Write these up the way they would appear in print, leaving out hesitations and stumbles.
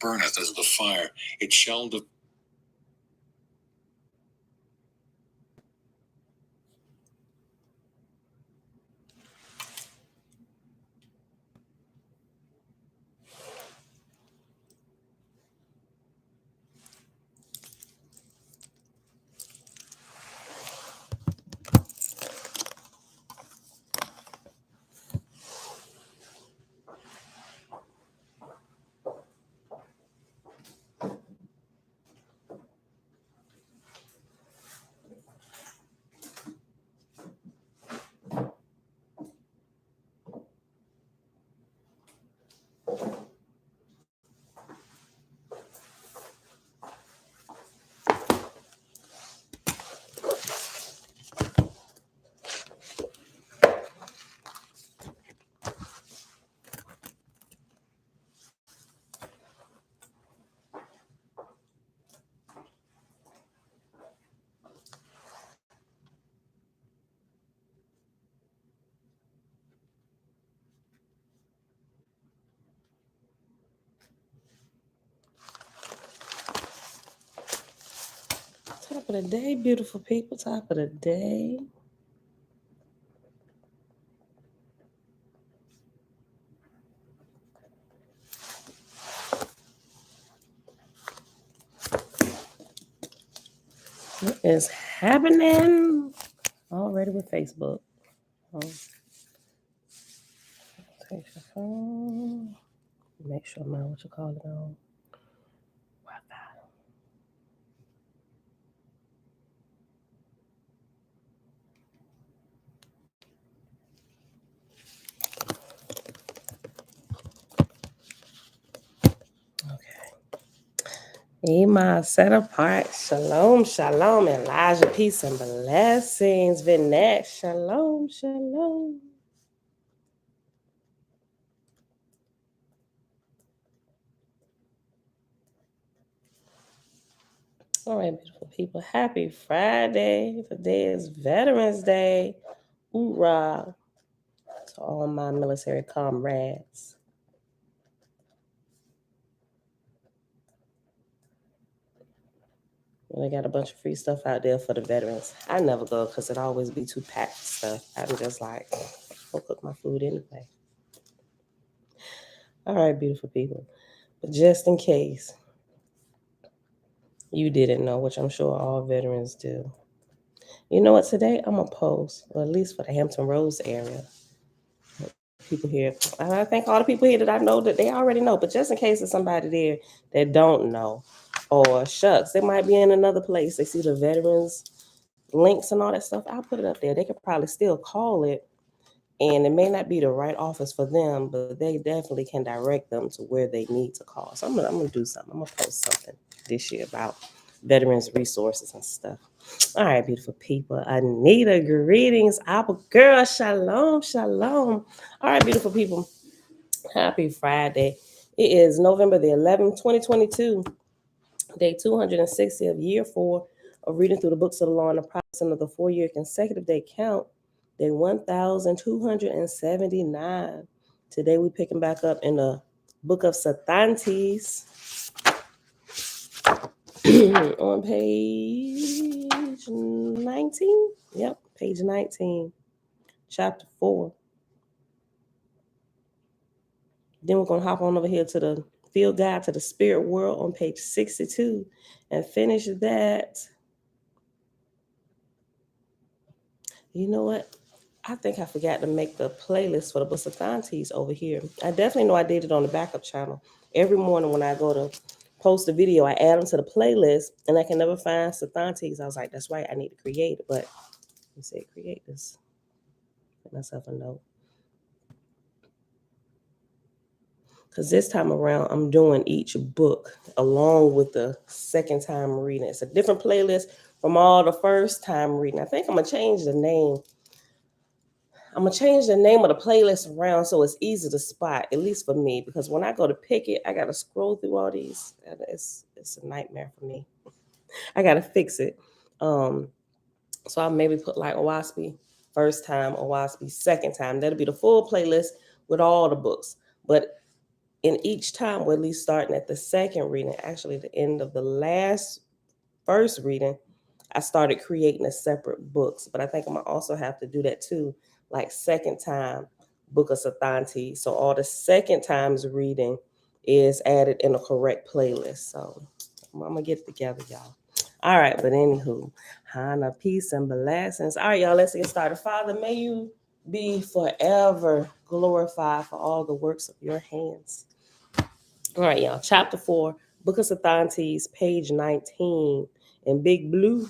burneth as the fire, it shall Top of the day, beautiful people. Top of the day. What is happening? Already with Facebook. Take your phone. Make sure I'm not what you call it on. Wi-Fi. Ema, set apart. Shalom, shalom. Elijah, peace and blessings. Vinette, shalom, shalom. All right, beautiful people. Happy Friday. Today is Veterans Day. Hoorah to all my military comrades. They got a bunch of free stuff out there for the veterans. I never go because it always be too packed stuff. I'm just like, I'll cook my food anyway. All right, beautiful people. But just in case you didn't know, which I'm sure all veterans do, you know what? Today I'm going to post, or at least for the Hampton Roads area. People here, I think all the people here that I know that they already know, but just in case there's somebody there that don't know, or shucks, they might be in another place. They see the veterans links and all that stuff. I'll put it up there. They could probably still call it, and it may not be the right office for them, but they definitely can direct them to where they need to call. So I'm gonna do something. I'm gonna post something this year about veterans resources and stuff. All right, beautiful people. Anita, greetings. Apple girl, shalom, shalom. All right, beautiful people. Happy Friday. It is November the 11th, 2022, day 260 of year 4 of reading through the books of the law and the prophets of the 4-year consecutive day count, day 1279. Today we're picking back up in the book of Sathantes on page 19. Yep, page 19, chapter 4. Then we're going to hop on over here to the field guide to the spirit world on page 62 and finish that. You know what? I think I forgot to make the playlist for the Book of Sathantes over here. I definitely know I did it on the backup channel. Every morning when I go to post a video, I add them to the playlist, and I can never find Sathantes. I was like, that's right, I need to create it. But let me say, create this. Get myself a note. Because this time around, I'm doing each book along with the second time reading. It's a different playlist from all the first time reading. I think I'm going to change the name. I'm going to change the name of the playlist around so it's easy to spot, at least for me. Because when I go to pick it, I got to scroll through all these. It's a nightmare for me. I got to fix it. So I'll maybe put like Oahspe first time, Oahspe second time. That'll be the full playlist with all the books. But And each time, or at least starting at the second reading, actually the end of the first reading, I started creating a separate books. But I think I'm gonna also have to do that too, like second time book of Sathanti. So all the second times reading is added in a correct playlist. So I'm gonna get it together, y'all. All right, but anywho, Hana, peace and blessings. All right, y'all, let's get started. Father, may you be forever glorified for all the works of your hands. All right, y'all. Chapter 4, Book of Sathantes, page 19, in big blue.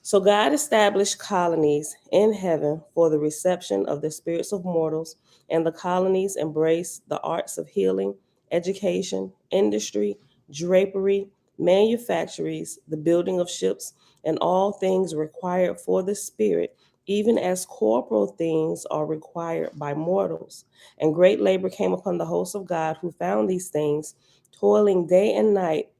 So God established colonies in heaven for the reception of the spirits of mortals, and the colonies embraced the arts of healing, education, industry, drapery, manufactories, the building of ships, and all things required for the spirit, even as corporal things are required by mortals. And great labor came upon the host of God who found these things, toiling day and night,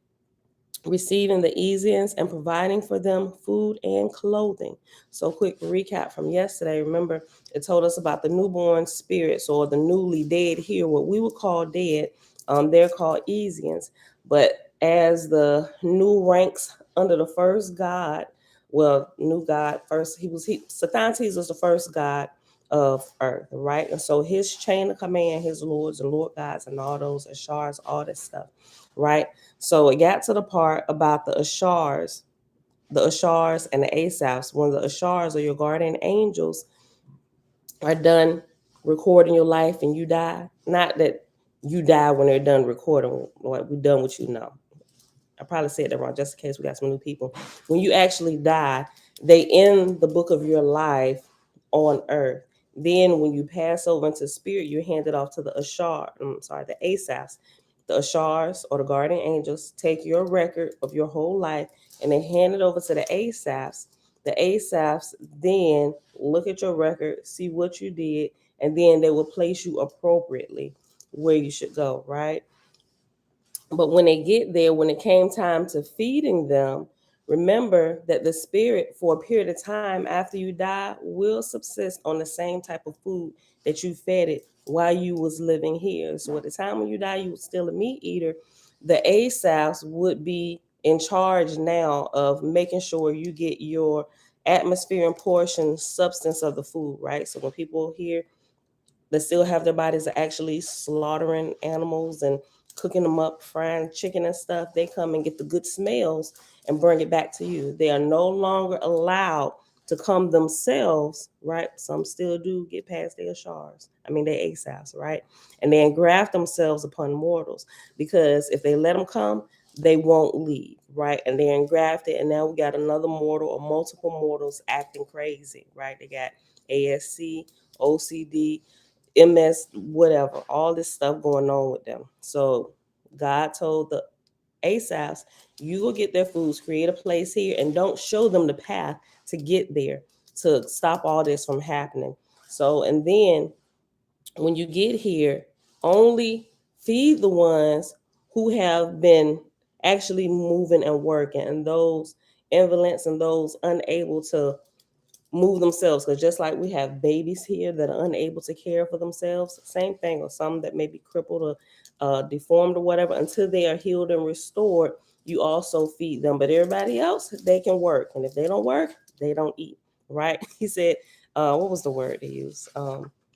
receiving the easiest and providing for them food and clothing. So, quick recap from yesterday. Remember, it told us about the newborn spirits or the newly dead here, what we would call dead. They're called Easians. But as the new ranks under the first god, well, new god first, Sathantes was the first god of earth, right? And so his chain of command, his lords and lord gods and all those ashars, all that stuff, right? So it got to the part about the Ashars and the Asaphs. When the Ashars or your guardian angels are done recording your life and you die, not that you die when they're done recording, like we're done with you, no. I probably said that wrong, just in case we got some new people. When you actually die, they end the book of your life on earth. Then when you pass over into spirit, you're handed off to the the Asaphs. The Ashars or the guardian angels take your record of your whole life and they hand it over to the Asaphs. The Asaphs then look at your record, see what you did, and then they will place you appropriately where you should go, right? But when they get there, when it came time to feeding them, remember that the spirit, for a period of time after you die, will subsist on the same type of food that you fed it while you was living here. So at the time when you die, you were still a meat eater. The Asaphs would be in charge now of making sure you get your atmosphere and portion substance of the food, right? So when people hear that still have their bodies are actually slaughtering animals and cooking them up, frying chicken and stuff, they come and get the good smells and bring it back to you. They are no longer allowed to come themselves, right? Some still do get past their shards. I mean, their Asaphs, right? And they engraft themselves upon mortals because if they let them come, they won't leave, right? And they're engrafted, and now we got another mortal or multiple mortals acting crazy, right? They got ASC, OCD, MS, whatever, all this stuff going on with them. So God told the Asaphs, you go get their foods, create a place here, and don't show them the path to get there to stop all this from happening. So, and then when you get here, only feed the ones who have been actually moving and working, and those invalids and those unable to move themselves, because just like we have babies here that are unable to care for themselves, same thing, or some that may be crippled or deformed or whatever, until they are healed and restored, you also feed them. But everybody else, they can work, and if they don't work, they don't eat, right? He said, what was the word he used?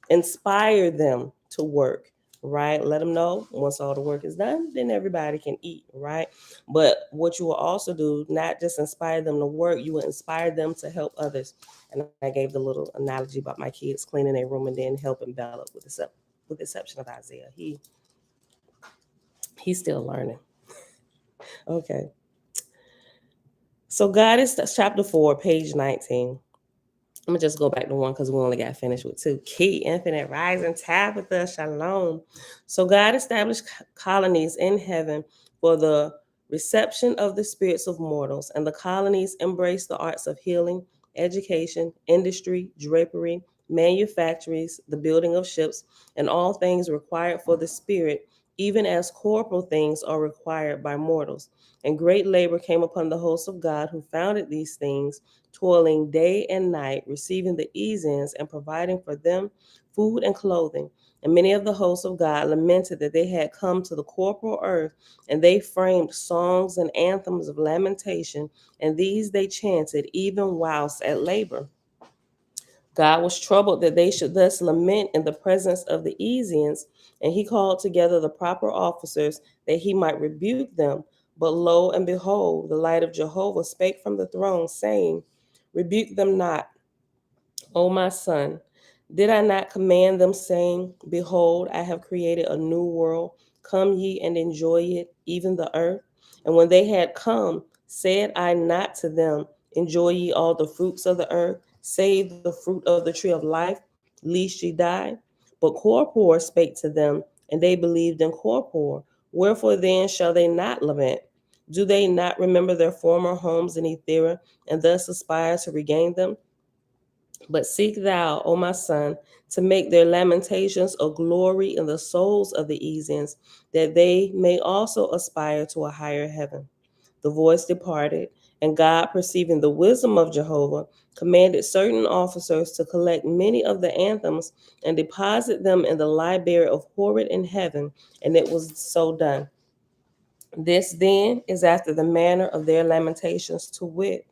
Inspire them to work, right? Let them know once all the work is done, then everybody can eat, right? But what you will also do, not just inspire them to work, you will inspire them to help others. And I gave the little analogy about my kids cleaning their room and then helping Bella, with the exception of Isaiah. He's still learning. Okay. So God is chapter 4, page 19. I'm gonna just go back to one because we only got finished with two. Key, infinite, rising, Tabitha, shalom. So God established colonies in heaven for the reception of the spirits of mortals, and the colonies embraced the arts of healing, education, industry, drapery, manufactories, the building of ships, and all things required for the spirit, even as corporal things are required by mortals. And great labor came upon the host of God who founded these things, toiling day and night, receiving the ease-ins and providing for them food and clothing. And many of the hosts of God lamented that they had come to the corporal earth, and they framed songs and anthems of lamentation, and these they chanted even whilst at labor. God was troubled that they should thus lament in the presence of the Easians, and he called together the proper officers that he might rebuke them. But lo and behold, the light of Jehovah spake from the throne, saying, Rebuke them not, O my son. Did I not command them, saying, Behold, I have created a new world. Come ye and enjoy it, even the earth. And when they had come, said I not to them, Enjoy ye all the fruits of the earth, save the fruit of the tree of life, lest ye die? But Korpor spake to them, and they believed in Korpor. Wherefore then shall they not lament? Do they not remember their former homes in Ethera, and thus aspire to regain them? But seek thou, O my son, to make their lamentations a glory in the souls of the Ezians, that they may also aspire to a higher heaven. The voice departed, and God, perceiving the wisdom of Jehovah, commanded certain officers to collect many of the anthems and deposit them in the library of Horeb in heaven, and it was so done. This then is after the manner of their lamentations, to wit,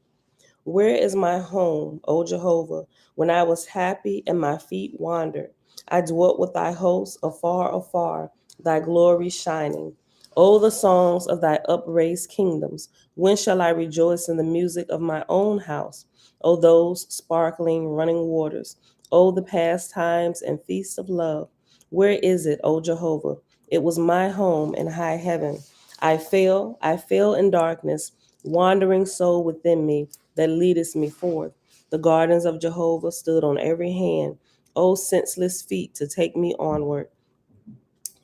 where is my home, O Jehovah, when I was happy and my feet wandered? I dwelt with thy hosts afar, afar, thy glory shining. O the songs of thy upraised kingdoms, when shall I rejoice in the music of my own house? O those sparkling running waters, O the pastimes and feasts of love. Where is it, O Jehovah? It was my home in high heaven. I fell in darkness, wandering soul within me that leadeth me forth. The gardens of Jehovah stood on every hand. O senseless feet to take me onward.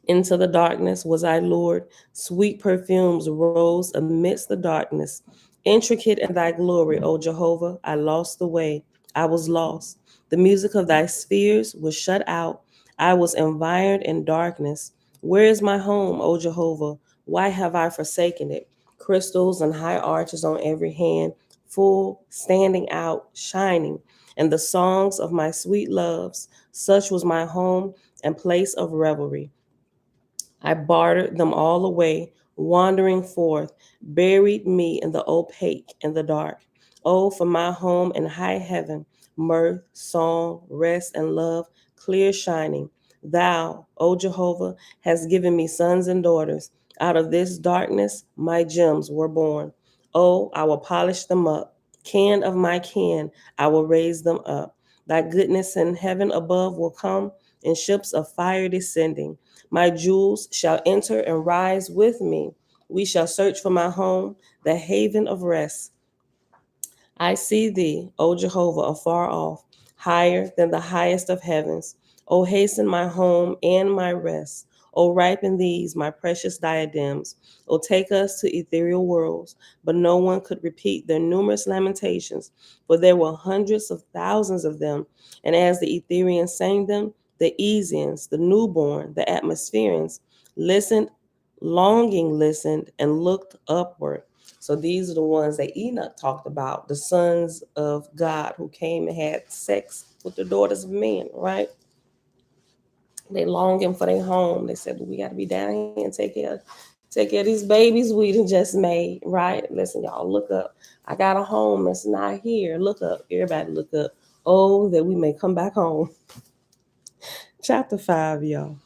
Into the darkness was I lured. Sweet perfumes rose amidst the darkness. Intricate in thy glory, O Jehovah, I lost the way. I was lost. The music of thy spheres was shut out. I was environed in darkness. Where is my home, O Jehovah? Why have I forsaken it? Crystals and high arches on every hand, full, standing out, shining, and the songs of my sweet loves. Such was my home and place of revelry. I bartered them all away, wandering forth, buried me in the opaque and the dark. Oh, for my home in high heaven, mirth, song, rest, and love, clear shining. Thou, O Jehovah, hast given me sons and daughters. Out of this darkness, my gems were born. Oh, I will polish them up. Kin of my kin, I will raise them up. Thy goodness in heaven above will come in ships of fire descending. My jewels shall enter and rise with me. We shall search for my home, the haven of rest. I see thee, O Jehovah, afar off, higher than the highest of heavens. O hasten my home and my rest. O ripen these, my precious diadems. O take us to ethereal worlds. But no one could repeat their numerous lamentations, for there were hundreds of thousands of them. And as the Etherians sang them, the Ezians, the newborn, the atmospherians, listened, longing listened, and looked upward. So these are the ones that Enoch talked about, the sons of God who came and had sex with the daughters of men, right? They longing for their home. They said, we got to be down here and take care of these babies we done just made, right? Listen, y'all, look up. I got a home that's not here. Look up. Everybody look up. Oh, that we may come back home. Chapter 5, y'all.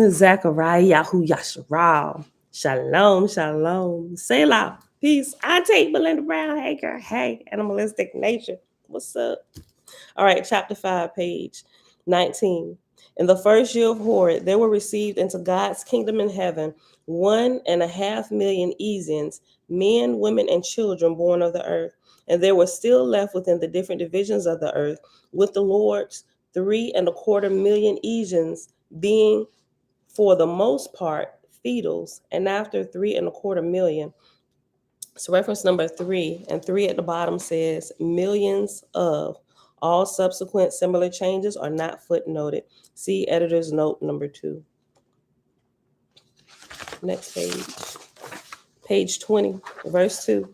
Zechariah Yahu Yasharal. Shalom, shalom. Selah. Peace. I take Belinda Brown Hager. Hey, animalistic nature. What's up? All right, chapter 5, page 19. In the first year of Horeb, there were received into God's kingdom in heaven 1.5 million Ezians, men, women, and children born of the earth. And there were still left within the different divisions of the earth with the Lord's 3.25 million Ezians, being for the most part fetals, and after 3.25 million. So reference number 3 and 3 at the bottom says millions of. All subsequent similar changes are not footnoted. See editor's note number 2. Next page. Page 20, verse 2.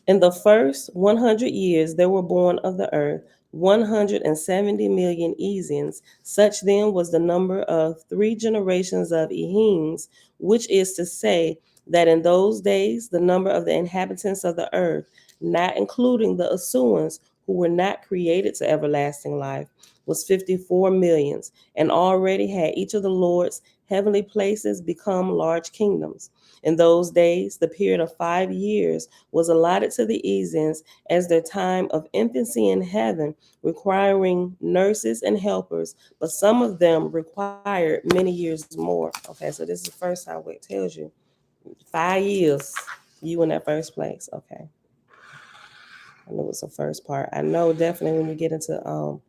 In the first 100 years there were born of the earth 170 million Ezians. Such then was the number of 3 generations of Ehims, which is to say that in those days the number of the inhabitants of the earth, not including the Asuans who were not created to everlasting life, was 54 millions, and already had each of the Lord's heavenly places become large kingdoms. In those days, the period of 5 years was allotted to the Ezians as their time of infancy in heaven, requiring nurses and helpers, but some of them required many years more. Okay, so this is the first time where it tells you 5 years you in that first place. Okay. I knew it was the first part. I know definitely when we get into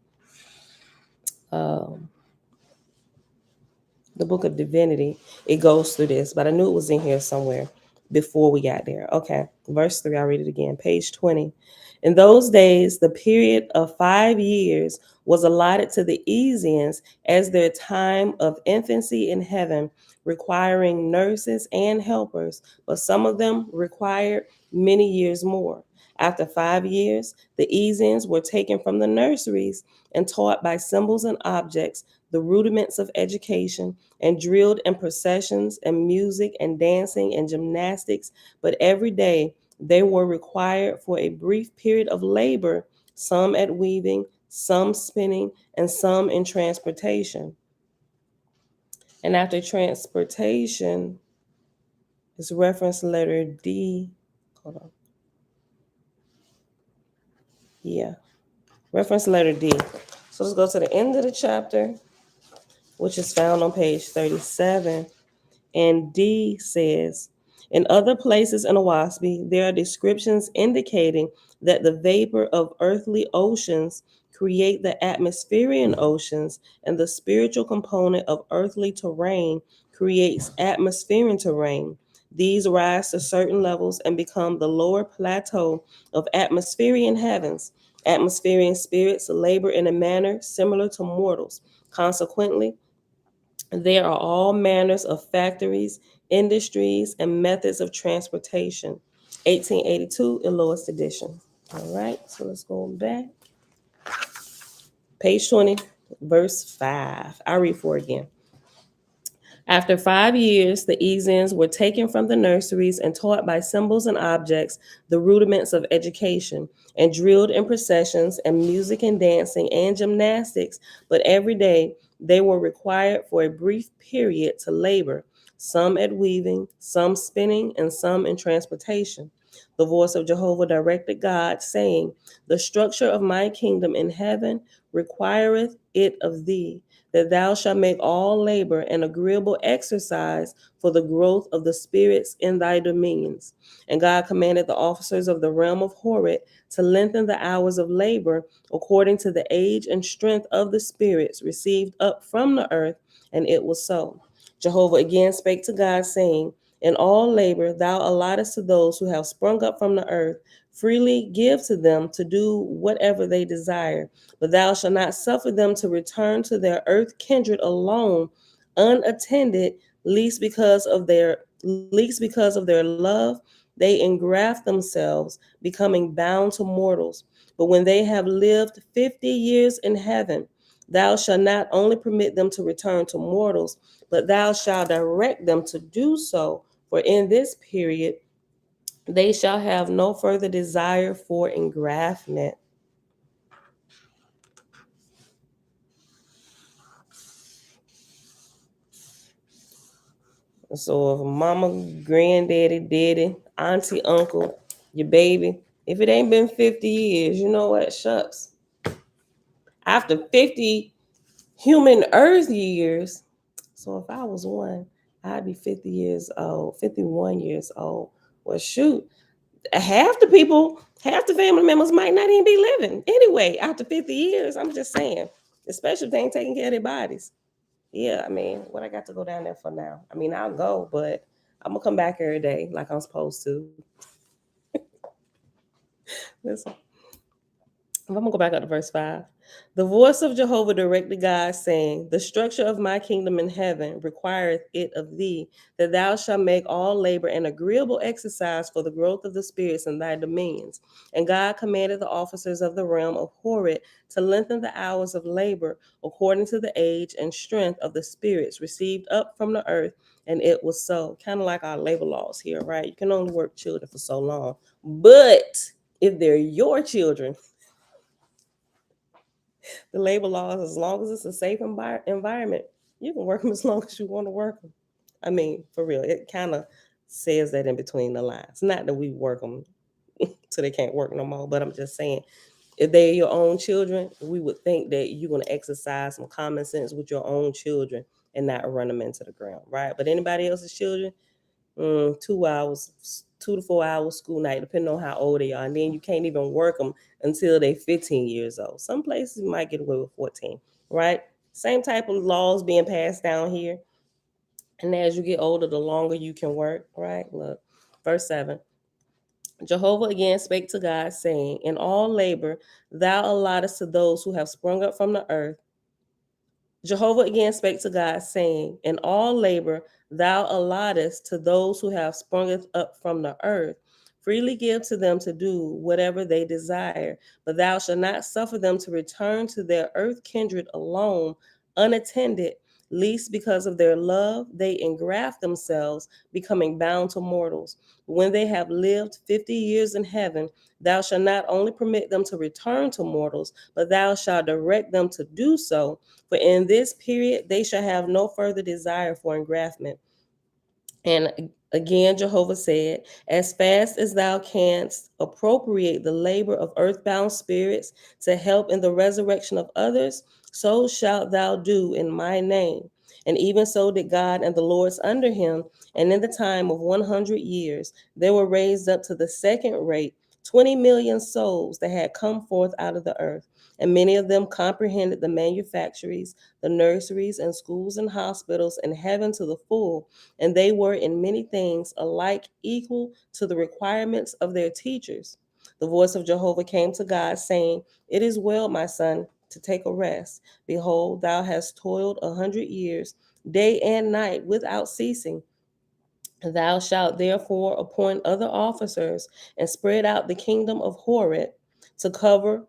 um the book of divinity, it goes through this, but I knew it was in here somewhere before we got there. Okay, verse 3, I'll read it again, page 20. In those days, the period of 5 years was allotted to the Ezians as their time of infancy in heaven, requiring nurses and helpers, but some of them required many years more. After 5 years, the Ezians were taken from the nurseries and taught by symbols and objects the rudiments of education, and drilled in processions and music and dancing and gymnastics, but every day they were required for a brief period of labor, some at weaving, some spinning, and some in transportation. And after transportation is reference letter D. Hold on. Yeah, reference letter D. So let's go to the end of the chapter, which is found on page 37. And D says, in other places in Oahspe, there are descriptions indicating that the vapor of earthly oceans create the atmospheric oceans, and the spiritual component of earthly terrain creates atmospheric terrain. These rise to certain levels and become the lower plateau of atmospheric heavens. Atmospheric spirits labor in a manner similar to mortals. Consequently, there are all manners of factories, industries, and methods of transportation. 1882, Elohist edition. All right, so let's go back. Page 20, verse 5. I'll read 4 again. After 5 years, the Ezians were taken from the nurseries and taught by symbols and objects the rudiments of education, and drilled in processions and music and dancing and gymnastics, but every day they were required for a brief period to labor, some at weaving, some spinning, and some in transportation. The voice of Jehovah directed God, saying, the structure of my kingdom in heaven requireth it of thee, that thou shalt make all labor an agreeable exercise for the growth of the spirits in thy dominions. And God commanded the officers of the realm of Horeb to lengthen the hours of labor according to the age and strength of the spirits received up from the earth, and it was so. Jehovah again spake to God, saying, in all labor thou allottest to those who have sprung up from the earth, freely give to them to do whatever they desire, but thou shalt not suffer them to return to their earth kindred alone, unattended, least because of their love, they engraft themselves, becoming bound to mortals. But when they have lived 50 years in heaven, thou shalt not only permit them to return to mortals, but thou shalt direct them to do so. For in this period, they shall have no further desire for engraftment. So if mama, granddaddy, daddy, auntie, uncle, your baby, if it ain't been 50 years, you know what? Shucks. After 50 human earth years, so if I was one, I'd be 50 years old, 51 years old. Well, shoot, half the family members might not even be living anyway after 50 years. I'm just saying, especially if they ain't taking care of their bodies. Yeah, I mean, what I got to go down there for now? I mean, I'll go, but I'm gonna come back every day like I'm supposed to. Listen. I'm gonna go back up to verse 5. The voice of Jehovah directed God, saying, the structure of my kingdom in heaven requireth it of thee, that thou shalt make all labor an agreeable exercise for the growth of the spirits in thy dominions. And God commanded the officers of the realm of Horeb to lengthen the hours of labor according to the age and strength of the spirits received up from the earth. And it was so. Kind of like our labor laws here, right? You can only work children for so long. But if they're your children, the labor laws, as long as it's a safe environment, you can work them as long as you want to work them. I mean, for real, it kind of says that in between the lines. Not that we work them so they can't work no more, but I'm just saying, if they're your own children, we would think that you're going to exercise some common sense with your own children and not run them into the ground, right? But anybody else's children, 2 hours, 2 to 4 hours school night, depending on how old they are. And then you can't even work them until they're 15 years old. Some places you might get away with 14, right? Same type of laws being passed down here. And as you get older, the longer you can work, right? Look, verse 7. Jehovah again spake to God, saying, in all labor thou allottest to those who have sprung up from the earth. Jehovah again spake to God, saying, in all labor thou allottest to those who have sprung up from the earth. Freely give to them to do whatever they desire, but thou shalt not suffer them to return to their earth kindred alone, unattended, lest because of their love they engraft themselves, becoming bound to mortals. When they have lived 50 years in heaven, thou shalt not only permit them to return to mortals, but thou shalt direct them to do so, for in this period they shall have no further desire for engraftment. And again, Jehovah said, as fast as thou canst appropriate the labor of earthbound spirits to help in the resurrection of others, so shalt thou do in my name. And even so did God and the lords under him. And in the time of 100 years, there were raised up to the second rate 20 million souls that had come forth out of the earth. And many of them comprehended the manufactories, the nurseries, and schools and hospitals, and heaven to the full. And they were in many things alike equal to the requirements of their teachers. The voice of Jehovah came to God, saying, it is well, my son, to take a rest. Behold, thou hast toiled 100 years, day and night, without ceasing. Thou shalt therefore appoint other officers and spread out the kingdom of Horeb to cover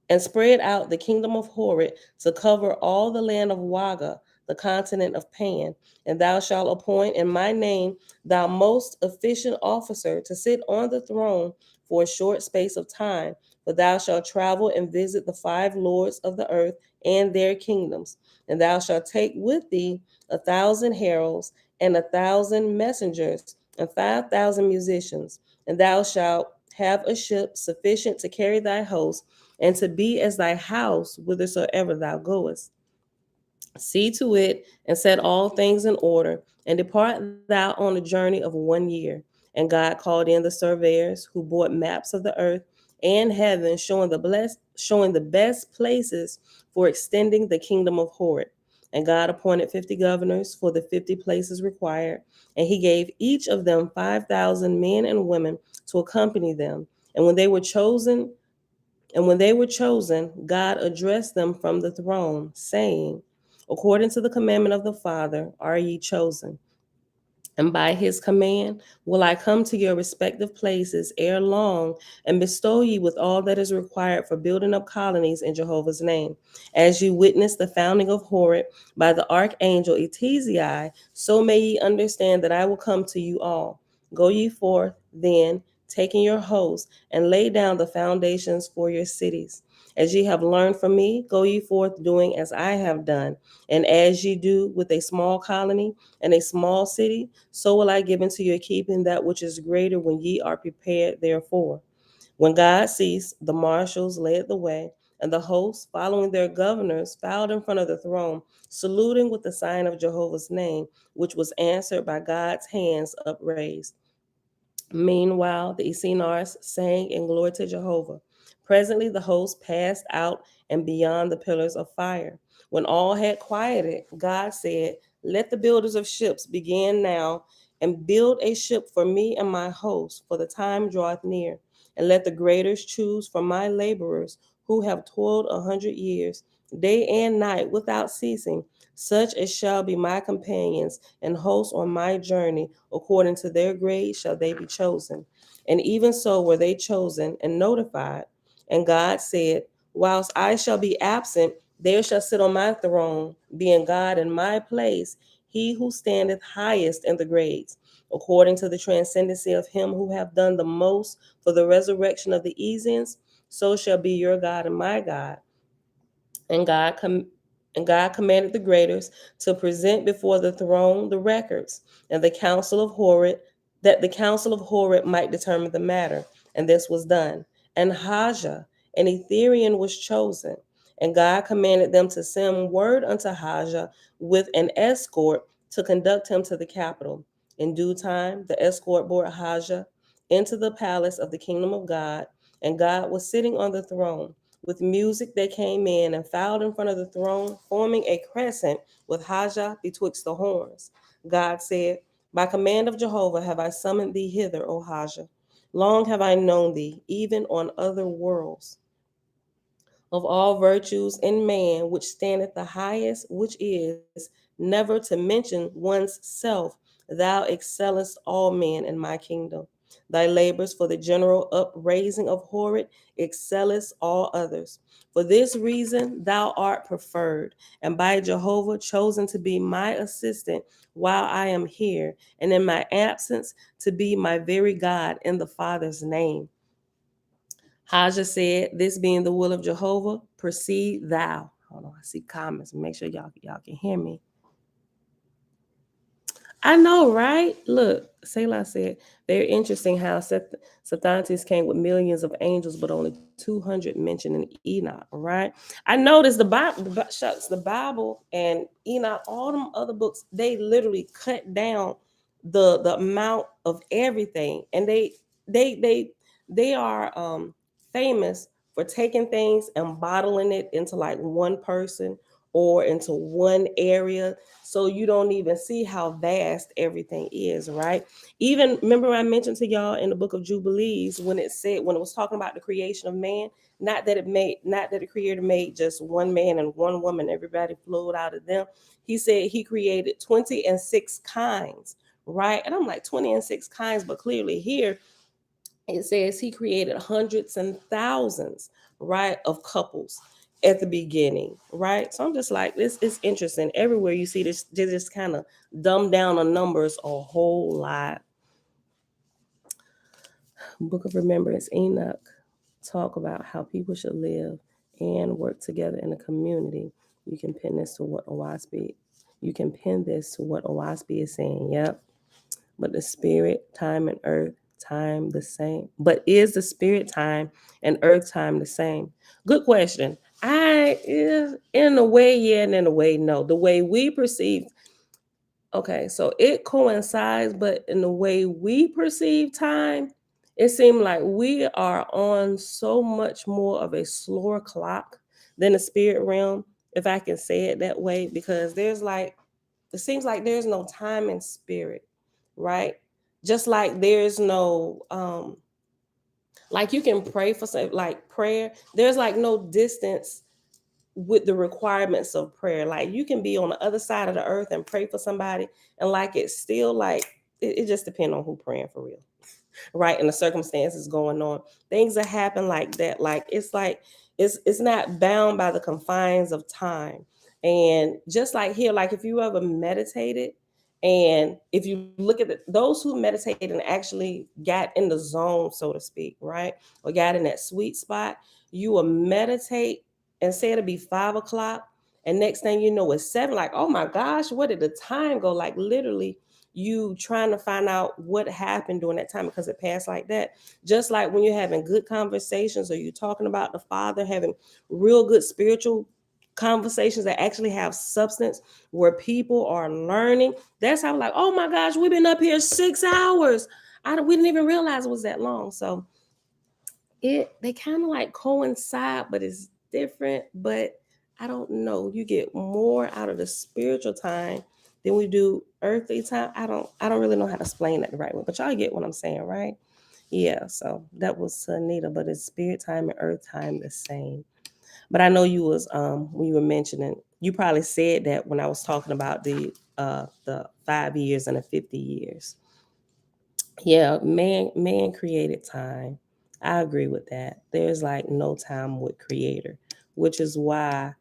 and spread out the kingdom of Horeb to cover all the land of Waga, the continent of Pan. And thou shalt appoint in my name thou most efficient officer to sit on the throne for a short space of time. But thou shalt travel and visit the 5 lords of the earth and their kingdoms. And thou shalt take with thee 1,000 heralds and 1,000 messengers and 5,000 musicians. And thou shalt have a ship sufficient to carry thy host and to be as thy house whithersoever thou goest. See to it and set all things in order, and depart thou on a journey of 1 year. And God called in the surveyors who brought maps of the earth and heaven, showing the best places for extending the kingdom of Horeb. And God appointed 50 governors for the 50 places required, and he gave each of them 5,000 men and women to accompany them. And when they were chosen, God addressed them from the throne, saying, according to the commandment of the Father, are ye chosen. And by his command will I come to your respective places ere long and bestow ye with all that is required for building up colonies in Jehovah's name. As you witnessed the founding of Horeb by the archangel Su.ic.ide, so may ye understand that I will come to you all. Go ye forth, then, taking your host, and lay down the foundations for your cities. As ye have learned from me, go ye forth doing as I have done. And as ye do with a small colony and a small city, so will I give into your keeping that which is greater when ye are prepared therefore. When God ceased, the marshals led the way, and the hosts, following their governors, bowed in front of the throne, saluting with the sign of Jehovah's name, which was answered by God's hands upraised. Meanwhile, the Essenars sang in glory to Jehovah. Presently, the host passed out and beyond the pillars of fire. When all had quieted, God said, let the builders of ships begin now and build a ship for me and my host, for the time draweth near. And let the graders choose from my laborers who have toiled 100 years, day and night without ceasing. Such as shall be my companions and hosts on my journey, according to their grades shall they be chosen. And even so were they chosen and notified. And God said, whilst I shall be absent, there shall sit on my throne, being God in my place, he who standeth highest in the grades, according to the transcendency of him who hath done the most for the resurrection of the Ezians, so shall be your God and my God. And God commanded the graders to present before the throne the records, and the council of Horeb, that the council of Horeb might determine the matter. And this was done. And Haja, an Etherian, was chosen. And God commanded them to send word unto Haja with an escort to conduct him to the capital. In due time, the escort bore Haja into the palace of the kingdom of God, and God was sitting on the throne. With music they came in and filed in front of the throne, forming a crescent with Haja betwixt the horns. God said, by command of Jehovah have I summoned thee hither, O Haja. Long have I known thee, even on other worlds. Of all virtues in man, which standeth the highest, which is never to mention one's self, thou excellest all men in my kingdom. Thy labors for the general upraising of Horeb excellest all others. For this reason thou art preferred, and by Jehovah chosen to be my assistant while I am here, and in my absence to be my very God in the Father's name. Haja said, this being the will of Jehovah, proceed thou. Hold on, I see comments. Make sure y'all can hear me. I know, right? Look, Selah said, very interesting how Sathantis came with millions of angels, but only 200 mentioned in Enoch, right? I noticed the Bible and Enoch, all them other books, they literally cut down the amount of everything. And they are famous for taking things and bottling it into like one person or into one area, so you don't even see how vast everything is, right? Even remember I mentioned to y'all in the book of Jubilees when it was talking about the creation of man, not that the creator made just one man and one woman, everybody flowed out of them. He said he created 26 kinds, right? And I'm like 26 kinds, but clearly here it says he created hundreds and thousands, right, of couples at the beginning, right? So I'm just like, this is interesting. Everywhere you see this, they just kind of dumb down on numbers a whole lot. Book of Remembrance, Enoch talk about how people should live and work together in a community. You can pin this to what Oahspe is saying. Yep. But the spirit, time, and earth time the same? But is the spirit time and earth time the same? Good question. In a way, yeah, and in a way, no. The way we perceive, okay, so it coincides, but in the way we perceive time, it seems like we are on so much more of a slower clock than the spirit realm, if I can say it that way, because it seems like there's no time in spirit, right? Just like there's no like you can pray for something like prayer, there's like no distance with the requirements of prayer. Like you can be on the other side of the earth and pray for somebody, and like it's still like it just depends on who praying for real, right? And the circumstances going on, things that happen like that, like it's not bound by the confines of time. And just like here, like if you ever meditated, and if you look at those who meditated and actually got in the zone, so to speak, right, or got in that sweet spot, you will meditate and say it'll be 5 o'clock, and next thing you know it's 7. Like, oh my gosh, where did the time go? Like literally you trying to find out what happened during that time because it passed like that. Just like when you're having good conversations or you're talking about the Father, having real good spiritual conversations that actually have substance where people are learning. That's how, like, oh my gosh, we've been up here 6 hours. We didn't even realize it was that long. So they kind of like coincide, but it's different. But I don't know. You get more out of the spiritual time than we do earthly time. I don't really know how to explain that the right way, but y'all get what I'm saying, right? Yeah. So that was to Anita, but it's spirit time and earth time the same. But I know you was when you were mentioning, you probably said that when I was talking about the 5 years and the 50 years. Yeah, man created time. I agree with that. There's like no time with creator, which is why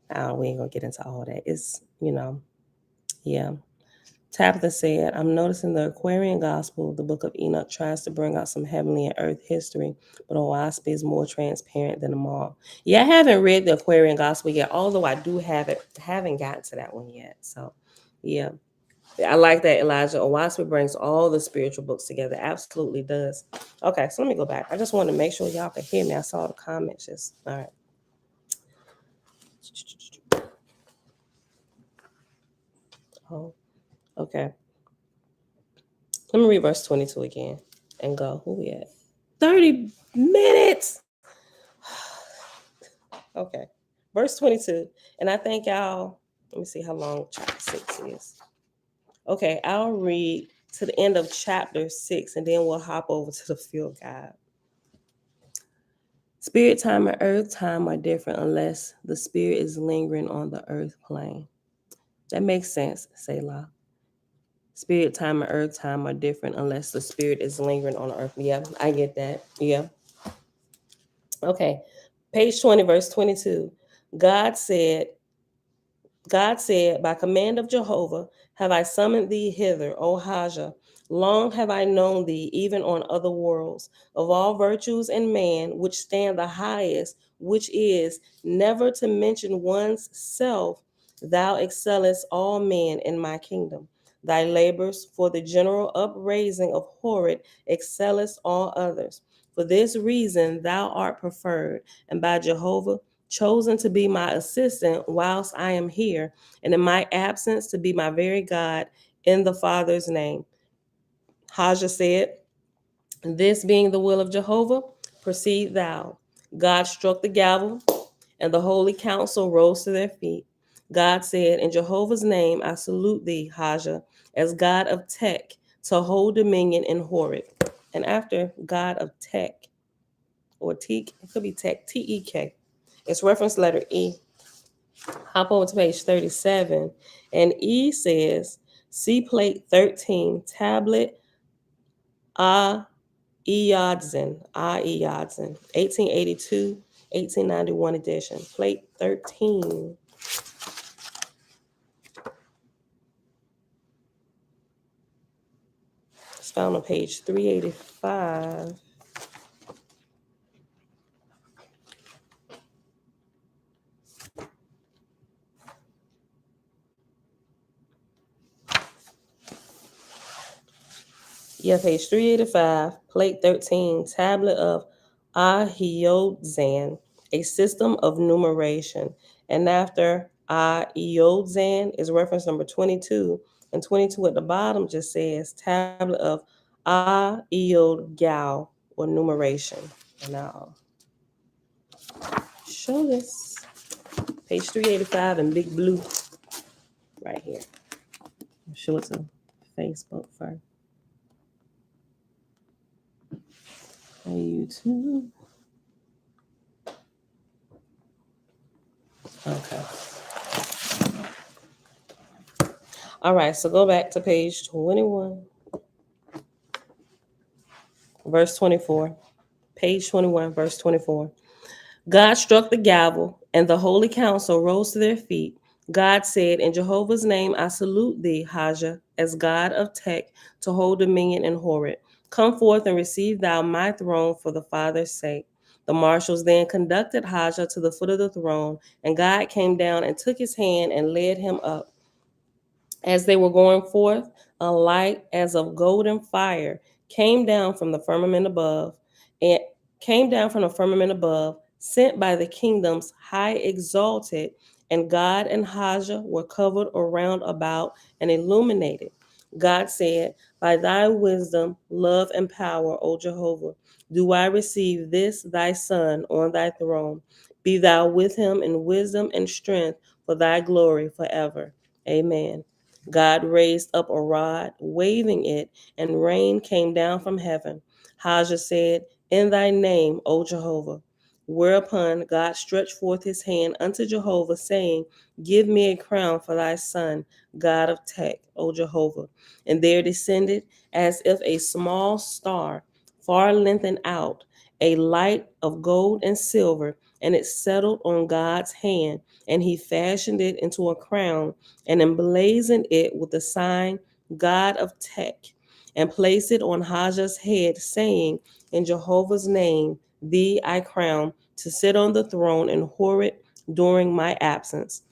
we ain't gonna get into all that. It's yeah. Tabitha said, I'm noticing the Aquarian Gospel, the book of Enoch, tries to bring out some heavenly and earth history, but Oahspe is more transparent than them all. Yeah, I haven't read the Aquarian Gospel yet, although I do have it. Haven't gotten to that one yet. So, yeah. I like that, Elijah. Oahspe brings all the spiritual books together. Absolutely does. Okay, so let me go back. I just wanted to make sure y'all could hear me. I saw the comments just, all right. Oh, okay. Let me read verse 22 again and go. Who we at? 30 minutes. Okay. Verse 22. And I think let me see how long chapter 6 is. Okay, I'll read to the end of chapter 6 and then we'll hop over to the field guide. Spirit time and earth time are different unless the spirit is lingering on the earth plane. That makes sense, Selah. Spirit time and earth time are different unless the spirit is lingering on the earth. Yeah, I get that. Yeah. Okay. Page 20, verse 22. God said, by command of Jehovah, have I summoned thee hither, O Haja. Long have I known thee, even on other worlds, of all virtues and man, which stand the highest, which is never to mention one's self. Thou excellest all men in my kingdom. Thy labors for the general upraising of horrid excellest all others. For this reason thou art preferred, and by Jehovah chosen to be my assistant whilst I am here, and in my absence to be my very God in the Father's name. Haja said, this being the will of Jehovah, proceed thou. God struck the gavel, and the holy council rose to their feet. God said, in Jehovah's name, I salute thee, Haja, as God of Tech, to hold dominion in Horeb. And after God of Tech, or Teek, it could be Tech, T-E-K. It's reference letter E. Hop over to page 37, and E says, see plate 13, tablet Iyadzin, 1882, 1891 edition. Plate 13. It's found on page 385. Yeah, page 385, plate 13, tablet of Ahiodzan, a system of numeration. And after Ahiodzan is reference number 22, and 22 at the bottom just says tablet of Ahiodgal, or numeration. And I'll show this. Page 385 in big blue right here. I'll show it to Facebook first. YouTube. Okay. All right, so go back to page 21, verse 24. Page 21, verse 24. God struck the gavel, and the holy council rose to their feet. God said, in Jehovah's name, I salute thee, Haja, as God of Tech, to hold dominion in Horeb. Come forth and receive thou my throne for the Father's sake. The marshals then conducted Haja to the foot of the throne, and God came down and took his hand and led him up. As they were going forth, a light as of golden fire came down from the firmament above, and sent by the kingdoms high exalted, and God and Haja were covered around about and illuminated. God said, by thy wisdom, love, and power, O Jehovah, do I receive this thy son on thy throne. Be thou with him in wisdom and strength for thy glory forever. Amen. God raised up a rod, waving it, and rain came down from heaven. Haja said, in thy name, O Jehovah. Whereupon God stretched forth his hand unto Jehovah, saying, Give me a crown for thy son, God of Tech, O Jehovah. And there descended, as if a small star, far lengthened out, a light of gold and silver, and it settled on God's hand, and he fashioned it into a crown, and emblazoned it with the sign, God of Tech, and placed it on Haja's head, saying, In Jehovah's name, thee I crown to sit on the throne in Horeb during my absence.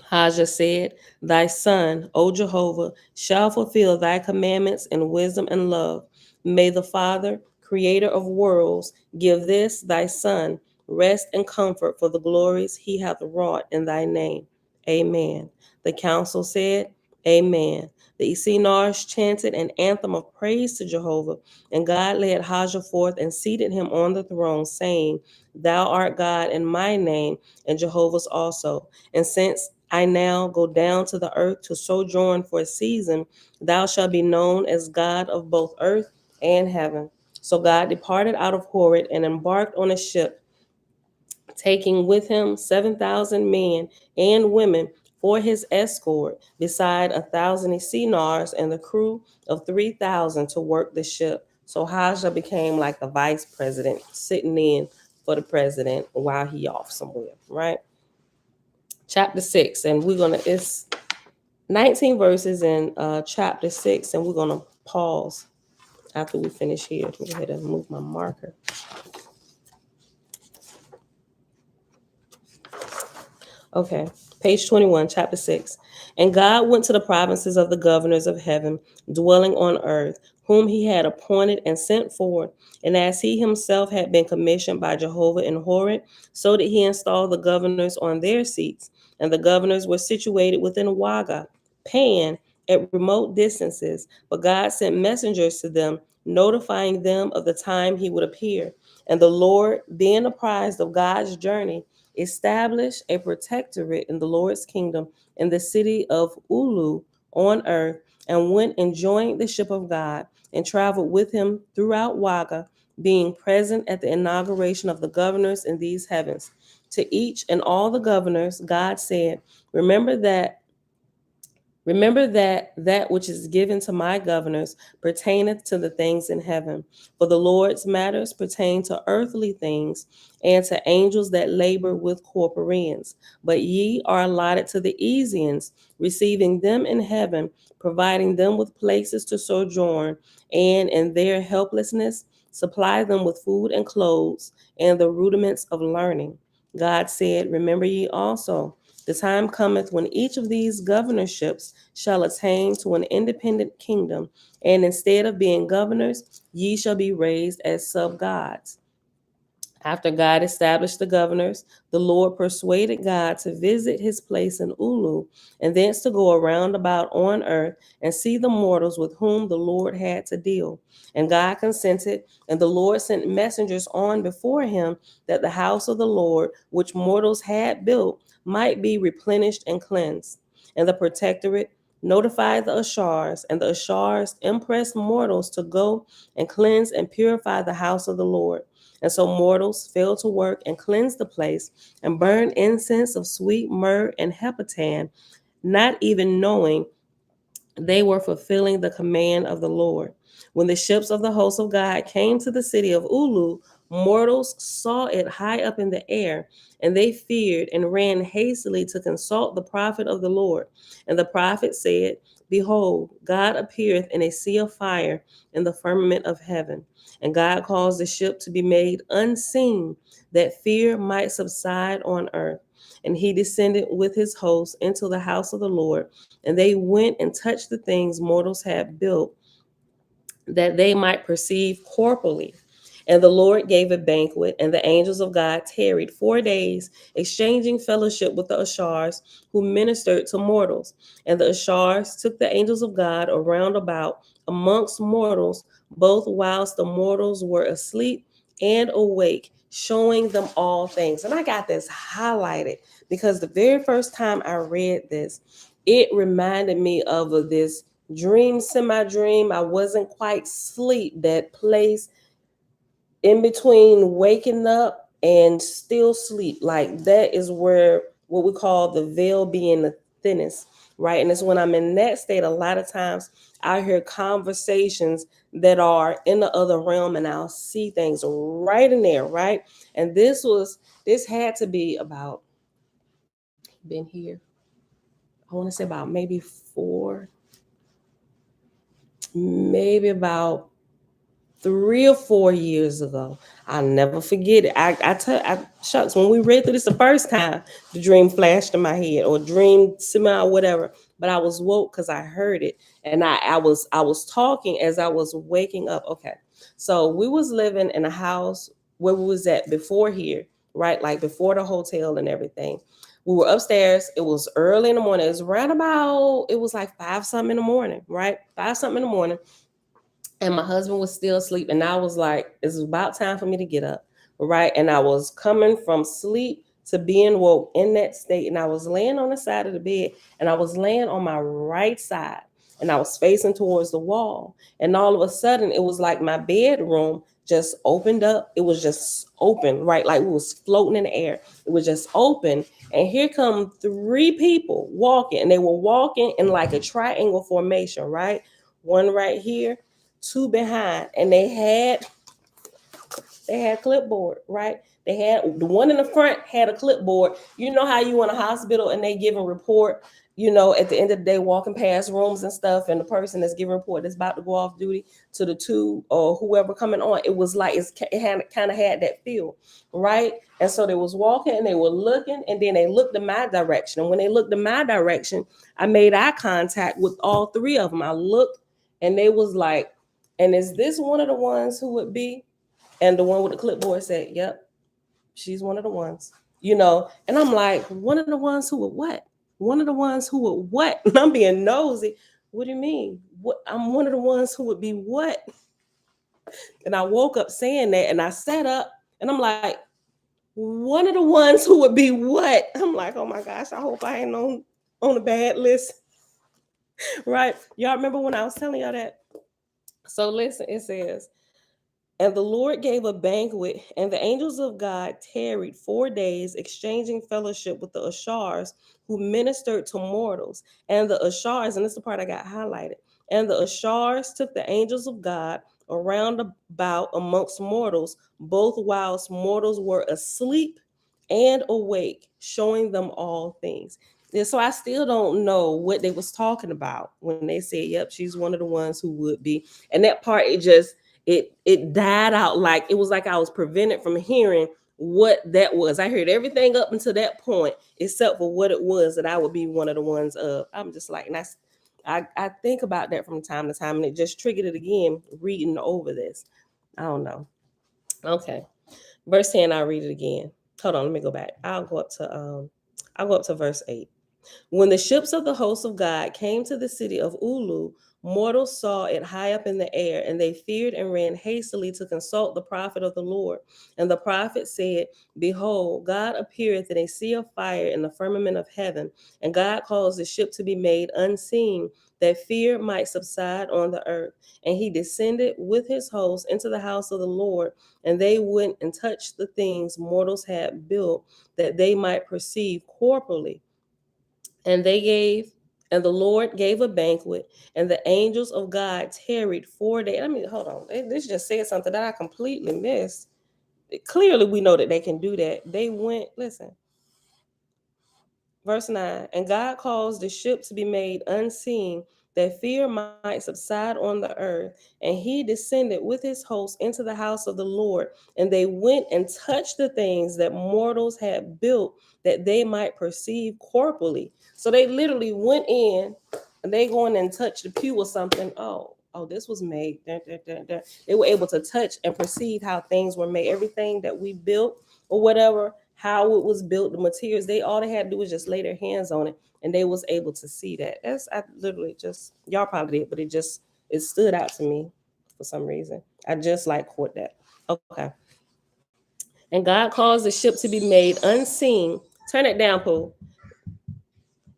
Haja said, Thy son, O Jehovah, shall fulfill thy commandments in wisdom and love. May the Father, creator of worlds, give this thy son rest and comfort for the glories he hath wrought in thy name. Amen. The council said, Amen. The Essenars chanted an anthem of praise to Jehovah, and God led Haja forth and seated him on the throne, saying, Thou art God in my name, and Jehovah's also. And since I now go down to the earth to sojourn for a season, thou shalt be known as God of both earth and heaven. So God departed out of Horeb and embarked on a ship, taking with him 7,000 men and women for his escort, beside 1,000 Essenars and the crew of 3,000 to work the ship. So Haja became like the vice president, sitting in for the president while he off somewhere, right? Chapter 6, and it's 19 verses in chapter 6, and we're going to pause after we finish here. Let me go ahead and move my marker. Okay, page 21, chapter 6. And God went to the provinces of the governors of heaven, dwelling on earth, whom he had appointed and sent forth. And as he himself had been commissioned by Jehovah in Horeb, so did he install the governors on their seats. And the governors were situated within Waga, Pan, at remote distances. But God sent messengers to them, notifying them of the time he would appear. And the Lord, being apprised of God's journey, established a protectorate in the Lord's kingdom in the city of Ulu on earth, and went and joined the ship of God and traveled with him throughout Waga, being present at the inauguration of the governors in these heavens. To each and all the governors, God said, Remember that which is given to my governors pertaineth to the things in heaven. For the Lord's matters pertain to earthly things, and to angels that labor with corporeans. But ye are allotted to the Easians, receiving them in heaven, providing them with places to sojourn, and in their helplessness supply them with food and clothes, and the rudiments of learning. God said, Remember ye also, the time cometh when each of these governorships shall attain to an independent kingdom, and instead of being governors, ye shall be raised as sub-gods. After God established the governors, the Lord persuaded God to visit his place in Ulu, and thence to go around about on earth and see the mortals with whom the Lord had to deal. And God consented, and the Lord sent messengers on before him, that the house of the Lord, which mortals had built, might be replenished and cleansed. And the protectorate notified the Ashars, and the Ashars impressed mortals to go and cleanse and purify the house of the Lord. And so mortals fell to work and cleansed the place, and burned incense of sweet myrrh and hepatane, not even knowing they were fulfilling the command of the Lord. When the ships of the host of God came to the city of Ulu, mortals saw it high up in the air, and they feared and ran hastily to consult the prophet of the Lord. And the prophet said, Behold, God appeareth in a sea of fire in the firmament of heaven. And God caused the ship to be made unseen, that fear might subside on earth. And he descended with his host into the house of the Lord, and they went and touched the things mortals had built, that they might perceive corporally. And the Lord gave a banquet, and the angels of God tarried 4 days, exchanging fellowship with the Ashars, who ministered to mortals. And the Ashars took the angels of God around about amongst mortals, both whilst the mortals were asleep and awake, showing them all things. And I got this highlighted because the very first time I read this, it reminded me of this dream, semi-dream. I wasn't quite asleep. That place in between waking up and still sleep. Like that is where what we call the veil being the thinnest, right? And it's when I'm in that state, a lot of times I hear conversations that are in the other realm and I'll see things right in there, right? And this had to be about, been here, I want to say about maybe about 3 or 4 years ago. I'll never forget it. Shucks, when we read through this the first time, the dream flashed in my head or dream semi or whatever. But I was woke because I heard it, and I was talking as I was waking up. Okay, so we was living in a house where we was at before here, right? Like before the hotel and everything. We were upstairs. It was early in the morning. It was around about. It was like 5 something in the morning, right? 5 something in the morning, and my husband was still asleep, and I was like, it's about time for me to get up, right? And I was coming from sleep to being woke in that state, and I was laying on the side of the bed, and I was laying on my right side, and I was facing towards the wall, and all of a sudden it was like my bedroom just opened up. It was just open, right? Like it was floating in the air. It was just open, and here come three people walking, and they were walking in like a triangle formation, right? One right here, two behind, and they had clipboard, right? They had the one in the front had a clipboard. You know how you in a hospital and they give a report, at the end of the day, walking past rooms and stuff, and the person that's giving a report that's about to go off duty to the two or whoever coming on. It was like it had kind of had that feel, right? And so they was walking and they were looking, and then they looked in my direction. And when they looked in my direction, I made eye contact with all three of them. I looked, and they was like, and is this one of the ones who would be? And the one with the clipboard said, yep, she's one of the ones, And I'm like, one of the ones who would what? One of the ones who would what? And I'm being nosy. What do you mean? What? I'm one of the ones who would be what? And I woke up saying that, and I sat up, and I'm like, one of the ones who would be what? I'm like, oh my gosh, I hope I ain't on the bad list. Right? Y'all remember when I was telling y'all that? So listen, it says, and the Lord gave a banquet, and the angels of God tarried 4 days, exchanging fellowship with the Ashars who ministered to mortals. And the Ashars, and this is the part I got highlighted, and the Ashars took the angels of God around about amongst mortals, both whilst mortals were asleep and awake, showing them all things. And so I still don't know what they was talking about when they said, yep, she's one of the ones who would be. And that part, it died out. Like it was like I was prevented from hearing what that was. I heard everything up until that point except for what it was that I would be one of the ones of. I'm just like, and I think about that from time to time, and it just triggered it again reading over this. I don't know. Okay. Verse 10, I'll read it again. Hold on, let me go back. I'll go up to verse 8. When the ships of the host of God came to the city of Ulu, mortals saw it high up in the air, and they feared and ran hastily to consult the prophet of the Lord. And the prophet said, behold, God appeareth in a sea of fire in the firmament of heaven, and God caused the ship to be made unseen, that fear might subside on the earth. And he descended with his host into the house of the Lord, and they went and touched the things mortals had built, that they might perceive corporally. And they gave, and the Lord gave a banquet, and the angels of God tarried 4 days. I mean, hold on. This just said something that I completely missed. Clearly, we know that they can do that. They went, listen, verse 9, and God caused the ship to be made unseen, that fear might subside on the earth. And he descended with his host into the house of the Lord, and they went and touched the things that mortals had built, that they might perceive corporally. So they literally went in, and they going and touched the pew or something. Oh, this was made. They were able to touch and perceive how things were made. Everything that we built or whatever, how it was built, the materials, all they had to do was just lay their hands on it, and they was able to see that. I literally just, y'all probably did, but it stood out to me for some reason. I just like caught that. Okay. And God caused the ship to be made unseen. Turn it down, Pooh.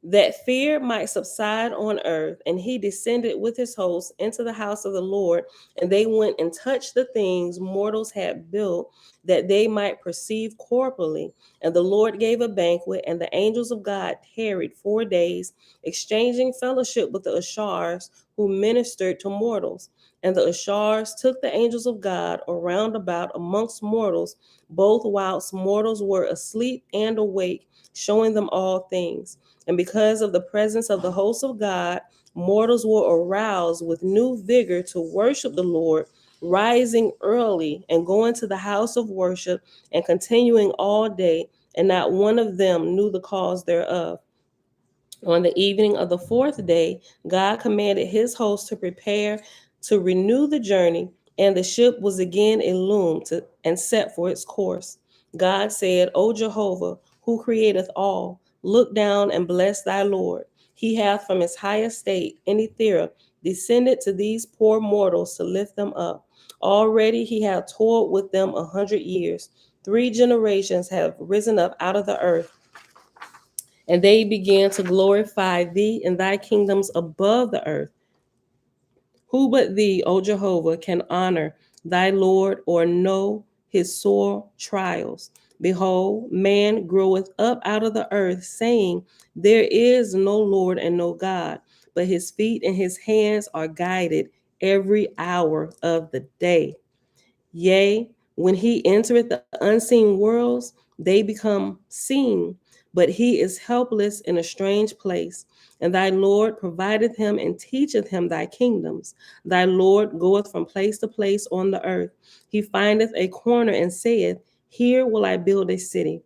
that fear might subside on earth. And he descended with his hosts into the house of the Lord, and they went and touched the things mortals had built, that they might perceive corporally. And the Lord gave a banquet, and the angels of God tarried 4 days, exchanging fellowship with the Ashars who ministered to mortals. And the Ashars took the angels of God around about amongst mortals, both whilst mortals were asleep and awake, showing them all things. And because of the presence of the hosts of God, mortals were aroused with new vigor to worship the Lord, rising early and going to the house of worship and continuing all day, and not one of them knew the cause thereof. On the evening of the fourth day, God commanded his host to prepare to renew the journey, and the ship was again illumined and set for its course. God said, O Jehovah, who createth all, look down and bless thy Lord. He hath from his high estate in Ethera descended to these poor mortals to lift them up. Already he hath toiled with them 100 years. 3 generations have risen up out of the earth, and they began to glorify thee in thy kingdoms above the earth. Who but thee, O Jehovah, can honor thy Lord or know his sore trials? Behold, man groweth up out of the earth, saying, there is no Lord and no God, but his feet and his hands are guided every hour of the day. Yea, when he entereth the unseen worlds, they become seen, but he is helpless in a strange place. And thy Lord provideth him and teacheth him thy kingdoms. Thy Lord goeth from place to place on the earth. He findeth a corner and saith, here will I build a city.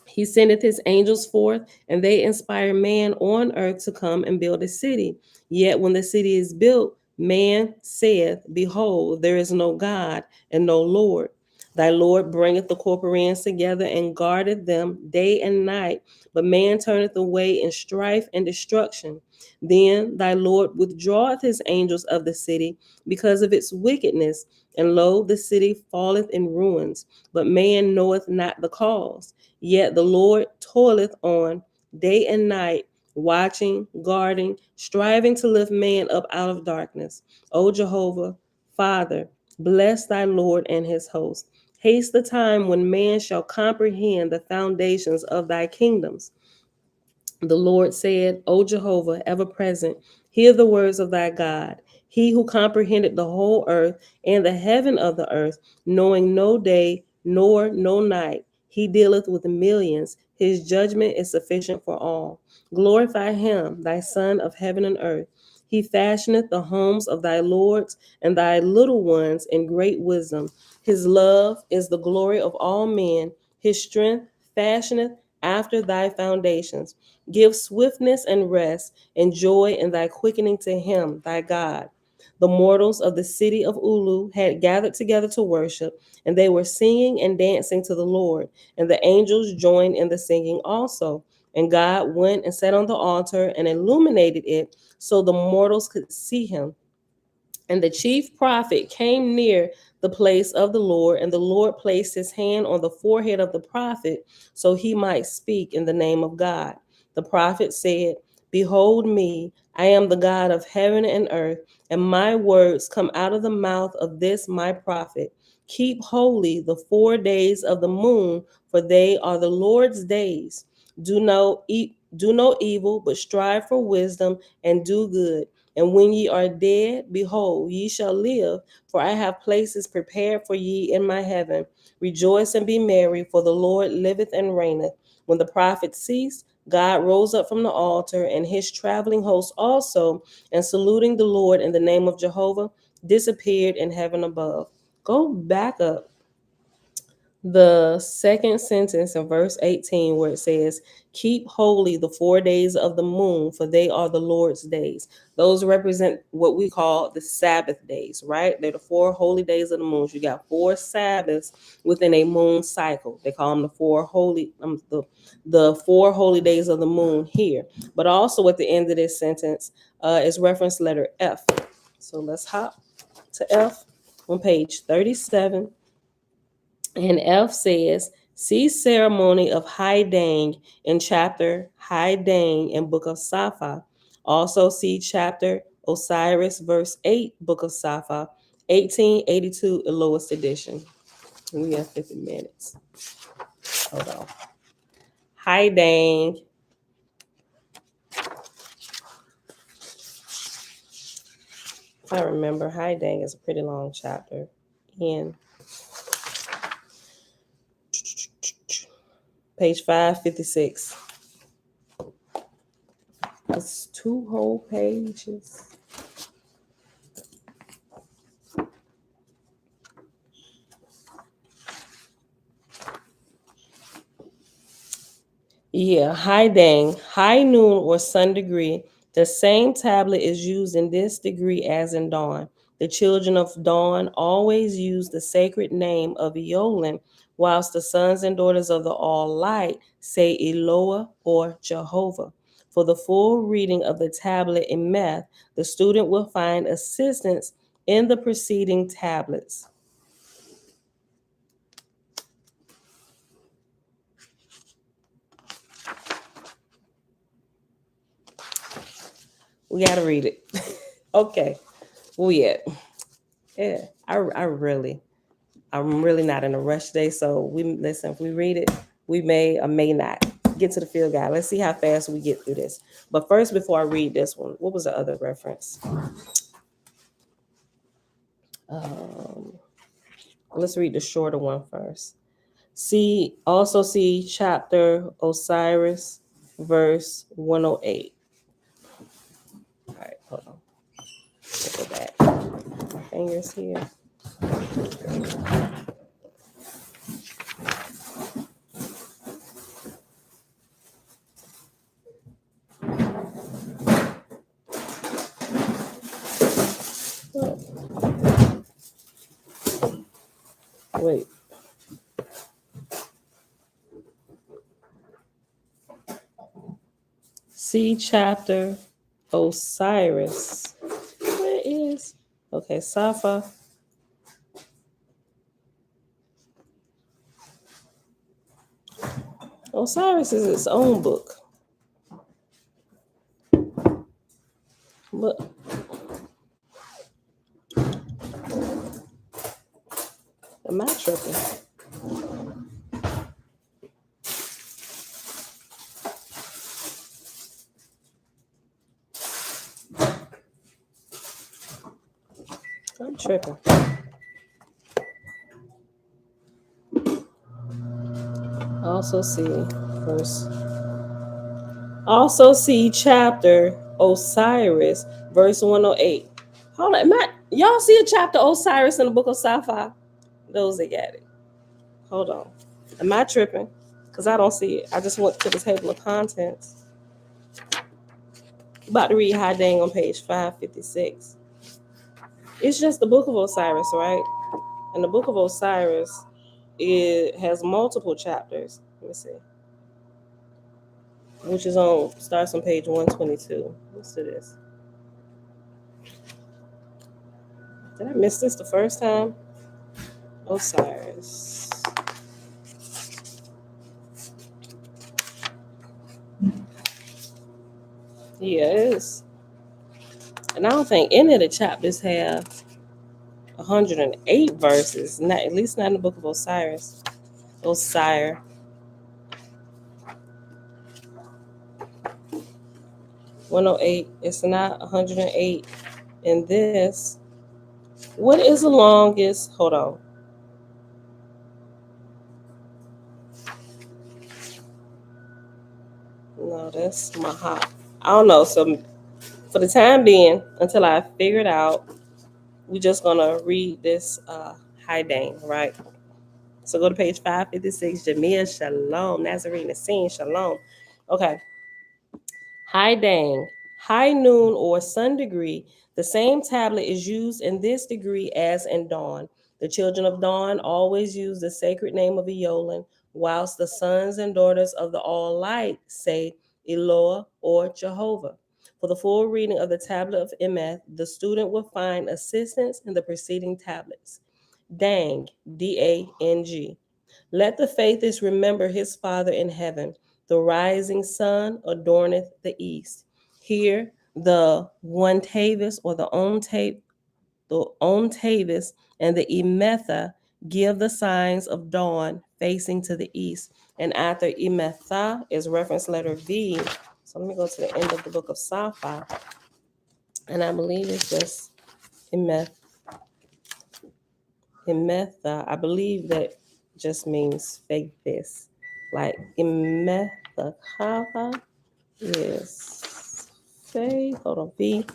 He sendeth his angels forth, and they inspire man on earth to come and build a city. Yet when the city is built, man saith, behold, there is no God and no Lord. Thy Lord bringeth the corporans together and guardeth them day and night, but man turneth away in strife and destruction. Then thy Lord withdraweth his angels of the city because of its wickedness, and lo, the city falleth in ruins, but man knoweth not the cause. Yet the Lord toileth on day and night, watching, guarding, striving to lift man up out of darkness. O Jehovah, Father, bless thy Lord and his host. Haste the time when man shall comprehend the foundations of thy kingdoms. The Lord said, O Jehovah, ever present, hear the words of thy God. He who comprehended the whole earth and the heaven of the earth, knowing no day nor no night. He dealeth with millions. His judgment is sufficient for all. Glorify him, thy Son of heaven and earth. He fashioneth the homes of thy lords and thy little ones in great wisdom. His love is the glory of all men. His strength fashioneth after thy foundations. Give swiftness and rest and joy in thy quickening to him, thy God. The mortals of the city of Ulu had gathered together to worship, and they were singing and dancing to the Lord, and the angels joined in the singing also. And God went and sat on the altar and illuminated it so the mortals could see him. And the chief prophet came near the place of the Lord, and the Lord placed his hand on the forehead of the prophet so he might speak in the name of God. The prophet said, behold me, I am the God of heaven and earth, and my words come out of the mouth of this my prophet. Keep holy the 4 days of the moon, for they are the Lord's days. Do no evil, but strive for wisdom and do good. And when ye are dead, behold, ye shall live, for I have places prepared for ye in my heaven. Rejoice and be merry, for the Lord liveth and reigneth. When the prophet ceased, God rose up from the altar, and his traveling host also, and saluting the Lord in the name of Jehovah, disappeared in heaven above. Go back up the second sentence in verse 18 where it says, keep holy the 4 days of the moon, for they are the Lord's days. Those represent what we call the Sabbath days, right? They're the 4 holy days of the moon. You got 4 Sabbaths within a moon cycle. They call them the 4 holy days of the moon here. But also at the end of this sentence is reference letter F. So let's hop to F on page 37. And F says, See ceremony of Hai Dang in chapter Hai Dang in Book of Safa. Also see chapter Osiris, verse 8, Book of Safa, 1882, the lowest edition. We have 50 minutes. Hold on. Hai Dang. If I remember, Hai Dang is a pretty long chapter. In page 556. It's 2 whole pages. Yeah, high dang, high noon or sun degree. The same tablet is used in this degree as in dawn. The children of dawn always use the sacred name of Eolin, whilst the sons and daughters of the All Light say Eloah or Jehovah. For the full reading of the tablet in Meth, the student will find assistance in the preceding tablets. We gotta read it. Okay. Well, yeah. Yeah. I'm really not in a rush today. So we listen, if we read it, we may or may not get to the field guide. Let's see how fast we get through this. But first, before I read this one, what was the other reference? Um, let's read the shorter one first. Also see chapter Osiris, verse 108. All right, hold on. Let's go back. My fingers here. Wait. See chapter Osiris. Where is? Okay, Safa. Osiris is its own book. But am I tripping? I'm tripping. Also see verse. Also see chapter Osiris, verse 108. Hold on, y'all see a chapter Osiris in the book of Safa? Those that got it. Hold on. Am I tripping? Because I don't see it. I just went to the table of contents. About to read High Dang on page 556. It's just the book of Osiris, right? And the book of Osiris, it has multiple chapters. Let me see. Which is starts on page 122. Let's do this. Did I miss this the first time? Osiris. Yeah, it is. And I don't think any of the chapters have 108 verses. Not at least not in the book of Osiris. Osir. 108. It's not 108 in this. What is the longest? Hold on. No, that's Mahat. I don't know. So for the time being, until I figure it out, we're just gonna read this High Dang, right? So go to page 556. Jamia Shalom. Nazarene Nassim Shalom. Okay. High Dang, high noon or sun degree, the same tablet is used in this degree as in dawn. The children of dawn always use the sacred name of Eolin, whilst the sons and daughters of the All Light say Eloah or Jehovah. For the full reading of the tablet of Emeth, the student will find assistance in the preceding tablets. Dang, D-A-N-G. Let the faithless remember his Father in heaven. The rising sun adorneth the east. Here the one Tavis or the Tavis and the Emetha give the signs of dawn facing to the east. And after Emetha is reference letter V. So let me go to the end of the book of Sapphire. And I believe it's just Emetha. I believe that just means faithless. Like Emetha is faith. Hold on, V.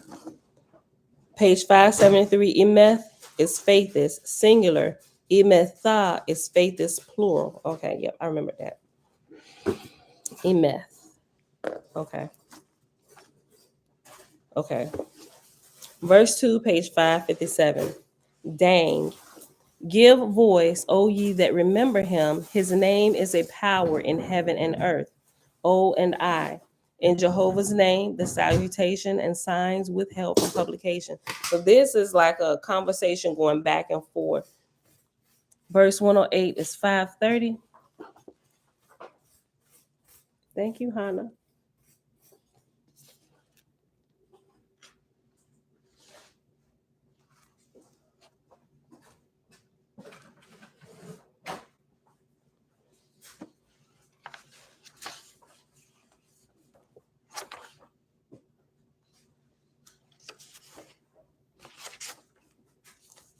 Page 573, Emeth is faithless, singular. Emetha is faithless, plural. Okay, yep, I remember that. Emeth. Okay. Verse 2, page 557. Dang. Give voice, O ye that remember him. His name is a power in heaven and earth. O and I. In Jehovah's name, the salutation and signs withheld from publication. So this is like a conversation going back and forth. Verse 108 is 530. Thank you, Hannah.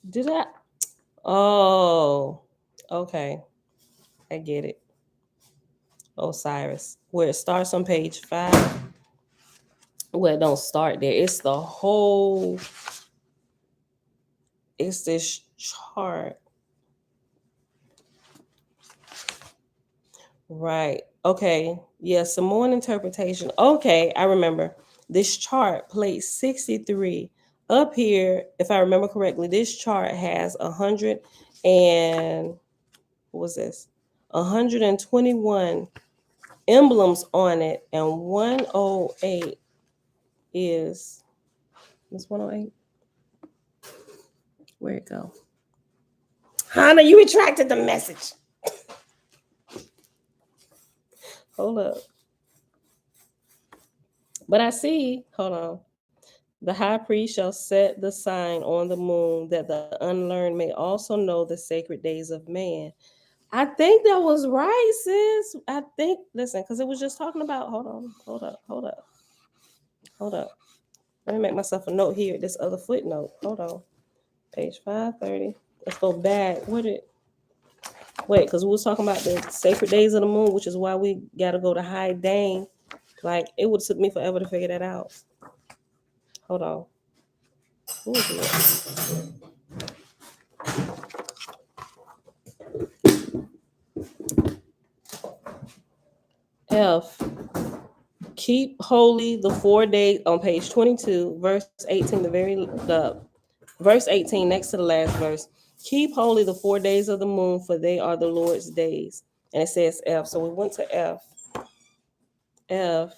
Did I? Oh, okay. I get it. Osiris. Where it starts on page 5. Well, it don't start there. It's the whole, it's this chart. Right. Okay. Yeah, Samoan interpretation. Okay, I remember. This chart, plate 63. Up here, if I remember correctly, this chart has 100 and what was this? 121 emblems on it, and 108 is this 108? Where'd it go? Hannah, you retracted the message. Hold up. But I see, hold on. The high priest shall set the sign on the moon that the unlearned may also know the sacred days of man. I think that was right, sis. I think, listen, because it was just talking about, hold up. Let me make myself a note here, this other footnote. Hold on. Page 530. Let's go back. Wait, because we was talking about the sacred days of the moon, which is why we got to go to High Dang. Like, it would have took me forever to figure that out. Hold on. Who is it? F. Keep holy the 4 days on page 22, verse 18, the verse 18 next to the last verse. Keep holy the 4 days of the moon, for they are the Lord's days. And it says F. So we went to F. F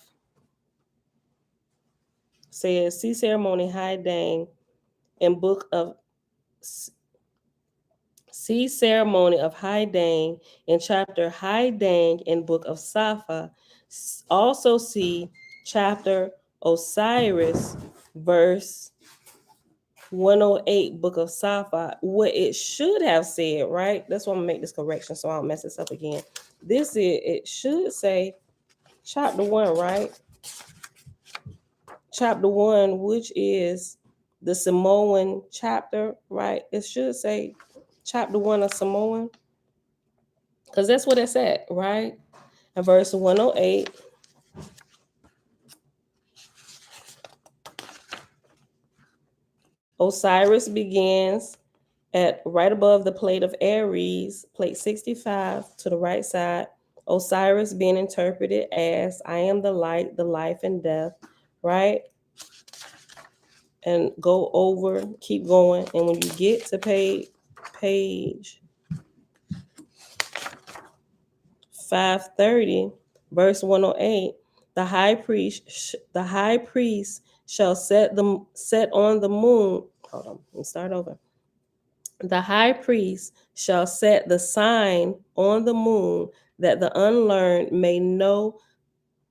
says, see ceremony High Dang in book of See ceremony of High Dang in chapter High Dang in book of Safa. Also see chapter Osiris, verse 108, book of Safa. What it should have said, right? That's why I'm gonna make this correction so I don't mess this up again. It should say chapter 1, right? Chapter 1, which is the Samoan chapter, right? It should say chapter 1 of Samoan, because that's what it's at, right? And verse 108. Osiris begins at right above the plate of Aries, plate 65 to the right side. Osiris being interpreted as I am the light, the life and death, right? And go over, keep going. And when you get to page 530, verse 108, the high priest shall set on the moon. Hold on, let me start over. The high priest shall set the sign on the moon that the unlearned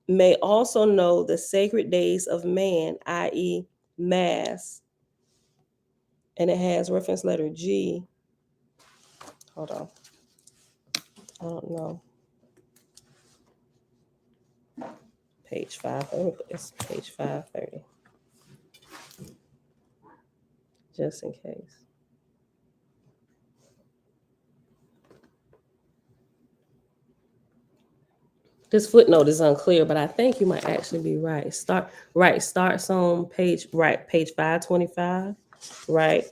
may also know the sacred days of man, i.e., Mass. And it has reference letter G. Hold on. I don't know. Page 5. Let me put this page 530. Just in case. This footnote is unclear, but I think you might actually be right. Starts on page 525. Right.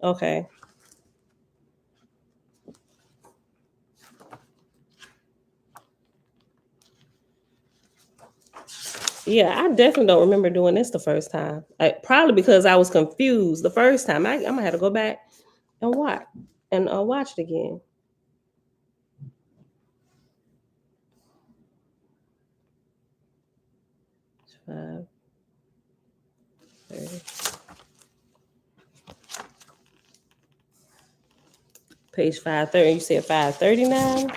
Okay. Yeah, I definitely don't remember doing this the first time. Probably because I was confused the first time. I'm gonna have to go back and watch it again. Five, 30. Page 530. You said 539.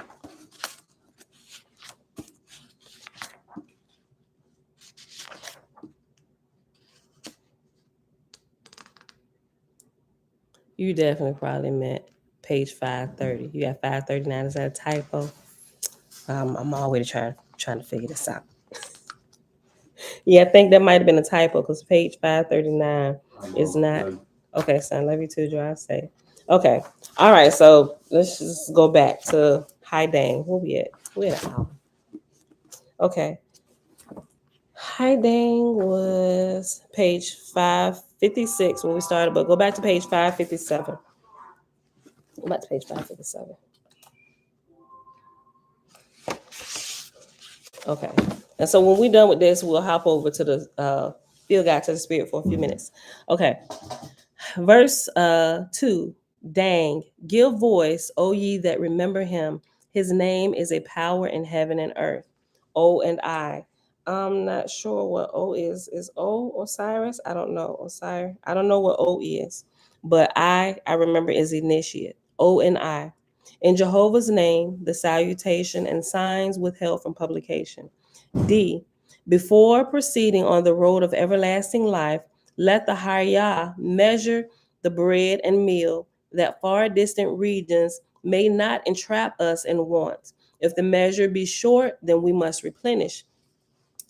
You definitely probably meant page 530. You got 539. Is that a typo? I'm already trying to figure this out. Yeah, I think that might have been a typo because page 539 is not. Okay, son, love you too, Joe. I say. Okay. All right, so let's just go back to High Dang. Where we at? We're at an hour. Okay. High Dang was page 556 when we started, but go back to page 557. Go back to page 557. Okay. And so when we're done with this, we'll hop over to the field guide to the spirit for a few minutes. Okay. Verse 2. Dang, give voice, O ye that remember him. His name is a power in heaven and earth. O and I. I'm not sure what O is. Is O Osiris? I don't know. Osiris. I don't know what O is. But I remember is initiate. O and I. In Jehovah's name, the salutation and signs withheld from publication. D. Before proceeding on the road of everlasting life, let the Hayah measure the bread and meal, that far distant regions may not entrap us in want. If the measure be short, then we must replenish.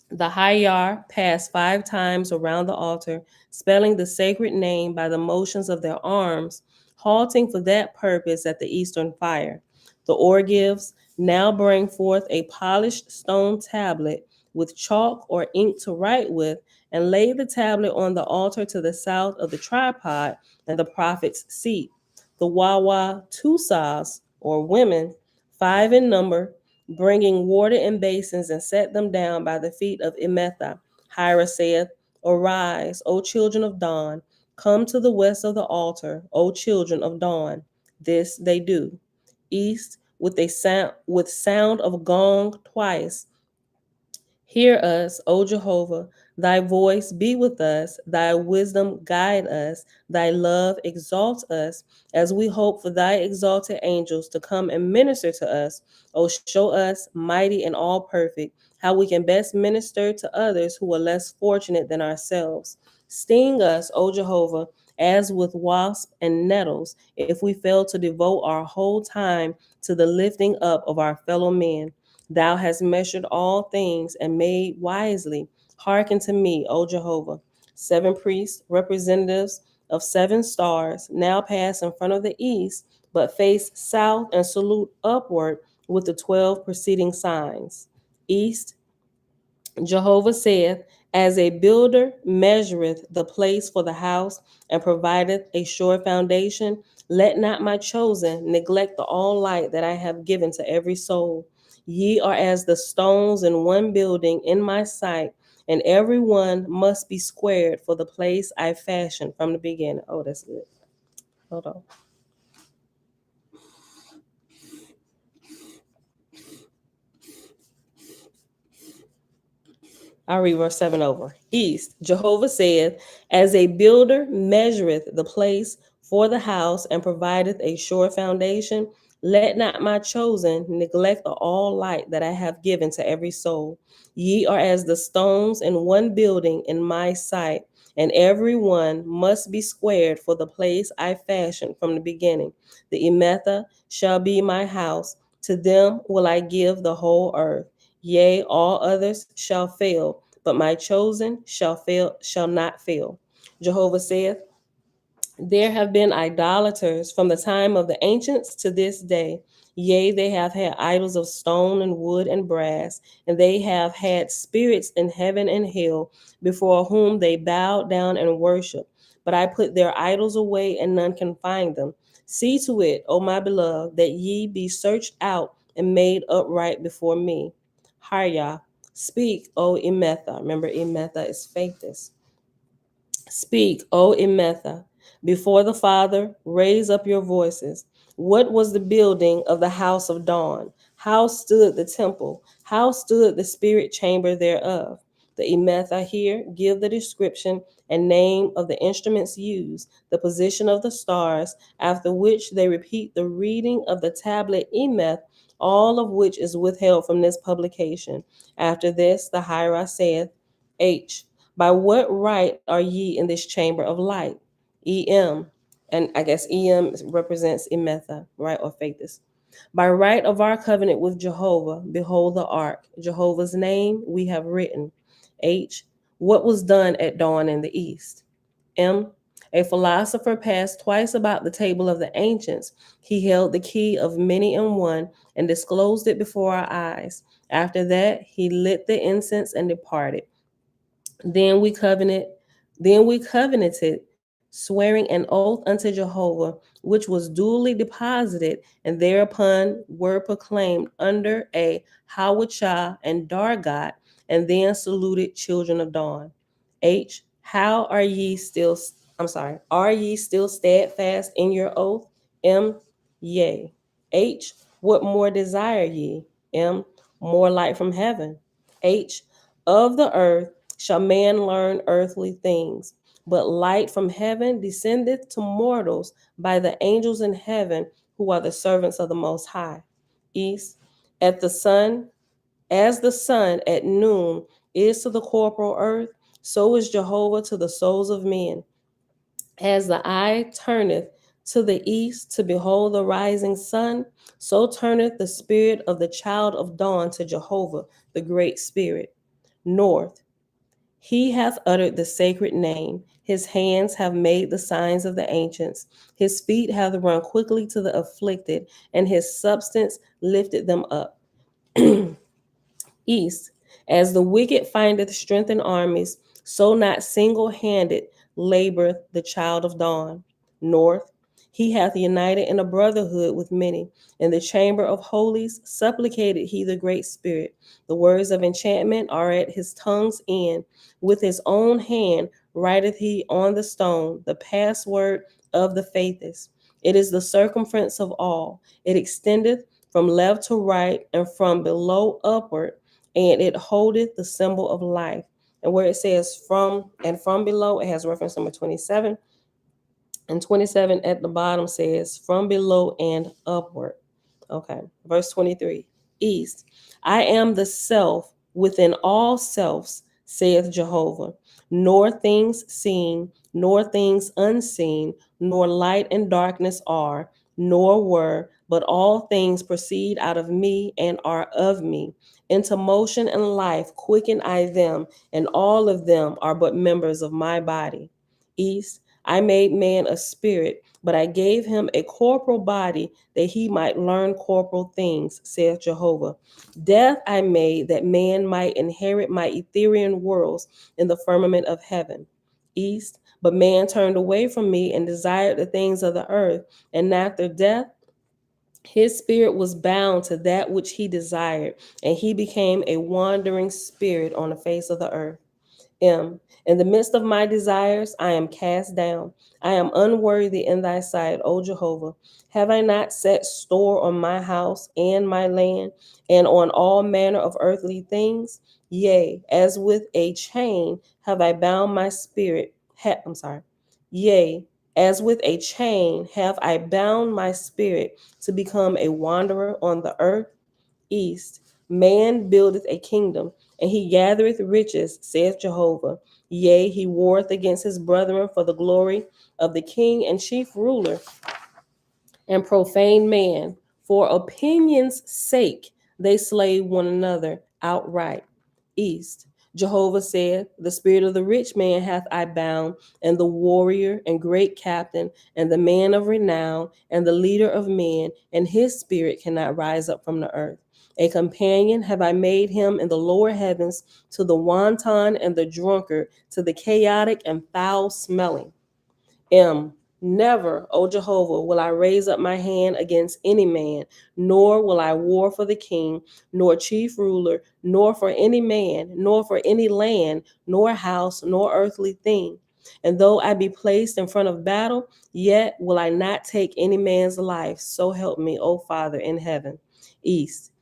The Hayar passed 5 times around the altar, spelling the sacred name by the motions of their arms, halting for that purpose at the eastern fire. The Orgives now bring forth a polished stone tablet with chalk or ink to write with, and lay the tablet on the altar to the south of the tripod and the prophet's seat. The Wawa Tusas, or women, 5 in number, bringing water in basins and set them down by the feet of Emetha. Hira saith, Arise, O children of dawn, come to the west of the altar, O children of dawn. This they do. East with sound of gong twice. Hear us, O Jehovah, thy voice be with us, thy wisdom guide us, thy love exalt us, as we hope for thy exalted angels to come and minister to us. O show us, mighty and all perfect, how we can best minister to others who are less fortunate than ourselves. Sting us, O Jehovah, as with wasps and nettles, if we fail to devote our whole time to the lifting up of our fellow men. Thou hast measured all things and made wisely. Hearken to me, O Jehovah. 7 priests, representatives of 7 stars, now pass in front of the east, but face south and salute upward with the 12 preceding signs. East, Jehovah saith, As a builder measureth the place for the house and provideth a sure foundation, let not my chosen neglect the all light that I have given to every soul. Ye are as the stones in one building in my sight, and every one must be squared for the place I fashioned from the beginning. Oh, that's good. Hold on. I'll read verse 7 over. East, Jehovah saith, as a builder measureth the place for the house and provideth a sure foundation, let not my chosen neglect the all light that I have given to every soul. Ye are as the stones in one building in my sight, and every one must be squared for the place I fashioned from the beginning. The Emetha shall be my house, to them will I give the whole earth. Yea, all others shall fail, but my chosen shall not fail. Jehovah saith, there have been idolaters from the time of the ancients to this day. Yea, they have had idols of stone and wood and brass, and they have had spirits in heaven and hell, before whom they bowed down and worshiped. But I put their idols away, and none can find them. See to it, O my beloved, that ye be searched out and made upright before me. Harya, speak, O Emetha. Remember, Emetha is faithless. Speak, O Emetha, before the Father, raise up your voices. What was the building of the house of dawn? How stood the temple? How stood the spirit chamber thereof? The Emetha here give the description and name of the instruments used, the position of the stars, after which they repeat the reading of the tablet Emeth, all of which is withheld from this publication. After this, the Hira saith, H. By what right are ye in this chamber of light? EM, and I guess EM represents Emetha, right, or Faithus. By right of our covenant with Jehovah, behold the ark. Jehovah's name we have written. H, what was done at dawn in the east? M, a philosopher passed twice about the table of the ancients. He held the key of many in one and disclosed it before our eyes. After that, he lit the incense and departed. Then we covenanted, swearing an oath unto Jehovah, which was duly deposited, and thereupon were proclaimed under a Hawachah and Dargot, and then saluted children of dawn. H. How are ye still? Are ye still steadfast in your oath? M. Yea. H. What more desire ye? M. More light from heaven. H. Of the earth shall man learn earthly things, but light from heaven descendeth to mortals by the angels in heaven, who are the servants of the Most High. East, at the sun, as the sun at noon is to the corporal earth, so is Jehovah to the souls of men. As the eye turneth to the east to behold the rising sun, so turneth the spirit of the child of dawn to Jehovah, the great spirit. North, he hath uttered the sacred name. His hands have made the signs of the ancients. His feet have run quickly to the afflicted, and his substance lifted them up. East, as the wicked findeth strength in armies, so not single-handed laboreth the child of dawn. North, he hath united in a brotherhood with many. In the chamber of holies supplicated he the great spirit. The words of enchantment are at his tongue's end. With his own hand writeth he on the stone the password of the faithest. It is the circumference of all. It extendeth from left to right and from below upward, and it holdeth the symbol of life. And where it says from and from below, it has reference number 27. And 27 at the bottom says from below and upward. Okay, verse 23. East. I am the self within all selves, saith Jehovah, nor things seen, nor things unseen, nor light and darkness are, nor were, but all things proceed out of me and are of me. Into motion and life quicken I them, and all of them are but members of my body. East. I made man a spirit, but I gave him a corporal body that he might learn corporal things, saith Jehovah. Death I made that man might inherit my ethereal worlds in the firmament of heaven. East, but man turned away from me and desired the things of the earth, and after death, his spirit was bound to that which he desired, and he became a wandering spirit on the face of the earth. M. In the midst of my desires, I am cast down. I am unworthy in thy sight, O Jehovah. Have I not set store on my house and my land, and on all manner of earthly things? Yea, as with a chain have I bound my spirit. I'm sorry. Yea, as with a chain have I bound my spirit to become a wanderer on the earth. East. Man buildeth a kingdom, and he gathereth riches, saith Jehovah. Yea, he warreth against his brethren for the glory of the king and chief ruler and profane man. For opinion's sake, they slay one another outright. East. Jehovah said, the spirit of the rich man hath I bound, and the warrior and great captain, and the man of renown, and the leader of men, and his spirit cannot rise up from the earth. A companion have I made him in the lower heavens to the wanton and the drunkard, to the chaotic and foul smelling. M. Never, O Jehovah, will I raise up my hand against any man, nor will I war for the king, nor chief ruler, nor for any man, nor for any land, nor house, nor earthly thing. And though I be placed in front of battle, yet will I not take any man's life. So help me, O Father in heaven. East.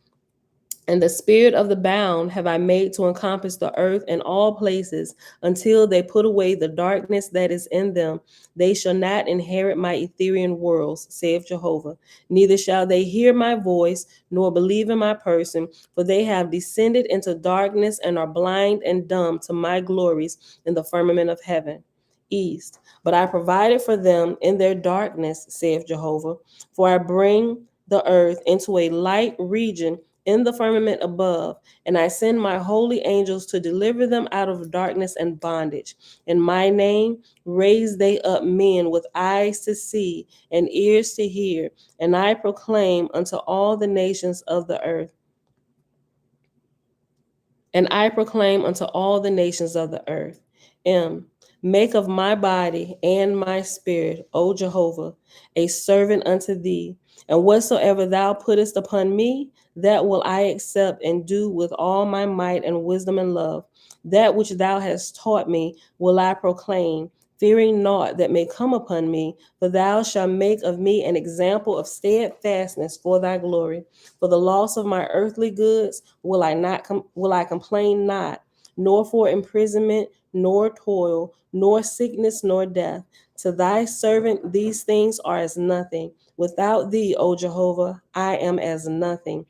And the spirit of the bound have I made to encompass the earth and all places until they put away the darkness that is in them. They shall not inherit my Ethereal worlds, saith Jehovah. Neither shall they hear my voice, nor believe in my person, for they have descended into darkness and are blind and dumb to my glories in the firmament of heaven. East. But I provided for them in their darkness, saith Jehovah, for I bring the earth into a light region in the firmament above, and I send my holy angels to deliver them out of darkness and bondage. In my name raise they up men with eyes to see and ears to hear, and I proclaim unto all the nations of the earth. And I proclaim unto all the nations of the earth. M. Make of my body and my spirit, O Jehovah, a servant unto thee. And whatsoever thou puttest upon me, that will I accept and do with all my might and wisdom and love. That which thou hast taught me will I proclaim, fearing naught that may come upon me, for thou shalt make of me an example of steadfastness for thy glory. For the loss of my earthly goods will I complain not, nor for imprisonment, nor toil, nor sickness, nor death. To thy servant these things are as nothing. Without thee, O Jehovah, I am as nothing.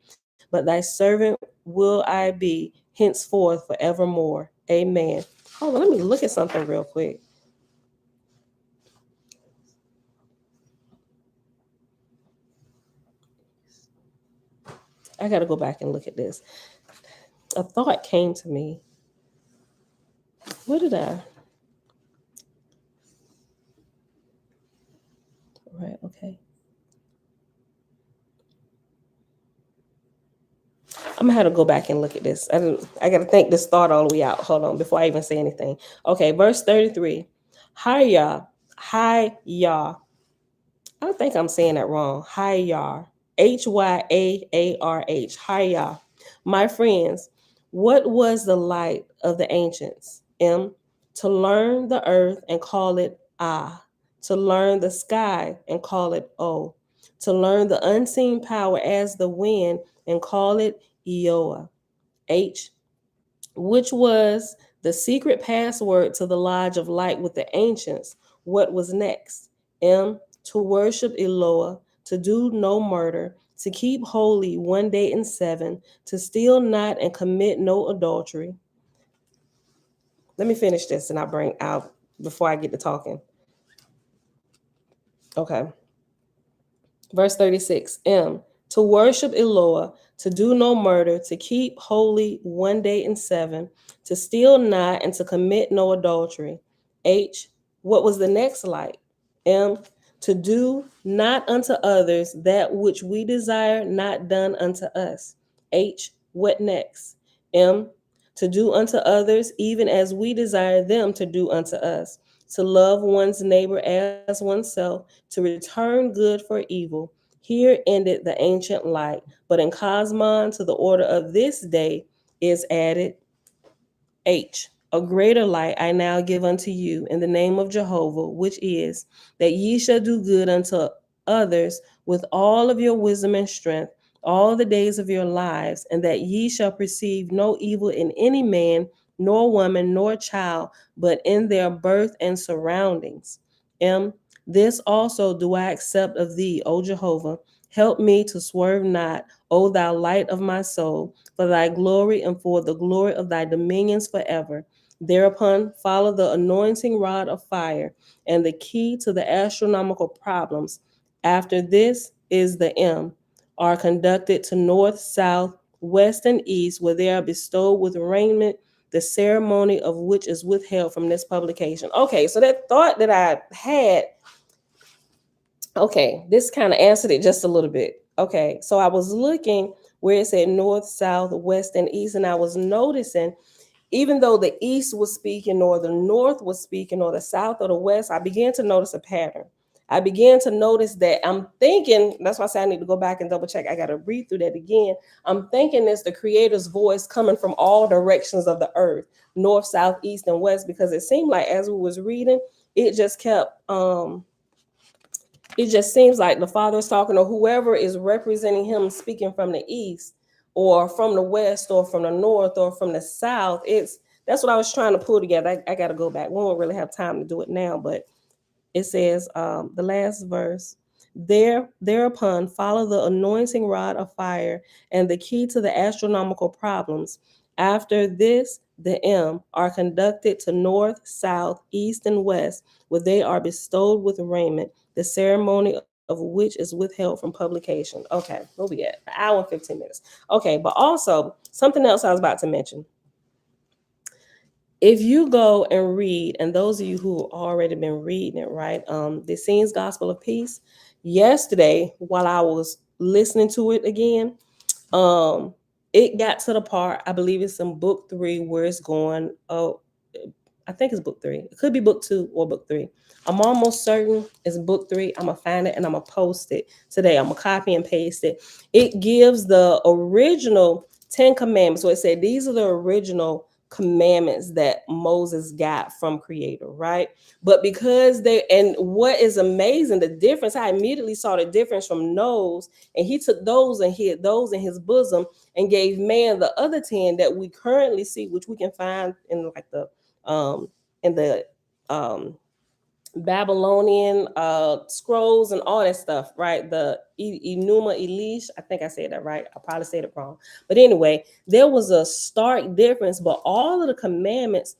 But thy servant will I be henceforth forevermore. Amen. Hold on, let me look at something real quick. I got to go back and look at this. A thought came to me. What did I? Right, okay. I'm gonna have to go back and look at this. I gotta think this thought all the way out. Hold on, before I even say anything. Okay, verse 33. Hi, I think I'm saying that wrong. Hyar. Hyaarh. Hyar. My friends, what was the light of the ancients? M. To learn the earth and call it Ah. To learn the sky and call it O. To learn the unseen power as the wind and call it Ioa. H. Which was the secret password to the Lodge of Light with the ancients. What was next? M. To worship Eloah, to do no murder, to keep holy one day in seven, to steal not and commit no adultery. Let me finish this and I'll bring out before I get to talking. Okay. Verse 36. M. To worship Eloah, to do no murder, to keep holy one day in seven, to steal not and to commit no adultery. H. What was the next light? M. To do not unto others that which we desire not done unto us. H. What next? M. To do unto others even as we desire them to do unto us. To love one's neighbor as oneself, to return good for evil. Here ended the ancient light, but in Cosmon to the order of this day is added H. A greater light I now give unto you in the name of Jehovah, which is that ye shall do good unto others with all of your wisdom and strength all the days of your lives, and that ye shall perceive no evil in any man, nor woman, nor child, but in their birth and surroundings. M. This also do I accept of thee, O Jehovah. Help me to swerve not, O thou light of my soul, for thy glory and for the glory of thy dominions forever. Thereupon follow the anointing rod of fire and the key to the astronomical problems. After this is the M, are conducted to north, south, west, and east, where they are bestowed with raiment, the ceremony of which is withheld from this publication. Okay, so that thought that I had, okay, this kind of answered it just a little bit. Okay, so I was looking where it said north, south, west, and east, and I was noticing even though the east was speaking or the north was speaking or the south or the west, I began to notice a pattern. I began to notice that I'm thinking, that's why I say I need to go back and double check. I got to read through that again. I'm thinking it's the creator's voice coming from all directions of the earth, north, south, east, and west, because it seemed like as we was reading, it just kept, it just seems like the father is talking, or whoever is representing him speaking from the east or from the west or from the north or from the south. That's what I was trying to pull together. I got to go back. We won't really have time to do it now, but it says the last verse. Thereupon follow the anointing rod of fire and the key to the astronomical problems. After this, the M are conducted to north, south, east, and west, where they are bestowed with raiment, the ceremony of which is withheld from publication. Okay, where we at? An hour and 15 minutes. Okay, but also something else I was about to mention. If you go and read, and those of you who already been reading it, right? The Scenes Gospel of Peace. Yesterday, while I was listening to it again, it got to the part, I believe it's in book 3, where it's going. Oh, I think it's book 3. It could be book 2 or book 3. I'm almost certain it's book 3. I'm gonna find it and I'm gonna post it today. I'm gonna copy and paste it. It gives the original 10 commandments. So it said these are the original commandments that Moses got from Creator, right? But because and what is amazing, the difference, I immediately saw the difference from those, and he took those and hid those in his bosom and gave man the other 10 that we currently see, which we can find in like the in the Babylonian scrolls and all that stuff, right? The Enuma Elish, I think I said that right. I probably said it wrong, but anyway, there was a stark difference. But all of the commandments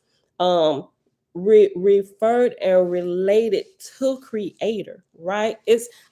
referred and related to Creator, right?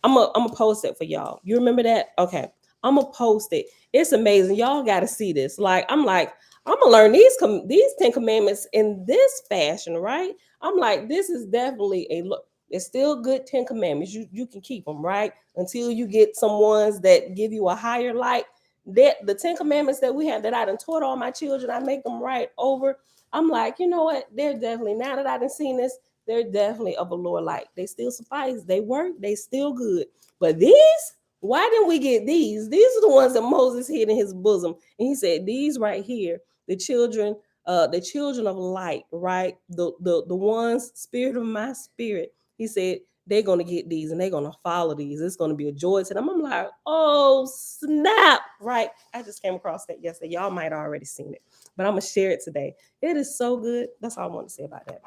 I'm gonna post it for y'all. You remember that? Okay, I'm gonna post it. It's amazing. Y'all got to see this. I'm gonna learn these 10 commandments in this fashion, right? I'm like, this is definitely a look. It's still good 10 commandments. You can keep them, right? Until you get some ones that give you a higher light. That the 10 commandments that we have that I done taught all my children, I make them right over. I'm like, you know what? They're definitely, now that I done seen this, they're definitely of a lower light. They still suffice. They work. They still good. But these, why didn't we get these? These are the ones that Moses hid in his bosom. And he said, these right here, the children of light, right? The ones, spirit of my spirit. He said they're gonna get these and they're gonna follow these. It's gonna be a joy to them. I'm like, oh snap, right? I just came across that yesterday. Y'all might have already seen it, but I'm gonna share it today. It is so good. That's all I want to say about that.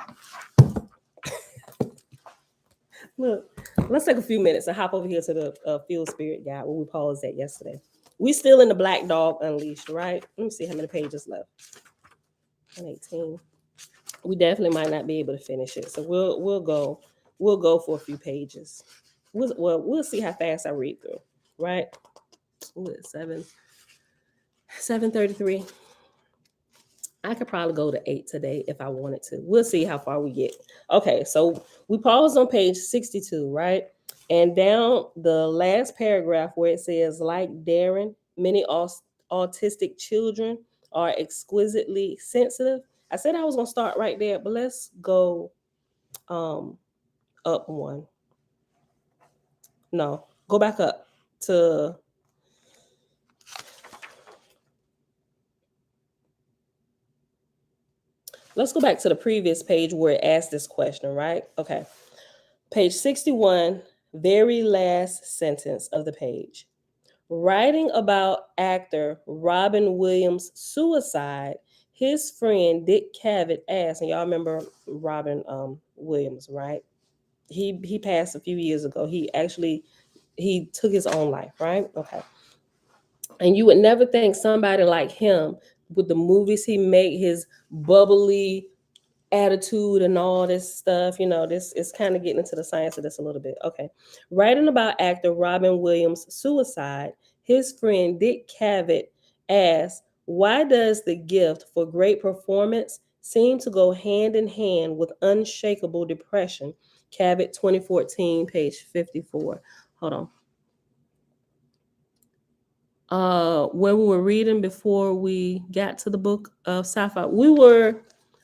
Look, let's take a few minutes and hop over here to the Field Spirit Guide where we paused at yesterday. We still in the Black Dog Unleashed, right? Let me see how many pages left. 118. We definitely might not be able to finish it, so we'll go for a few pages. We'll see how fast I read through. Right? Ooh, it's 7:33. I could probably go to 8 today if I wanted to. We'll see how far we get. Okay, so we paused on page 62, right? And down the last paragraph where it says, like Darren, many autistic children are exquisitely sensitive. I said I was gonna start right there, but let's go up one. No, go back up to let's go back to the previous page where it asked this question, right? Okay. Page 61, very last sentence of the page. Writing about actor Robin Williams' suicide, his friend Dick Cavett asked, and y'all remember Robin Williams, right? He passed a few years ago. He took his own life, right? Okay. And you would never think somebody like him, with the movies he made, his bubbly attitude and all this stuff, this is kind of getting into the science of this a little bit. Okay. Writing about actor Robin Williams' suicide, his friend Dick Cavett asked, why does the gift for great performance seem to go hand in hand with unshakable depression? Cavett 2014, page 54. Hold on. When we were reading before we got to the book of sci-fi, we were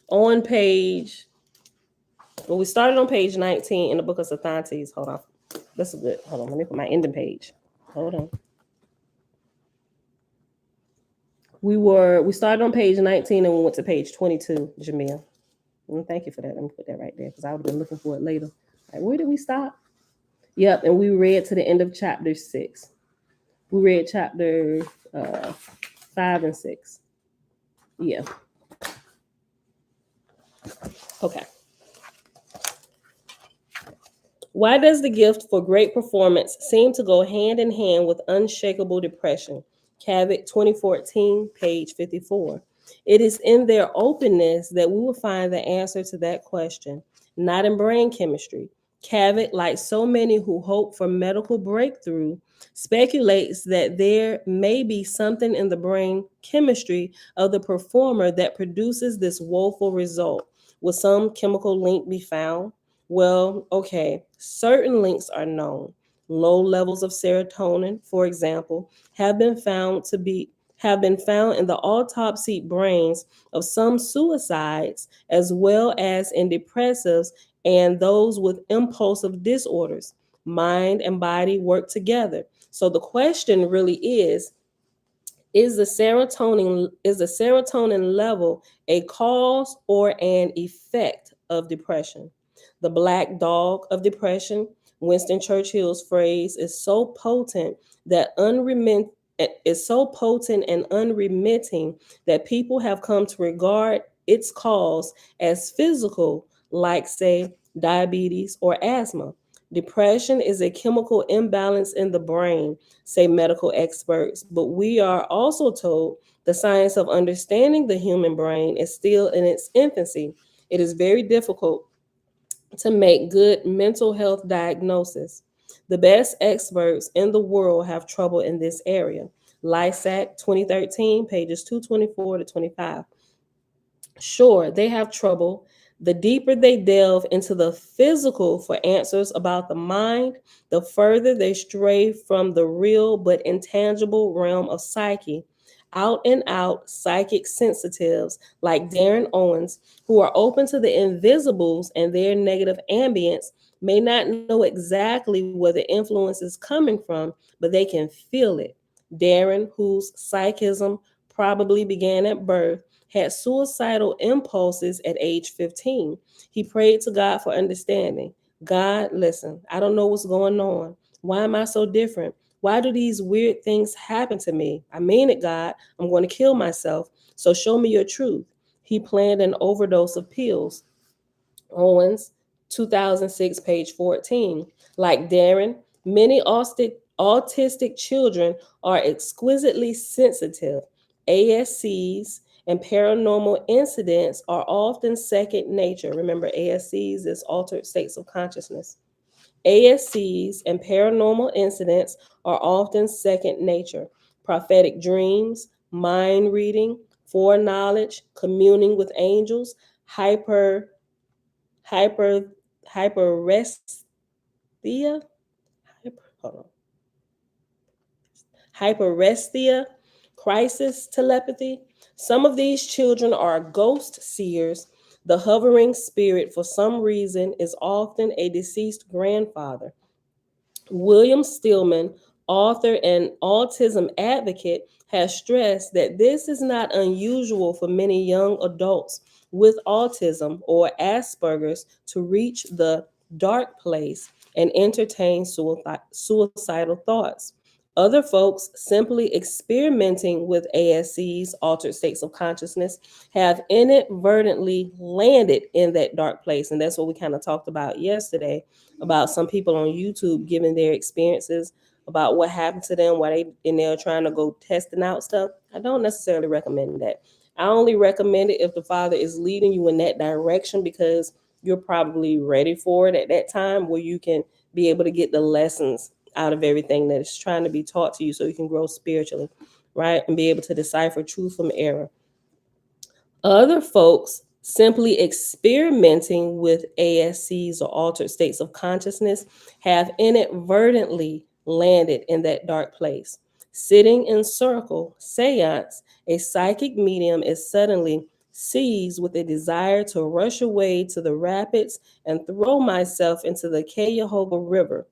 on page, well, we started on page 19 in the book of Sathantes. Hold on. That's good. Hold on. Let me put my ending page. Hold on. We started on page 19 and we went to page 22, Jamil. Thank you for that. Let me put that right there because I would have been looking for it later. Like, where did we stop? Yep, and we read to the end of chapter 6. We read chapter 5 and 6. Yeah. Okay. Why does the gift for great performance seem to go hand in hand with unshakable depression? Cavett 2014, page 54. It is in their openness that we will find the answer to that question, not in brain chemistry. Cavett, like so many who hope for medical breakthrough, speculates that there may be something in the brain chemistry of the performer that produces this woeful result. Will some chemical link be found? Well, okay, certain links are known. Low levels of serotonin, for example, have been found in the autopsied brains of some suicides, as well as in depressives and those with impulsive disorders. Mind and body work together. So the question really is the serotonin level a cause or an effect of depression? The black dog of depression, Winston Churchill's phrase, is so potent and unremitting that people have come to regard its cause as physical, like, say, diabetes or asthma. Depression is a chemical imbalance in the brain, say medical experts, but we are also told the science of understanding the human brain is still in its infancy. It is very difficult to make good mental health diagnosis. The best experts in the world have trouble in this area. Lysac 2013, pages 224 to 25. Sure, they have trouble. The deeper they delve into the physical for answers about the mind, the further they stray from the real but intangible realm of psyche. Out and out psychic sensitives like Darren Owens, who are open to the invisibles and their negative ambience, may not know exactly where the influence is coming from, but they can feel it. Darren, whose psychism probably began at birth, had suicidal impulses at age 15. He prayed to God for understanding. God, listen, I don't know what's going on. Why am I so different? Why do these weird things happen to me? I mean it, God. I'm going to kill myself. So show me your truth. He planned an overdose of pills. Owens, 2006, page 14. Like Darren, many autistic children are exquisitely sensitive. ASCs and paranormal incidents are often second nature. Remember, ASCs is altered states of consciousness. ASCs and paranormal incidents are often second nature. Prophetic dreams, mind reading, foreknowledge, communing with angels, hyper hyper hyperesthesia, hold on, hyperesthesia, crisis telepathy. Some of these children are ghost seers. The hovering spirit, for some reason, is often a deceased grandfather. William Stillman, author and autism advocate, has stressed that this is not unusual for many young adults with autism or Asperger's to reach the dark place and entertain suicidal thoughts. Other folks simply experimenting with ASC's altered states of consciousness have inadvertently landed in that dark place. And that's what we kind of talked about yesterday, about some people on YouTube giving their experiences about what happened to them while they in there trying to go testing out stuff. I don't necessarily recommend that. I only recommend it if the Father is leading you in that direction, because you're probably ready for it at that time, where you can be able to get the lessons out of everything that is trying to be taught to you, so you can grow spiritually, right? And be able to decipher truth from error. Other folks simply experimenting with ASCs or altered states of consciousness have inadvertently landed in that dark place. Sitting in circle, seance, a psychic medium is suddenly seized with a desire to rush away to the rapids and throw myself into the Cuyahoga River.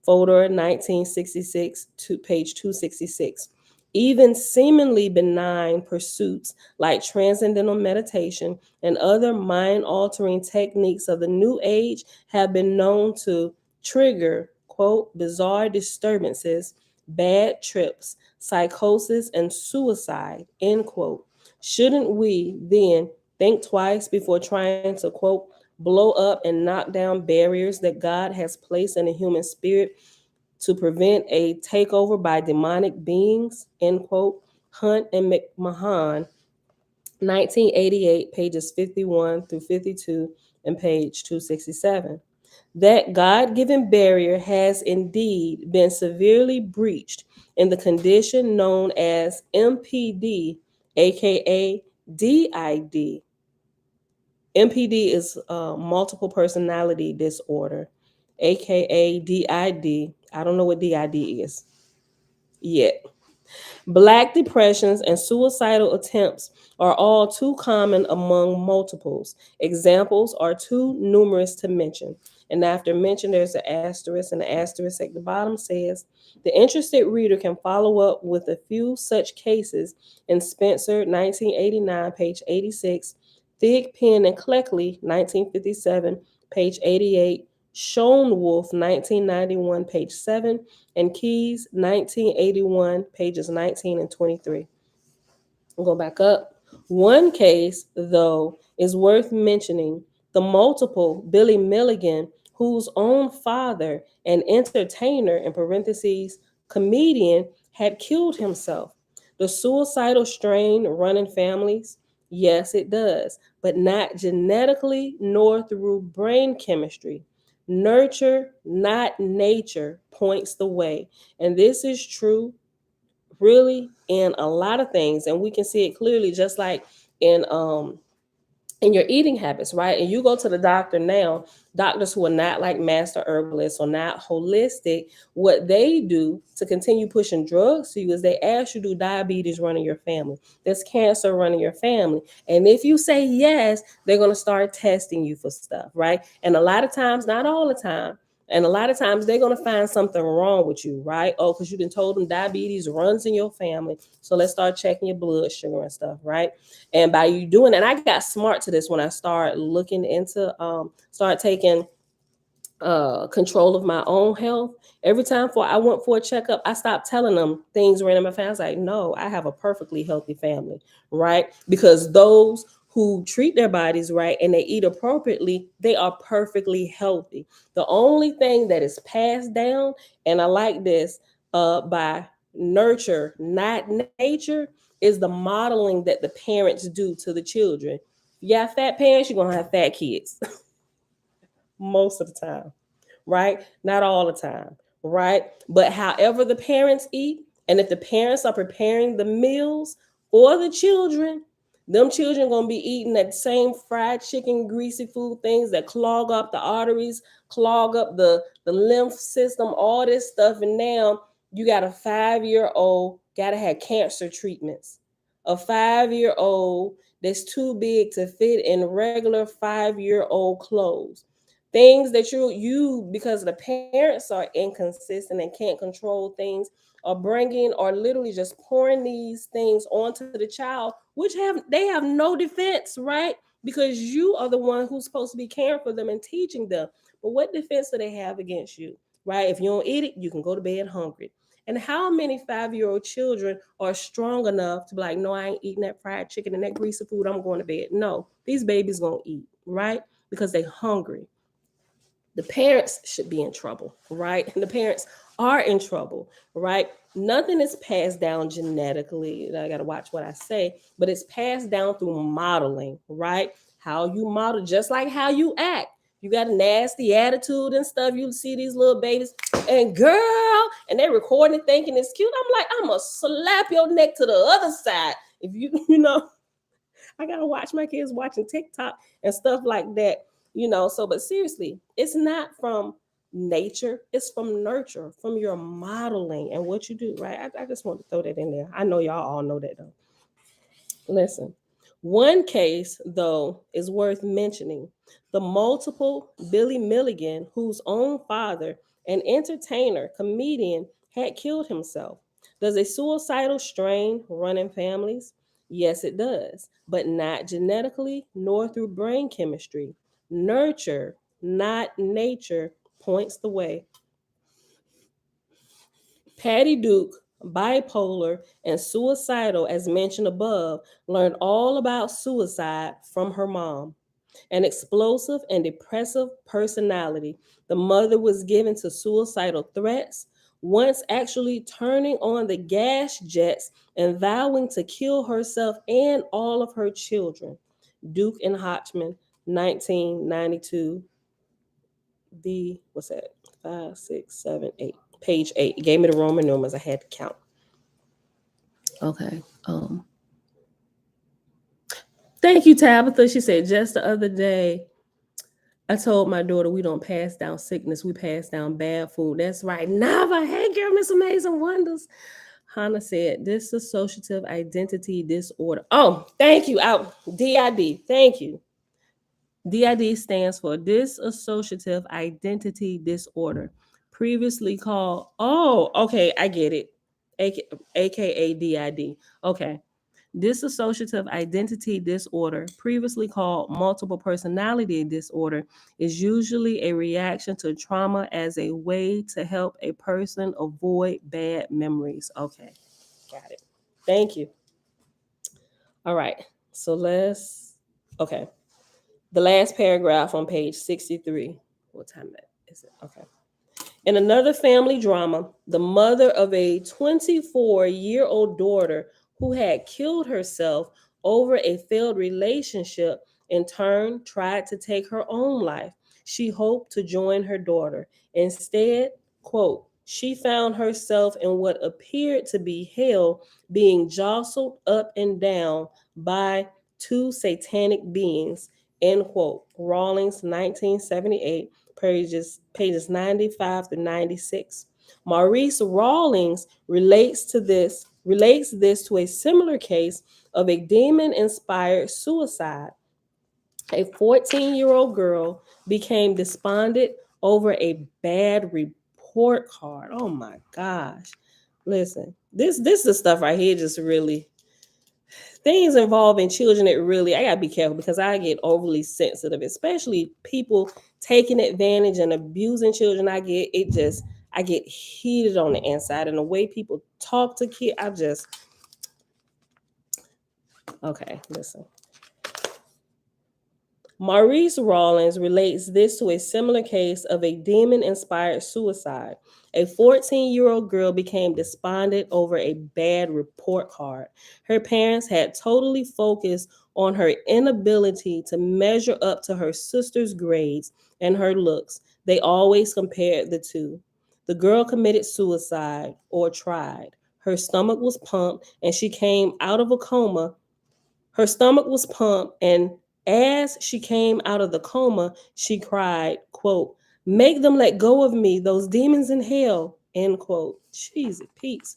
Folder 1966 to page 266. Even seemingly benign pursuits like transcendental meditation and other mind altering techniques of the New Age have been known to trigger, quote, bizarre disturbances, bad trips, psychosis, and suicide, end quote. Shouldn't we then think twice before trying to, quote, blow up and knock down barriers that God has placed in the human spirit to prevent a takeover by demonic beings, end quote. Hunt and McMahon, 1988, pages 51 through 52, and page 267. That God given barrier has indeed been severely breached in the condition known as MPD, aka DID. MPD is multiple personality disorder, aka DID. I don't know what DID is yet. Black depressions and suicidal attempts are all too common among multiples. Examples are too numerous to mention. And after mention, there's an asterisk, and the asterisk at the bottom says the interested reader can follow up with a few such cases in Spencer, 1989, page 86, Thig, Penn, and Cleckley, 1957, page 88, Schoenwolf, 1991, page 7, and Keys, 1981, pages 19 and 23. We'll go back up. One case, though, is worth mentioning: the multiple Billy Milligan, whose own father, an entertainer, in parentheses, comedian, had killed himself. The suicidal strain running families? Yes, it does, but not genetically nor through brain chemistry. Nurture, not nature, points the way. And this is true really in a lot of things, and we can see it clearly just like in your eating habits, right? And you go to the doctor now, doctors who are not like master herbalists or not holistic, what they do to continue pushing drugs to you is they ask you, do diabetes run in your family? Does cancer run in your family? And if you say yes, they're going to start testing you for stuff, right? And a lot of times, not all the time, and a lot of times they're going to find something wrong with you, right? Oh, because you done told them diabetes runs in your family. So let's start checking your blood sugar and stuff, right? And by you doing that, I got smart to this when I started looking into, start taking control of my own health. Every time I went for a checkup, I stopped telling them things ran in my family. I was like, no, I have a perfectly healthy family, right? Because those who treat their bodies right and they eat appropriately, they are perfectly healthy. The only thing that is passed down, and I like this, by nurture, not nature, is the modeling that the parents do to the children. You got fat parents, you're gonna have fat kids most of the time, right? Not all the time, right? But however the parents eat, and if the parents are preparing the meals for the children, them children gonna be eating that same fried chicken, greasy food, things that clog up the arteries, clog up the lymph system, all this stuff. And now you got a 5-year-old gotta have cancer treatments. A 5-year-old that's too big to fit in regular 5-year-old clothes. Things that you because the parents are inconsistent and can't control things, are bringing or literally just pouring these things onto the child, which they have no defense, right? because you are the one who's supposed to be caring for them and teaching them. But what defense do they have against you, right? If you don't eat it, you can go to bed hungry. And how many 5-year-old children are strong enough to be like, no, I ain't eating that fried chicken and that greasy food, I'm going to bed? No, these babies gonna eat, right? Because they hungry. The parents should be in trouble, right? And the parents are in trouble, right? Nothing is passed down genetically. I got to watch what I say, but it's passed down through modeling, right? How you model, just like how you act. You got a nasty attitude and stuff. You see these little babies, and girl, and they're recording it thinking it's cute. I'm like, I'm gonna slap your neck to the other side if you, I gotta watch my kids watching TikTok and stuff like that. So, but seriously, it's not from nature, it's from nurture, from your modeling and what you do, right? I just want to throw that in there. I know y'all all know that though. Listen, one case though is worth mentioning: the multiple Billy Milligan, whose own father, an entertainer, comedian, had killed himself. Does a suicidal strain run in families? Yes, it does, but not genetically nor through brain chemistry. Nurture, not nature, points the way. Patty Duke, bipolar and suicidal, as mentioned above, learned all about suicide from her mom. An explosive and depressive personality, the mother was given to suicidal threats, once actually turning on the gas jets and vowing to kill herself and all of her children. Duke and Hodgman, 1992. What's that? 5, 6, 7, 8. Page 8. It gave me the Roman numerals. I had to count. Okay. Thank you, Tabitha. She said, just the other day, I told my daughter we don't pass down sickness, we pass down bad food. That's right. Never. Hey, girl, Miss Amazing Wonders. Hannah said, dissociative identity disorder. Oh, thank you. Out. DID. Thank you. DID stands for dissociative identity disorder, previously called, oh, okay, I get it. AKA DID. Okay. Dissociative identity disorder, previously called multiple personality disorder, is usually a reaction to trauma as a way to help a person avoid bad memories. Okay, got it. Thank you. All right, so okay. The last paragraph on page 63. What time is it? Okay. In another family drama, the mother of a 24-year-old daughter who had killed herself over a failed relationship in turn tried to take her own life. She hoped to join her daughter. Instead, quote, she found herself in what appeared to be hell, being jostled up and down by two satanic beings, end quote. Rawlings, 1978, pages 95 to 96. Maurice Rawlings relates this to a similar case of a demon-inspired suicide. A 14-year-old girl became despondent over a bad report card. Oh my gosh. Listen, this is the stuff right here just really things involving children. It really, I gotta be careful because I get overly sensitive, especially people taking advantage and abusing children. I get heated on the inside, and the way people talk to kids, okay, listen. Maurice Rawlings relates this to a similar case of a demon-inspired suicide. A 14-year-old girl became despondent over a bad report card. Her parents had totally focused on her inability to measure up to her sister's grades and her looks. They always compared the two. The girl committed suicide, or tried. Her stomach was pumped and she came out of a coma. Her stomach was pumped, and as she came out of the coma, she cried, quote, make them let go of me, those demons in hell, end quote. Jesus, peace.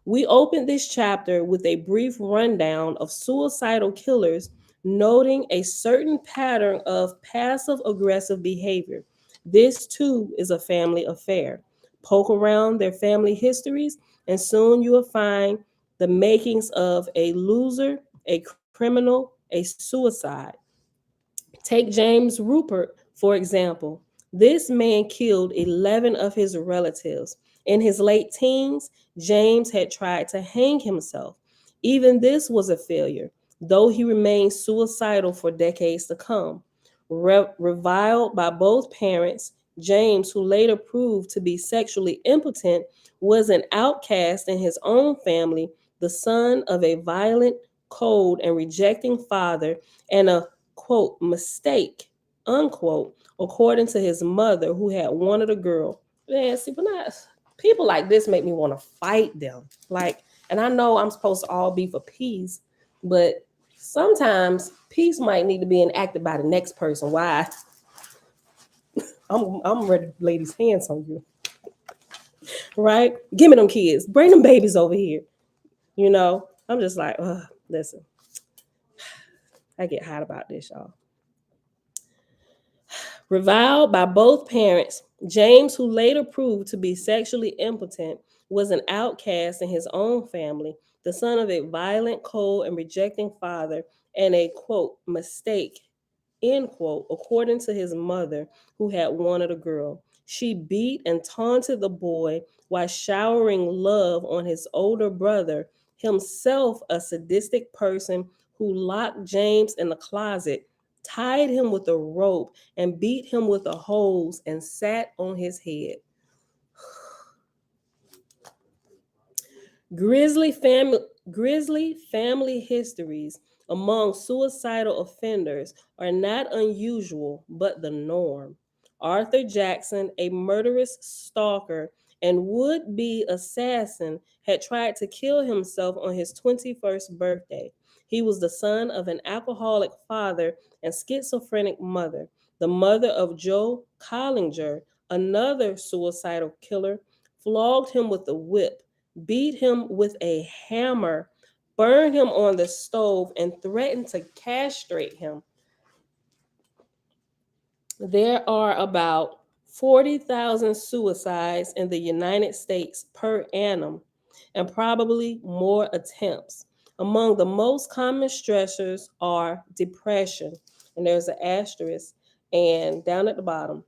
We opened this chapter with a brief rundown of suicidal killers, noting a certain pattern of passive aggressive behavior. This too is a family affair. Poke around their family histories, and soon you will find the makings of a loser, a criminal, a suicide. Take James Rupert, for example. This man killed 11 of his relatives. In his late teens, James had tried to hang himself. Even this was a failure, though he remained suicidal for decades to come. Reviled by both parents, James, who later proved to be sexually impotent, was an outcast in his own family, the son of a violent, cold, and rejecting father, and a quote mistake unquote according to his mother who had wanted a girl. Man, see, but not people like this make me want to fight them. Like, and I know I'm supposed to all be for peace, but sometimes peace might need to be enacted by the next person. Why? I'm ready to lay these hands on you. Right? Give me them kids. Bring them babies over here. You know? I'm just like, listen. I get hot about this, y'all. Reviled by both parents, James, who later proved to be sexually impotent, was an outcast in his own family, the son of a violent, cold, and rejecting father, and a quote mistake, end quote, according to his mother, who had wanted a girl. She beat and taunted the boy while showering love on his older brother, himself a sadistic person who locked James in the closet, tied him with a rope, and beat him with a hose and sat on his head. Grisly family histories among suicidal offenders are not unusual, but the norm. Arthur Jackson, a murderous stalker and would-be assassin, had tried to kill himself on his 21st birthday. He was the son of an alcoholic father and schizophrenic mother. The mother of Joe Collinger, another suicidal killer, flogged him with a whip, beat him with a hammer, burned him on the stove, and threatened to castrate him. There are about 40,000 suicides in the United States per annum, and probably more attempts. Among the most common stressors are depression, and there's an asterisk, and down at the bottom,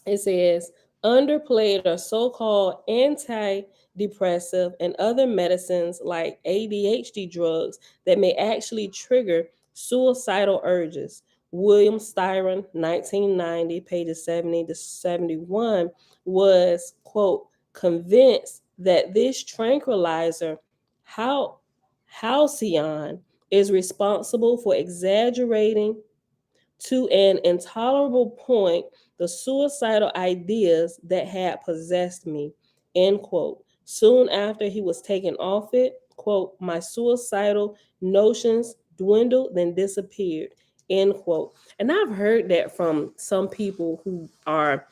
it says underplayed are so-called antidepressive and other medicines like ADHD drugs that may actually trigger suicidal urges. William Styron, 1990, pages 70 to 71, was, quote, convinced that this tranquilizer, halcyon, is responsible for exaggerating to an intolerable point the suicidal ideas that had possessed me, end quote. Soon after he was taken off it, quote, my suicidal notions dwindled, then disappeared, end quote. And I've heard that from some people who are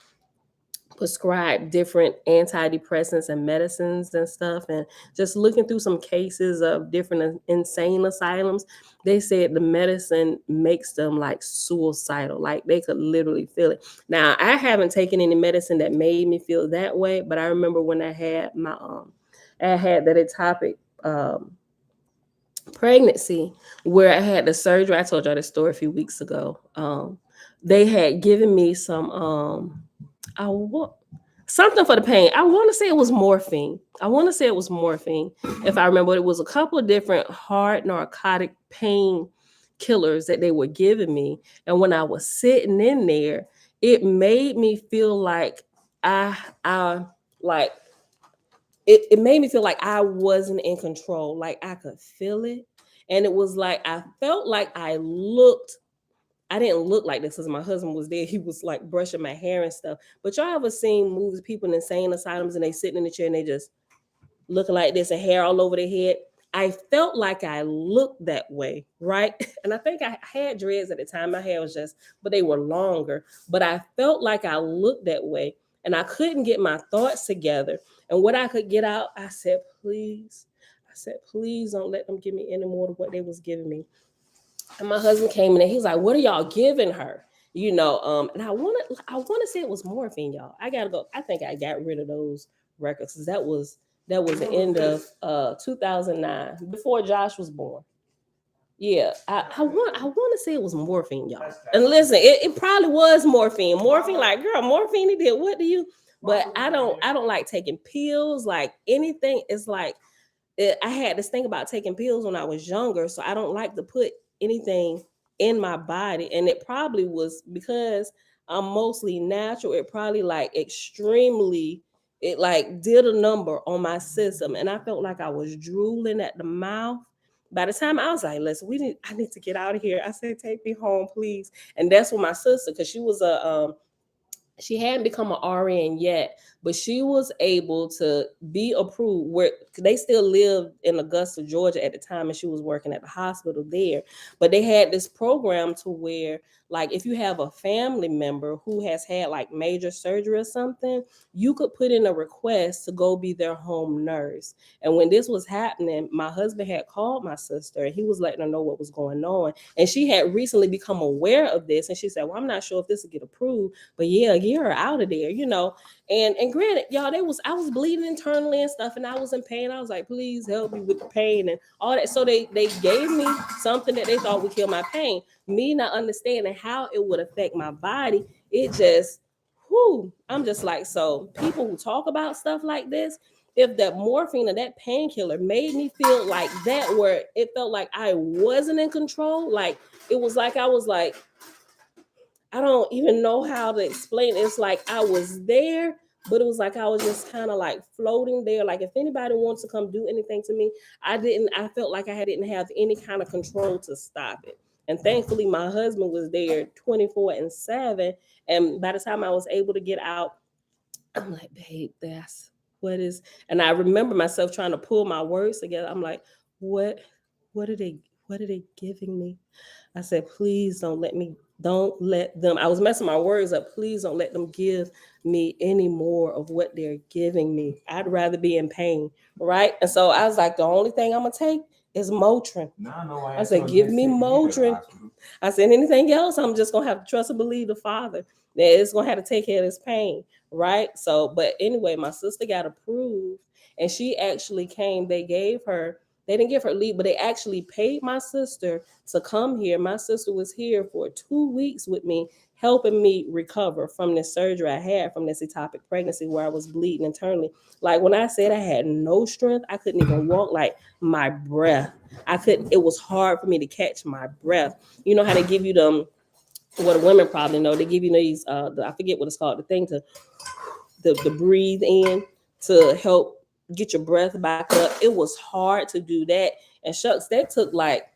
prescribed different antidepressants and medicines and stuff, and just looking through some cases of different insane asylums, they said the medicine makes them like suicidal, like they could literally feel it. Now, I haven't taken any medicine that made me feel that way, but I remember when I had my I had that atopic pregnancy where I had the surgery. I told y'all this story a few weeks ago. They had given me some I want something for the pain. I want to say it was morphine. If I remember. It was a couple of different hard narcotic pain killers that they were giving me. And when I was sitting in there, it made me feel like I like it made me feel like I wasn't in control. Like I could feel it. And it was like I felt like I didn't look like this because my husband was there. He was like brushing my hair and stuff. But y'all ever seen movies, people in insane asylums and they sitting in the chair and they just looking like this and hair all over their head? I felt like I looked that way, right? And I think I had dreads at the time. My hair was but they were longer. But I felt like I looked that way and I couldn't get my thoughts together. And what I could get out, I said, please. Please don't let them give me any more of what they was giving me. And my husband came in and he's like, what are y'all giving her? And I want to say it was morphine, y'all. I gotta go. I think I got rid of those records because that was the end of 2009, before Josh was born. Yeah, I want to say it was morphine, y'all. And listen, it probably was morphine. Morphine, like girl, morphine. It did what do you? But I don't like taking pills. Like anything, it's like I had this thing about taking pills when I was younger, so I don't like to put anything in my body. And it probably was because I'm mostly natural. It probably like extremely, it like did a number on my system, and I felt like I was drooling at the mouth. By the time I was like, listen, I need to get out of here. I said, take me home, please. And that's when my sister, because she hadn't become an RN yet, but she was able to be approved where they still lived in Augusta, Georgia at the time, and she was working at the hospital there. But they had this program to where, like, if you have a family member who has had like major surgery or something, you could put in a request to go be their home nurse. And when this was happening, my husband had called my sister and he was letting her know what was going on. And she had recently become aware of this. And she said, well, I'm not sure if this will get approved, but yeah, get her out of there, you know. And granted, y'all, I was bleeding internally and stuff, and I was in pain. I was like, please help me with the pain and all that. So they gave me something that they thought would kill my pain. Me not understanding how it would affect my body, it just, I'm just like, so people who talk about stuff like this, if that morphine or that painkiller made me feel like that, where it felt like I wasn't in control, like it was like I was like, I don't even know how to explain it. It's like I was there, but it was like I was just kind of like floating there. Like if anybody wants to come do anything to me, I felt like I didn't have any kind of control to stop it. And thankfully my husband was there 24/7. And by the time I was able to get out, I'm like, babe, that's what is. And I remember myself trying to pull my words together. I'm like, what, what are they giving me? I said, please don't let them, I was messing my words up. Please don't let them give me any more of what they're giving me. I'd rather be in pain. Right. And so I was like, the only thing I'm going to take is Motrin. I said, give me Motrin. I said, anything else, I'm just going to have to trust and believe the Father that it's going to have to take care of this pain. Right. So, but anyway, my sister got approved and she actually came, they didn't give her leave, but they actually paid my sister to come here. My sister was here for 2 weeks with me, helping me recover from this surgery I had from this ectopic pregnancy where I was bleeding internally. Like when I said I had no strength, I couldn't even walk, like my breath. It was hard for me to catch my breath. You know how they give you them, what women probably know, they give you these, I forget what it's called, the thing to breathe in to help get your breath back up. It was hard to do that. And shucks, that took like,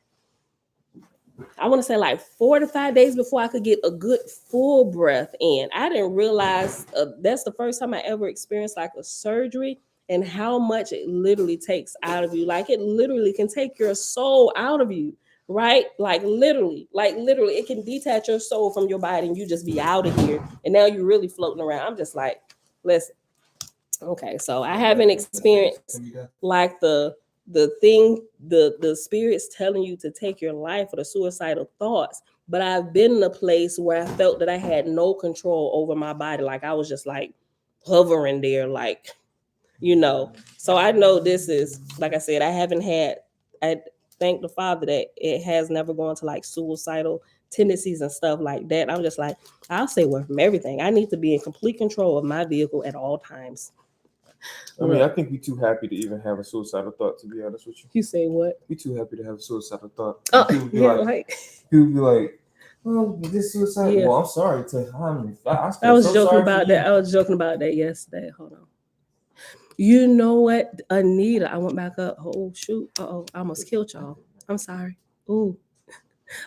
I want to say like 4 to 5 days before I could get a good full breath in. I didn't realize that's the first time I ever experienced like a surgery and how much it literally takes out of you. Like it literally can take your soul out of you, right? Like literally, it can detach your soul from your body and you just be out of here. And now you're really floating around. I'm just like, listen. Okay, so I haven't experienced like the spirits telling you to take your life or the suicidal thoughts, but I've been in a place where I felt that I had no control over my body. Like I was just like hovering there, like, you know. So I know this is, like I said, I thank the Father that it has never gone to like suicidal tendencies and stuff like that. I'm just like, I'll stay away from everything. I need to be in complete control of my vehicle at all times. I mean, I think we're too happy to even have a suicidal thought, to be honest with you. You say what? We're too happy to have a suicidal thought. Oh, People be like, well, this suicide. Yeah. Well, I'm sorry to harm you. I was joking about that. I was joking about that yesterday. Hold on. You know what, Anita? I went back up. Oh shoot! I almost killed y'all. I'm sorry. Ooh.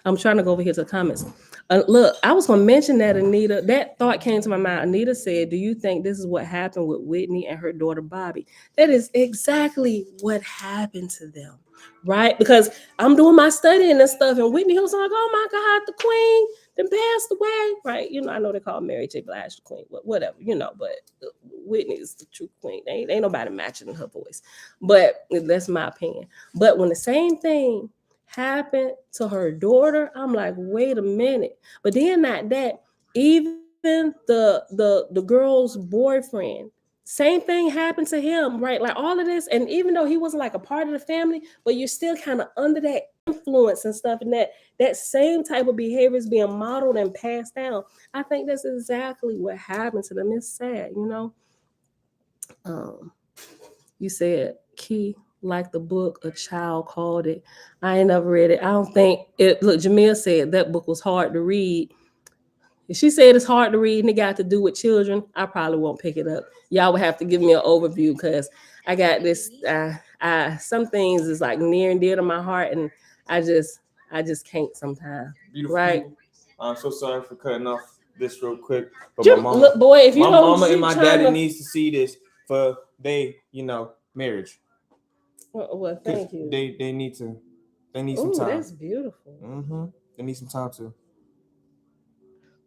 I'm trying to go over here to the comments. Look, I was going to mention that, Anita. That thought came to my mind. Anita said, do you think this is what happened with Whitney and her daughter, Bobby? That is exactly what happened to them, right? Because I'm doing my studying and stuff, and Whitney was like, oh my God, the queen then passed away, right? You know, I know they call Mary J. Blige the queen, but whatever, you know, but Whitney is the true queen. Ain't nobody matching her voice. But that's my opinion. But when the same thing happened to her daughter, I'm like, wait a minute. But then not that, even the girl's boyfriend Same thing happened to him, right? Like all of this, and even though he wasn't like a part of the family, but you're still kind of under that influence and stuff, and that same type of behavior is being modeled and passed down. I think that's exactly what happened to them. It's sad, you know. You said Key, like the book A Child Called It. I ain't never read it. I don't think it. Look, Jamil said that book was hard to read. If she said it's hard to read and it got to do with children, I probably won't pick it up. Y'all would have to give me an overview because I got this. Some things is like near and dear to my heart, and I just can't sometimes. Beautiful right? people. I'm so sorry for cutting off this real quick, but Jim, look, boy, if you my don't mama keep and my trying daddy to- needs to see this for marriage. Well, thank you. They need some Ooh, time. that's beautiful. Mm-hmm. They need some time too.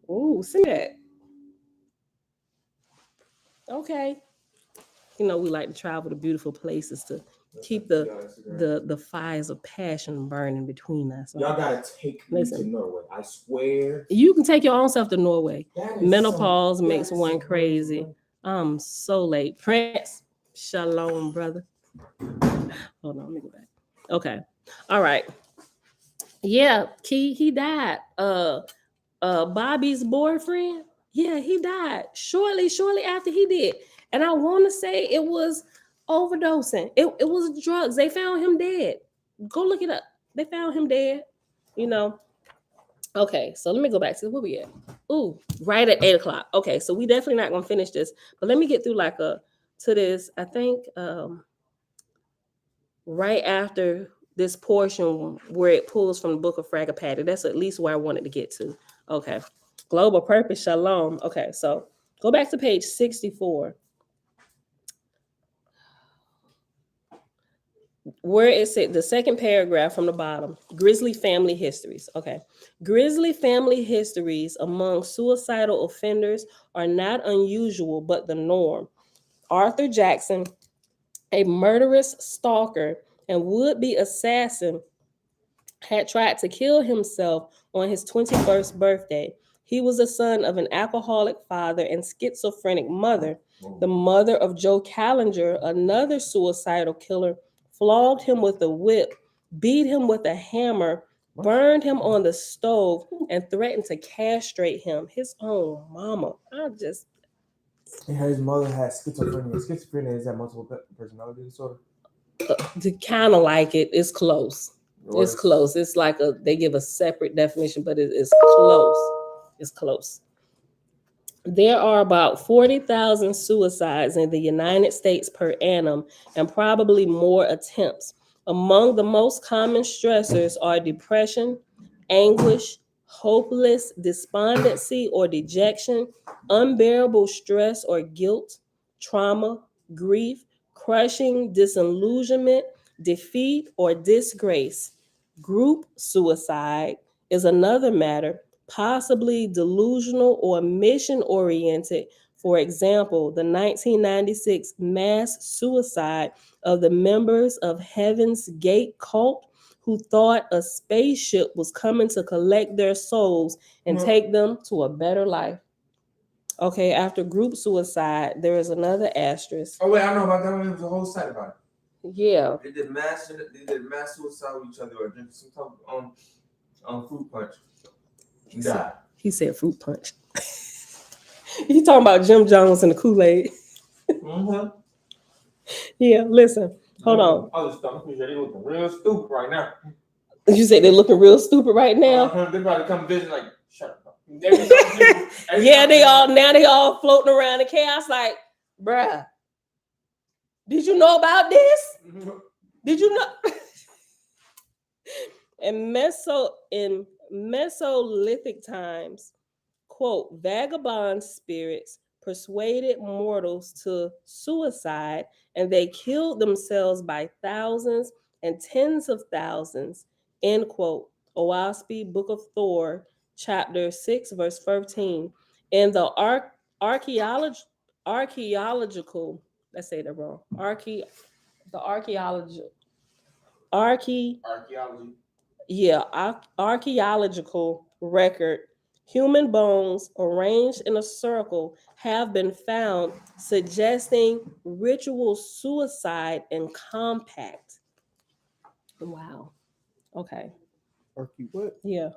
Ooh, see that. Okay. You know, we like to travel to beautiful places to keep the fires of passion burning between us. Y'all gotta take me to Norway. I swear. You can take your own self to Norway. That is Menopause makes one crazy. I'm so late. Prince, shalom, brother. Hold on, let me go back. Okay. All right. Yeah, he died. Bobby's boyfriend, yeah, he died shortly after he did. And I want to say it was overdosing. It was drugs. They found him dead. Go look it up. They found him dead. You know. Okay, so let me go back to where we at. Ooh, right at 8:00. Okay, so we definitely not gonna finish this, but let me get through to this. I think right after this portion where it pulls from the book of Fragapati. That's at least where I wanted to get to. Okay. Global purpose, shalom. Okay, so go back to page 64. Where it said the second paragraph from the bottom, Grisly family histories. Okay. Grisly family histories among suicidal offenders are not unusual, but the norm. Arthur Jackson, a murderous stalker and would-be assassin, had tried to kill himself on his 21st birthday. He was the son of an alcoholic father and schizophrenic mother. The mother of Joe Callinger, another suicidal killer, flogged him with a whip, beat him with a hammer, burned him on the stove, and threatened to castrate him. His own mama. His mother had schizophrenia. Schizophrenia is that multiple personality disorder? Kind of like it. It's close. It's close. It's like they give a separate definition, but it's close. It's close. There are about 40,000 suicides in the United States per annum and probably more attempts. Among the most common stressors are depression, anguish, hopeless despondency or dejection, unbearable stress or guilt, trauma, grief, crushing disillusionment, defeat, or disgrace. Group suicide is another matter, possibly delusional or mission-oriented. For example, the 1996 mass suicide of the members of Heaven's Gate cult who thought a spaceship was coming to collect their souls and take them to a better life. Okay, after group suicide, there is another asterisk. Oh wait, I know about that one. There was a whole site about it. Yeah. They did mass suicide with each other or drinking some type of fruit punch. He said fruit punch. You talking about Jim Jones and the Kool-Aid? Mm-hmm. Yeah, listen. Hold on. Other stuff. They looking real stupid right now. You say they're looking real stupid right now? They probably come visit like, shut up. Yeah, they all floating around in chaos like, bruh, did you know about this? Did you know? In Mesolithic times, quote, vagabond spirits persuaded mortals to suicide, and they killed themselves by thousands and tens of thousands, end quote. Oahspe, Book of Thor, chapter 6, verse 13. In the archaeological, let's say that wrong. Archaeological record Human bones arranged in a circle have been found, suggesting ritual suicide and compact. Wow. Okay. What? Yeah.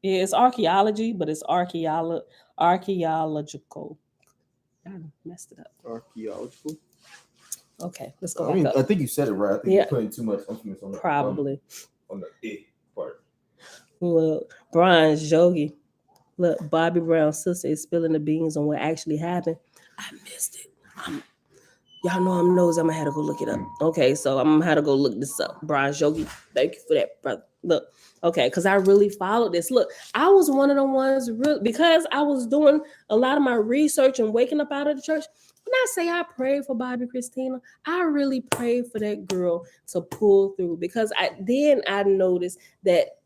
It's archaeology, but it's archaeological. I messed it up. Archaeological. Okay, let's go I back mean, up. I think you said it right. I think Yeah. you're putting too much emphasis on the Probably. on the it part. Look, Brian's Jogi. Look, Bobby Brown's sister is spilling the beans on what actually happened. I missed it. Y'all know I'm nosy. I'm gonna have to go look it up. Okay, so I'm gonna have to go look this up. Brian Jogi, thank you for that, brother. Look, okay, because I really followed this. Look, I was one of the ones because I was doing a lot of my research and waking up out of the church. When I say I prayed for Bobby Christina, I really prayed for that girl to pull through because I noticed that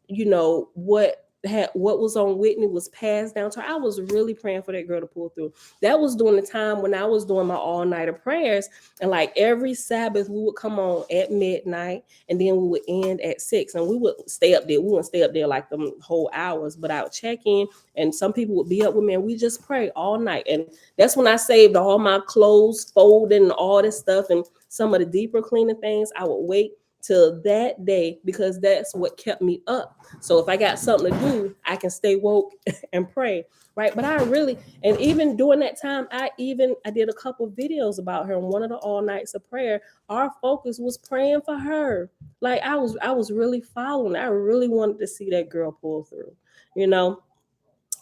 what was on Whitney was passed down to her. I was really praying for that girl to pull through. That was during the time when I was doing my all-nighter prayers, and like every Sabbath we would come on at midnight, and then we would end at 6, and we would stay up there. We wouldn't stay up there like the whole hours, but I would check in, and some people would be up with me, and we just pray all night. And that's when I saved all my clothes, folding, and all this stuff, and some of the deeper cleaning things. I would wait till that day because that's what kept me up. So if I got something to do, I can stay woke and pray, right? But I really, and even during that time, I did a couple videos about her. And one of the all nights of prayer, our focus was praying for her. Like I was really following. I really wanted to see that girl pull through. You know,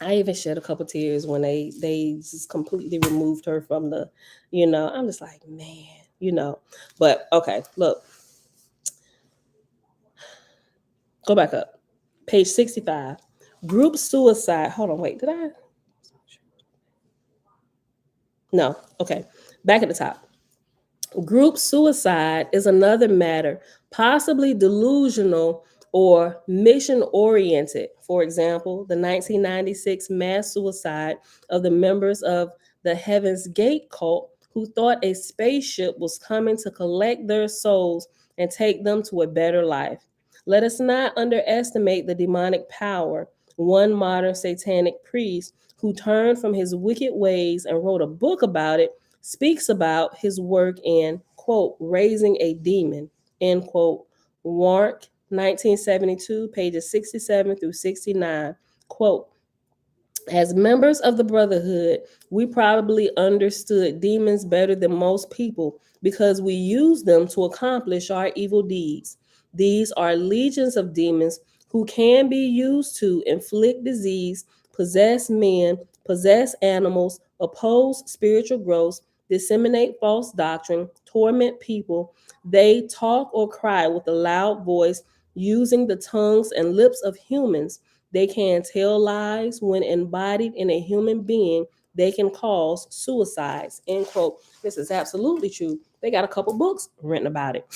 I even shed a couple tears when they just completely removed her from the, I'm just like, man, But okay, look. Go back up. Page 65. Group suicide. Hold on, wait, did I? No, okay. Back at the top. Group suicide is another matter, possibly delusional or mission oriented. For example, the 1996 mass suicide of the members of the Heaven's Gate cult who thought a spaceship was coming to collect their souls and take them to a better life. Let us not underestimate the demonic power. One modern satanic priest who turned from his wicked ways and wrote a book about it speaks about his work in, quote, raising a demon, end quote, Wark, 1972, pages 67 through 69, quote, as members of the Brotherhood, we probably understood demons better than most people because we used them to accomplish our evil deeds. These are legions of demons who can be used to inflict disease, possess men, possess animals, oppose spiritual growth, disseminate false doctrine, torment people. They talk or cry with a loud voice using the tongues and lips of humans. They can tell lies when embodied in a human being. They can cause suicides, end quote. This is absolutely true. They got a couple books written about it,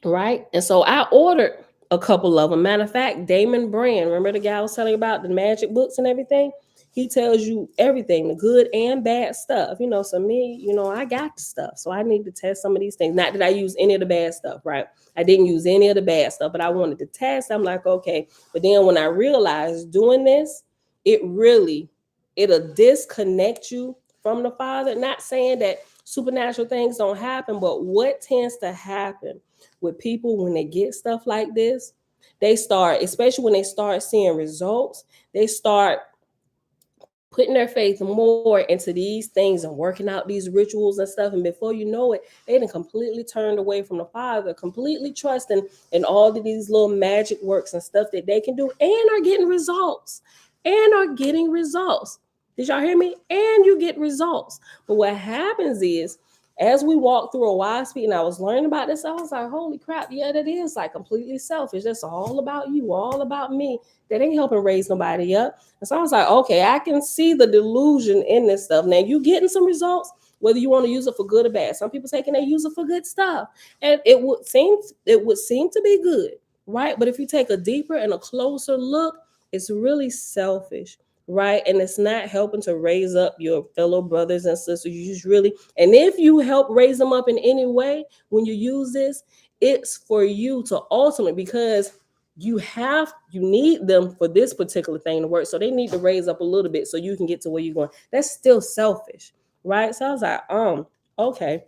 right? And so I ordered a couple of them. Matter of fact, Damon Brand, remember the guy I was telling you about the magic books and everything? He tells you everything, the good and bad stuff. So me, I got the stuff. So I need to test some of these things. Not that I use any of the bad stuff, right? I didn't use any of the bad stuff, but I wanted to test. I'm like, okay. But then when I realized doing this, it'll disconnect you from the Father. Not saying that supernatural things don't happen, but what tends to happen with people when they get stuff like this, they start, especially when they start seeing results, they start putting their faith more into these things and working out these rituals and stuff. And before you know it, they done completely turned away from the Father, completely trusting in all of these little magic works and stuff that they can do and are getting results. Did y'all hear me? And you get results. But what happens is, as we walk through Oahspe and I was learning about this, I was like, holy crap, yeah, that is like completely selfish. That's all about you, all about me. That ain't helping raise nobody up. And so I was like, okay, I can see the delusion in this stuff. Now you getting some results, whether you want to use it for good or bad. Some people taking they use it for good stuff. And it would seem to be good, right? But if you take a deeper and a closer look, it's really selfish. Right. And it's not helping to raise up your fellow brothers and sisters. You just really, and if you help raise them up in any way, when you use this, it's for you to ultimately, because you need them for this particular thing to work. So they need to raise up a little bit so you can get to where you're going. That's still selfish, right? So I was like, okay,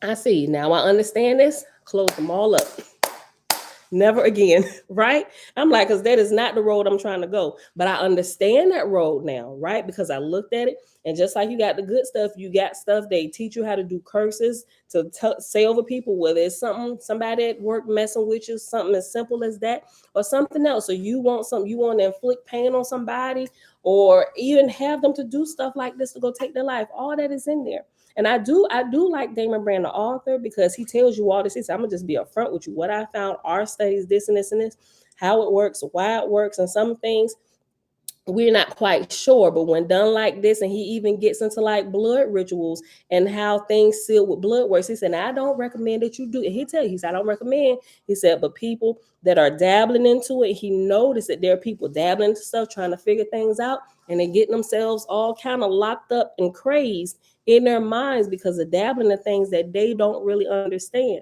I see. Now I understand this. Close them all up. Never again, right? I'm like, because that is not the road I'm trying to go. But I understand that road now, right? Because I looked at it, and just like you got the good stuff, you got stuff they teach you how to do curses to say over people, whether it's somebody at work messing with you, something as simple as that, or something else. So you want to inflict pain on somebody, or even have them to do stuff like this to go take their life. All that is in there. And I do like Damon Brand, the author, because he tells you all this. He said, I'm gonna just be upfront with you. What I found, our studies, this and this and this, how it works, why it works, and some things we're not quite sure. But when done like this, and he even gets into like blood rituals and how things sealed with blood works, he said, I don't recommend that you do it. He tell you, he said, I don't recommend. He said, but people that are dabbling into it, he noticed that there are people dabbling into stuff, trying to figure things out, and they're getting themselves all kind of locked up and crazed in their minds because of dabbling in things that they don't really understand.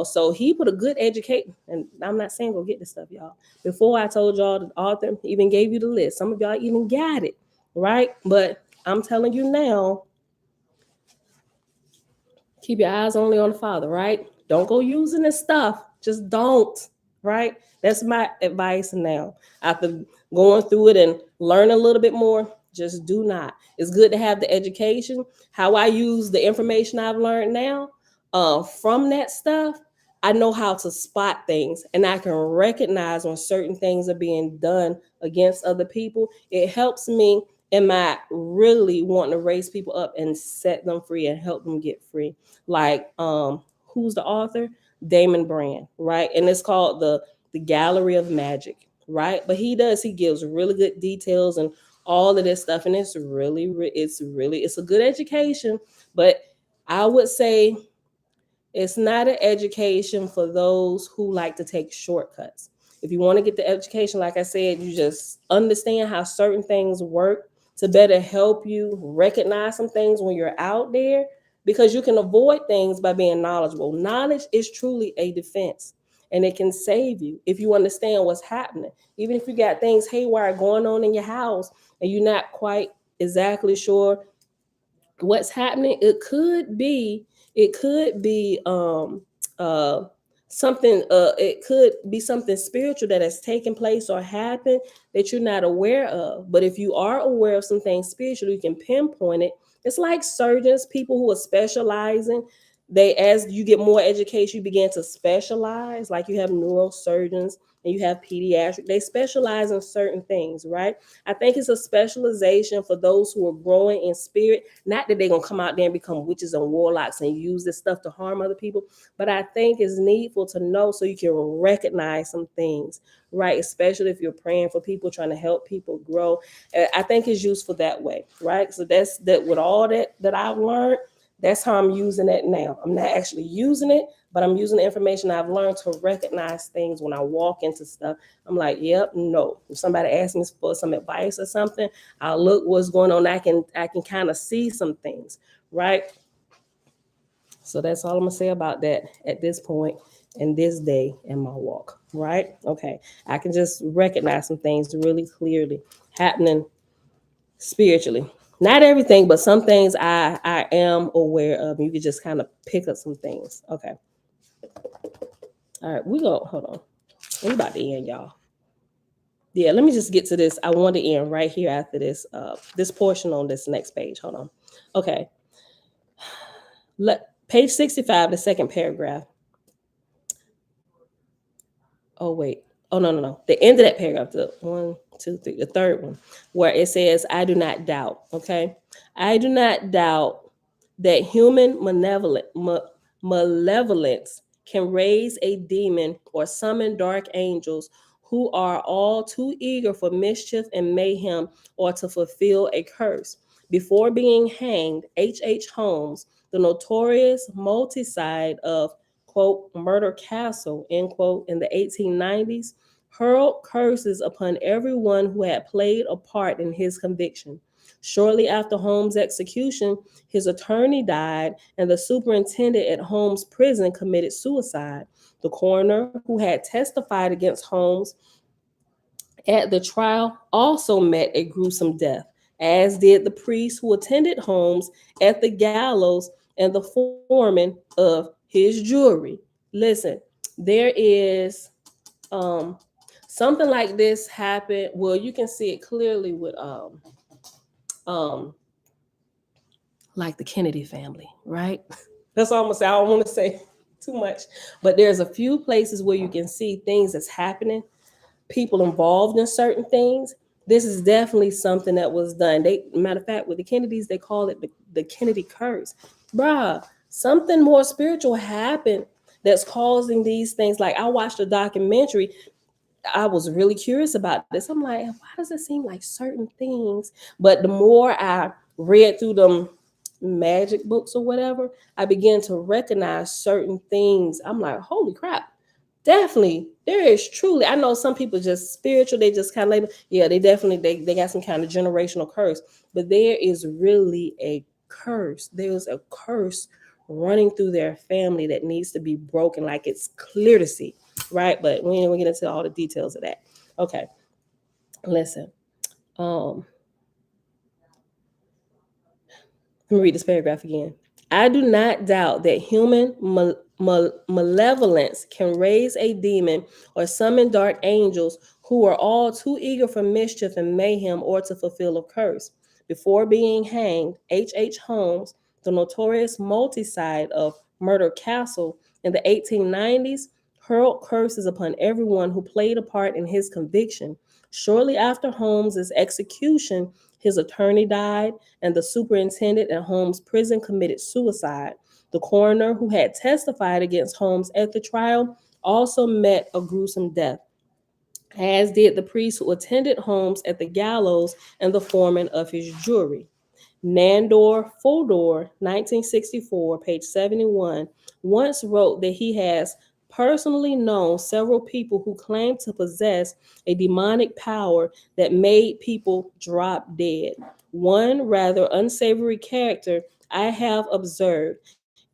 So he put a good educate, and I'm not saying go get this stuff, y'all. Before I told y'all, the author even gave you the list. Some of y'all even got it, right? But I'm telling you now, keep your eyes only on the Father, right? Don't go using this stuff. Just don't, right? That's my advice now. After going through it and learn a little bit more, just do not. It's good to have the education. How I use the information I've learned now from that stuff, I know how to spot things, and I can recognize when certain things are being done against other people. It helps me in my really wanting to raise people up and set them free and help them get free. Like who's the author? Damon Brand, right? And it's called the Gallery of Magic, right? But he gives really good details and all of this stuff, and it's a good education. But I would say it's not an education for those who like to take shortcuts. If you want to get the education, like I said, you just understand how certain things work to better help you recognize some things when you're out there, because you can avoid things by being knowledgeable. Knowledge is truly a defense, and it can save you if you understand what's happening. Even if you got things haywire going on in your house and you're not quite exactly sure what's happening, it could be something it could be something spiritual that has taken place or happened that you're not aware of. But if you are aware of some things spiritually, you can pinpoint it. It's like surgeons, people who are specializing. They, as you get more education, you begin to specialize. Like you have neurosurgeons and you have pediatric, they specialize in certain things, right? I think it's a specialization for those who are growing in spirit. Not that they're gonna come out there and become witches and warlocks and use this stuff to harm other people, but I think it's needful to know so you can recognize some things, right? Especially if you're praying for people, trying to help people grow. I think it's useful that way, right? So that's that. With all that I've learned, that's how I'm using it now. I'm not actually using it, but I'm using the information I've learned to recognize things when I walk into stuff. I'm like, yep, no. If somebody asks me for some advice or something, I'll look what's going on. I can kind of see some things, right? So that's all I'm gonna say about that at this point in this day in my walk, right? Okay. I can just recognize some things really clearly happening spiritually. Not everything, but some things I am aware of. You can just kind of pick up some things. Okay. All right, hold on. We about to end, y'all. Yeah, let me just get to this. I want to end right here after this portion on this next page. Hold on. Okay. Page 65, the second paragraph. Oh, wait. Oh, no. The end of that paragraph, the 1, 2, 3, the third one, where it says, I do not doubt. Okay. I do not doubt that human malevolence can raise a demon or summon dark angels who are all too eager for mischief and mayhem or to fulfill a curse. Before being hanged, H. Holmes, the notorious multicide of, quote, Murder Castle, end quote, in the 1890s, hurled curses upon everyone who had played a part in his conviction. Shortly after Holmes' execution, his attorney died, and the superintendent at Holmes' prison committed suicide. The coroner, who had testified against Holmes at the trial, also met a gruesome death, as did the priest who attended Holmes at the gallows and the foreman of his jury. Listen, there is something like this happened. Well, you can see it clearly with um like the Kennedy family, right? That's all I'm gonna say. I don't want to say too much, but there's a few places where you can see things that's happening, people involved in certain things. This is definitely something that was done. They, matter of fact, with the Kennedys, they call it the Kennedy curse. Bruh, something more spiritual happened that's causing these things. Like, I watched a documentary. I was really curious about this. I'm like, why does it seem like certain things? But the more I read through them magic books or whatever, I began to recognize certain things. I'm like, holy crap. Definitely, there is truly. I know some people just spiritual. They just kind of like, yeah, they definitely they got some kind of generational curse. But there is really a curse. There's a curse running through their family that needs to be broken. Like, it's clear to see, right? But we ain't gonna get into all the details of that. Okay, listen. Let me read this paragraph again. I do not doubt that human malevolence can raise a demon or summon dark angels who are all too eager for mischief and mayhem or to fulfill a curse. Before being hanged, H. Holmes, the notorious multicide of Murder Castle in the 1890s, hurled curses upon everyone who played a part in his conviction. Shortly after Holmes's execution, his attorney died, and the superintendent at Holmes' prison committed suicide. The coroner, who had testified against Holmes at the trial, also met a gruesome death, as did the priest who attended Holmes at the gallows and the foreman of his jury. Nandor Fodor, 1964, page 71, once wrote that he has personally known several people who claimed to possess a demonic power that made people drop dead. One rather unsavory character I have observed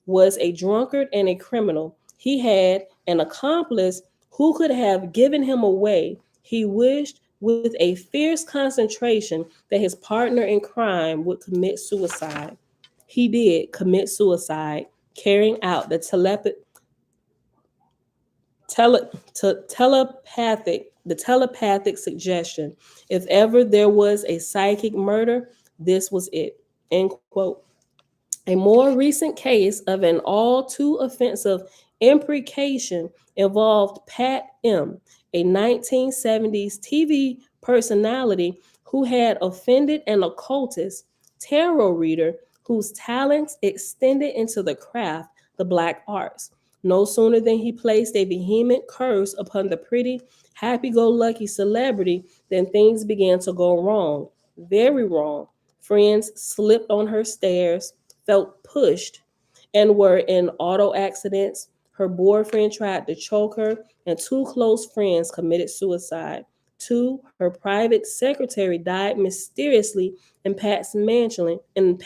was a drunkard and a criminal. He had an accomplice who could have given him away. He wished with a fierce concentration that his partner in crime would commit suicide. He did commit suicide, carrying out the telepathic suggestion. If ever there was a psychic murder, this was it. End quote. A more recent case of an all too offensive imprecation involved Pat M., a 1970s TV personality who had offended an occultist, tarot reader whose talents extended into the craft, the black arts. No sooner than he placed a vehement curse upon the pretty, happy go lucky celebrity than things began to go wrong, very wrong. Friends slipped on her stairs, felt pushed, and were in auto accidents. Her boyfriend tried to choke her, and two close friends committed suicide. Two, her private secretary died mysteriously in Pat's mansion in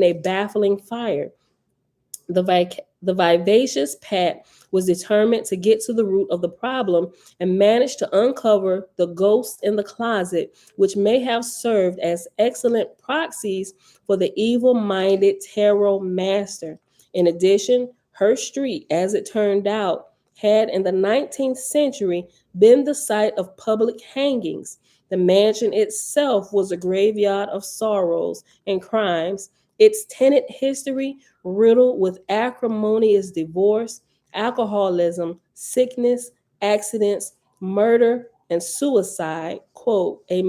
a baffling fire. The vivacious Pat was determined to get to the root of the problem and managed to uncover the ghosts in the closet, which may have served as excellent proxies for the evil minded tarot master. In addition, her street, as it turned out, had in the 19th century been the site of public hangings. The mansion itself was a graveyard of sorrows and crimes. Its tenant history riddled with acrimonious divorce, alcoholism, sickness, accidents, murder, and suicide. Quote, a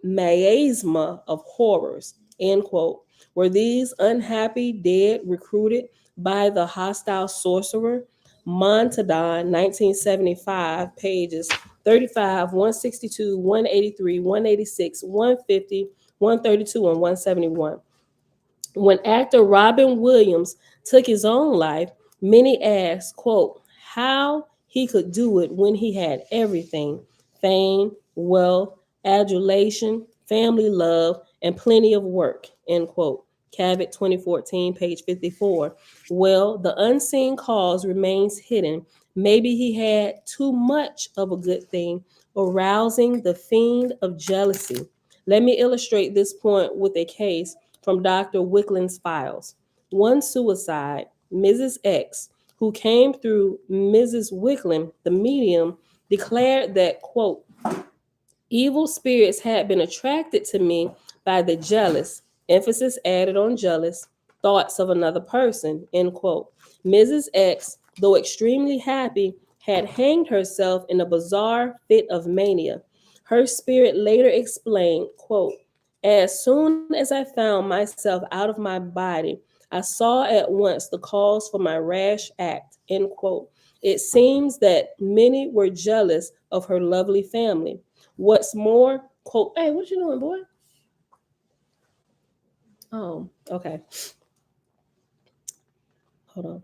miasma of horrors, end quote. Were these unhappy dead recruited by the hostile sorcerer? Montadon, 1975, pages 35, 162, 183, 186, 150, 132, and 171. When actor Robin Williams took his own life, many asked, quote, how he could do it when he had everything: fame, wealth, adulation, family love, and plenty of work, end quote. Cavett 2014, page 54. Well, the unseen cause remains hidden. Maybe he had too much of a good thing, arousing the fiend of jealousy. Let me illustrate this point with a case from Dr. Wickland's files. One suicide, Mrs. X, who came through Mrs. Wickland, the medium, declared that, quote, evil spirits had been attracted to me by the jealous, emphasis added on jealous, thoughts of another person, end quote. Mrs. X, though extremely happy, had hanged herself in a bizarre fit of mania. Her spirit later explained, quote, as soon as I found myself out of my body, I saw at once the cause for my rash act, end quote. It seems that many were jealous of her lovely family. What's more, quote, hey, what you doing, boy? Oh, okay. Hold on.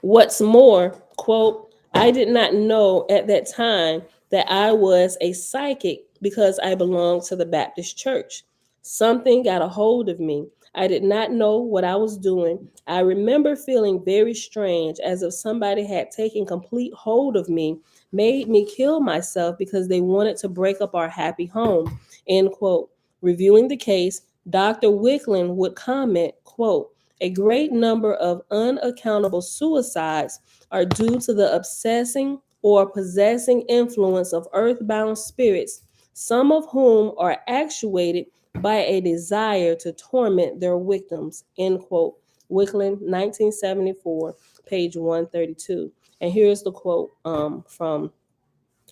What's more, quote, I did not know at that time that I was a psychic because I belonged to the Baptist church. Something got a hold of me. I did not know what I was doing. I remember feeling very strange, as if somebody had taken complete hold of me, made me kill myself because they wanted to break up our happy home, end quote. Reviewing the case, Dr. Wickland would comment, quote, a great number of unaccountable suicides are due to the obsessing or possessing influence of earthbound spirits, some of whom are actuated by a desire to torment their victims, end quote. Wickland, 1974, page 132. And here's the quote from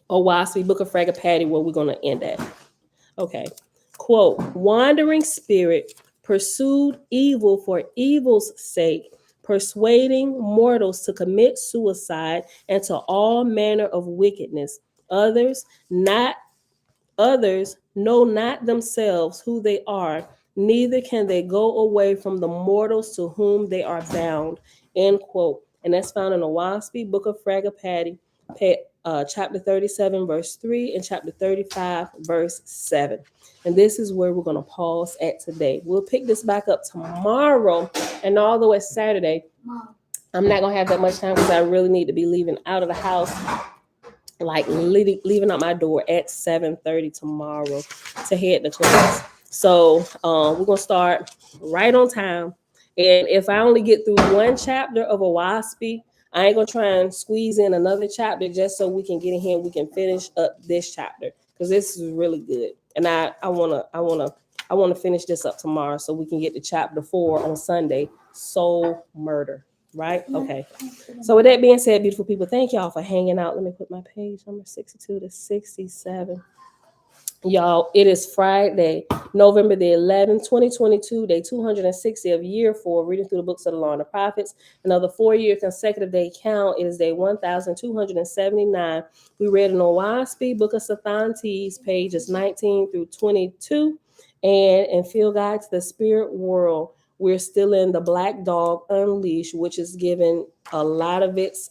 Oahspe, Book of Fragapati, where we're going to end at. Okay. Quote, wandering spirit pursued evil for evil's sake, persuading mortals to commit suicide and to all manner of wickedness. Others know not themselves who they are, neither can they go away from the mortals to whom they are bound, end quote. And that's found in the Oahspe, Book of Fragapati, chapter 37, verse 3, and chapter 35, verse 7. And this is where we're going to pause at today. We'll pick this back up tomorrow, and although it's Saturday, I'm not going to have that much time because I really need to be leaving out of the house, like leaving out my door at 7:30 tomorrow to head to class. So we're going to start right on time. And if I only get through one chapter of Oahspe, I ain't gonna try and squeeze in another chapter just so we can get in here and we can finish up this chapter because this is really good. And I wanna finish this up tomorrow so we can get to chapter 4 on Sunday, soul murder. Right? Okay. So with that being said, beautiful people, thank y'all for hanging out. Let me put my page number 62 to 67. Y'all, it is Friday, November the 11th, 2022, day 260 of year 4, reading through the books of the Law and the Prophets. Another 4-year consecutive day count. It is day 1279. We read in Oahspe, Book of Sathantes, pages 19 through 22. And in Field Guide to the Spirit World, we're still in the Black Dog Unleashed, which is given a lot of its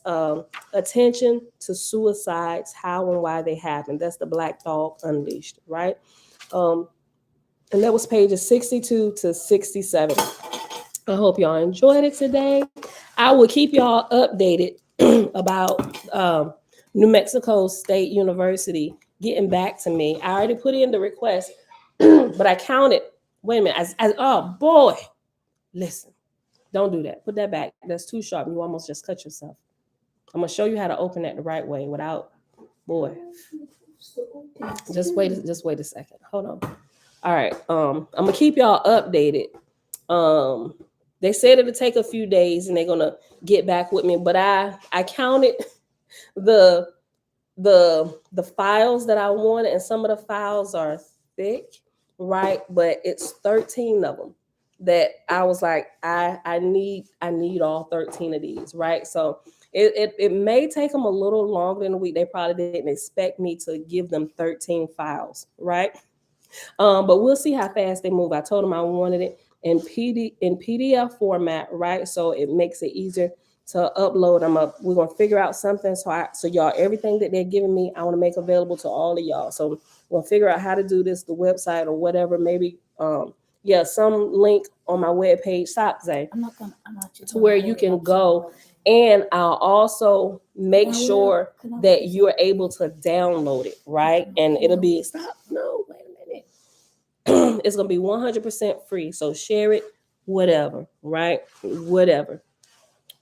attention to suicides, how and why they happen. That's the Black Dog Unleashed, right? And that was pages 62 to 67. I hope y'all enjoyed it today. I will keep y'all updated about New Mexico State University getting back to me. I already put in the request, but I counted. Wait a minute. Oh, boy. Listen, don't do that. Put that back. That's too sharp. You almost just cut yourself. I'm going to show you how to open that the right way without, boy. Just wait a second. Hold on. All right. I'm going to keep y'all updated. They said it'll take a few days and they're going to get back with me, but I counted the files that I wanted, and some of the files are thick, right? But it's 13 of them that I was like, I need all 13 of these, right? So it may take them a little longer than a week. They probably didn't expect me to give them 13 files, right? But we'll see how fast they move. I told them I wanted it in PDF format, right? So it makes it easier to upload. We're gonna figure out something. So y'all, everything that they're giving me, I want to make available to all of y'all. So we'll figure out how to do this, the website or whatever. Maybe some link on my webpage. Stop, Zay. I'm not to where you can go, and I'll also make sure that you're able to download it, right? And it'll be wait a minute. It's gonna be 100% free. So share it, whatever, right? Whatever.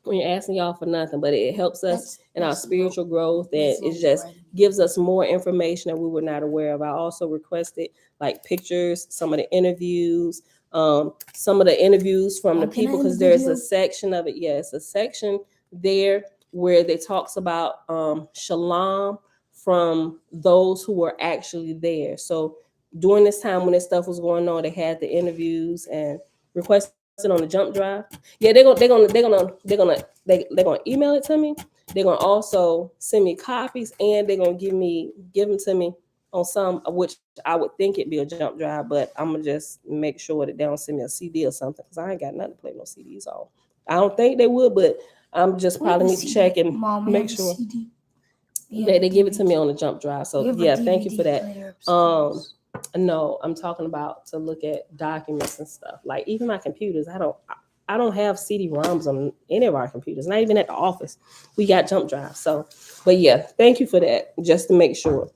We're asking y'all for nothing, but it helps us in our spiritual growth, and it just gives us more information that we were not aware of. I also requested like pictures, some of the interviews from the people, because there's a section of it. Yes, a section there where they talks about shalom from those who were actually there. So during this time when this stuff was going on, they had the interviews and requested on the jump drive. Yeah, they're gonna email it to me. They're gonna also send me copies, and they're gonna give them to me on some of which I would think it'd be a jump drive, but I'm gonna just make sure that they don't send me a CD or something, because I ain't got nothing to play no CDs on. I don't think they would, but I'm just probably need to check and make sure that they give it to me on the jump drive. So yeah, thank you for that. No, I'm talking about to look at documents and stuff. Like even my computers, I don't have CD-ROMs on any of our computers, not even at the office. We got jump drives. So, but yeah, thank you for that, just to make sure.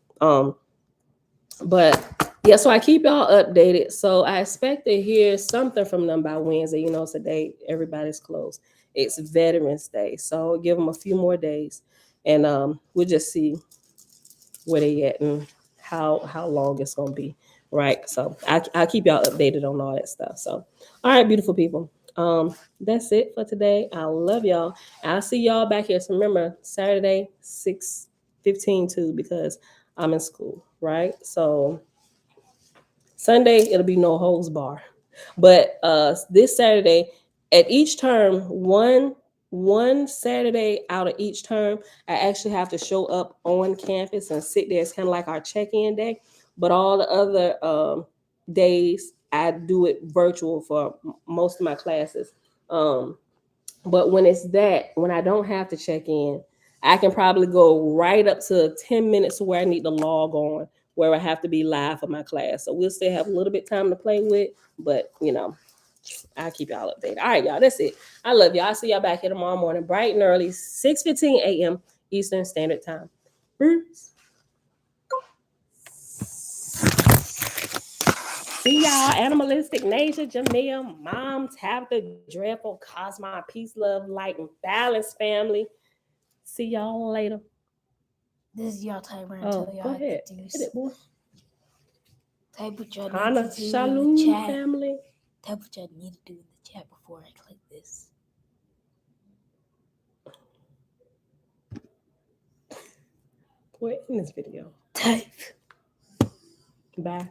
But yeah, so I keep y'all updated. So I expect to hear something from them by Wednesday. You know, today everybody's closed. It's Veterans Day, so give them a few more days, and we'll just see where they at and how long it's gonna be, right? So I'll keep y'all updated on all that stuff. So, all right, beautiful people. That's it for today. I love y'all. I'll see y'all back here. So remember, Saturday 6:15 too, because I'm in school, right? So Sunday it'll be no holds bar, but this Saturday at each term, one Saturday out of each term, I actually have to show up on campus and sit there. It's kind of like our check-in day, but all the other days I do it virtual for most of my classes. But when I don't have to check in, I can probably go right up to 10 minutes to where I need to log on, where I have to be live for my class. So we'll still have a little bit of time to play with, but I'll keep y'all updated. All right, y'all, that's it. I love y'all. I'll see y'all back here tomorrow morning, bright and early, 6:15 a.m. Eastern Standard Time. Peace. See y'all, Animalistic Nature, Jamil, Mom, Tabitha, Dreadful, Cosmo, Peace, Love, Light, and Balance, family. See y'all later. This is your timer until y'all go ahead. Hit it, boy. Type what y'all Hana, need to do Shalom, in the chat. family. Type what y'all need to do in the chat before I click this. We're in this video. Type. Bye.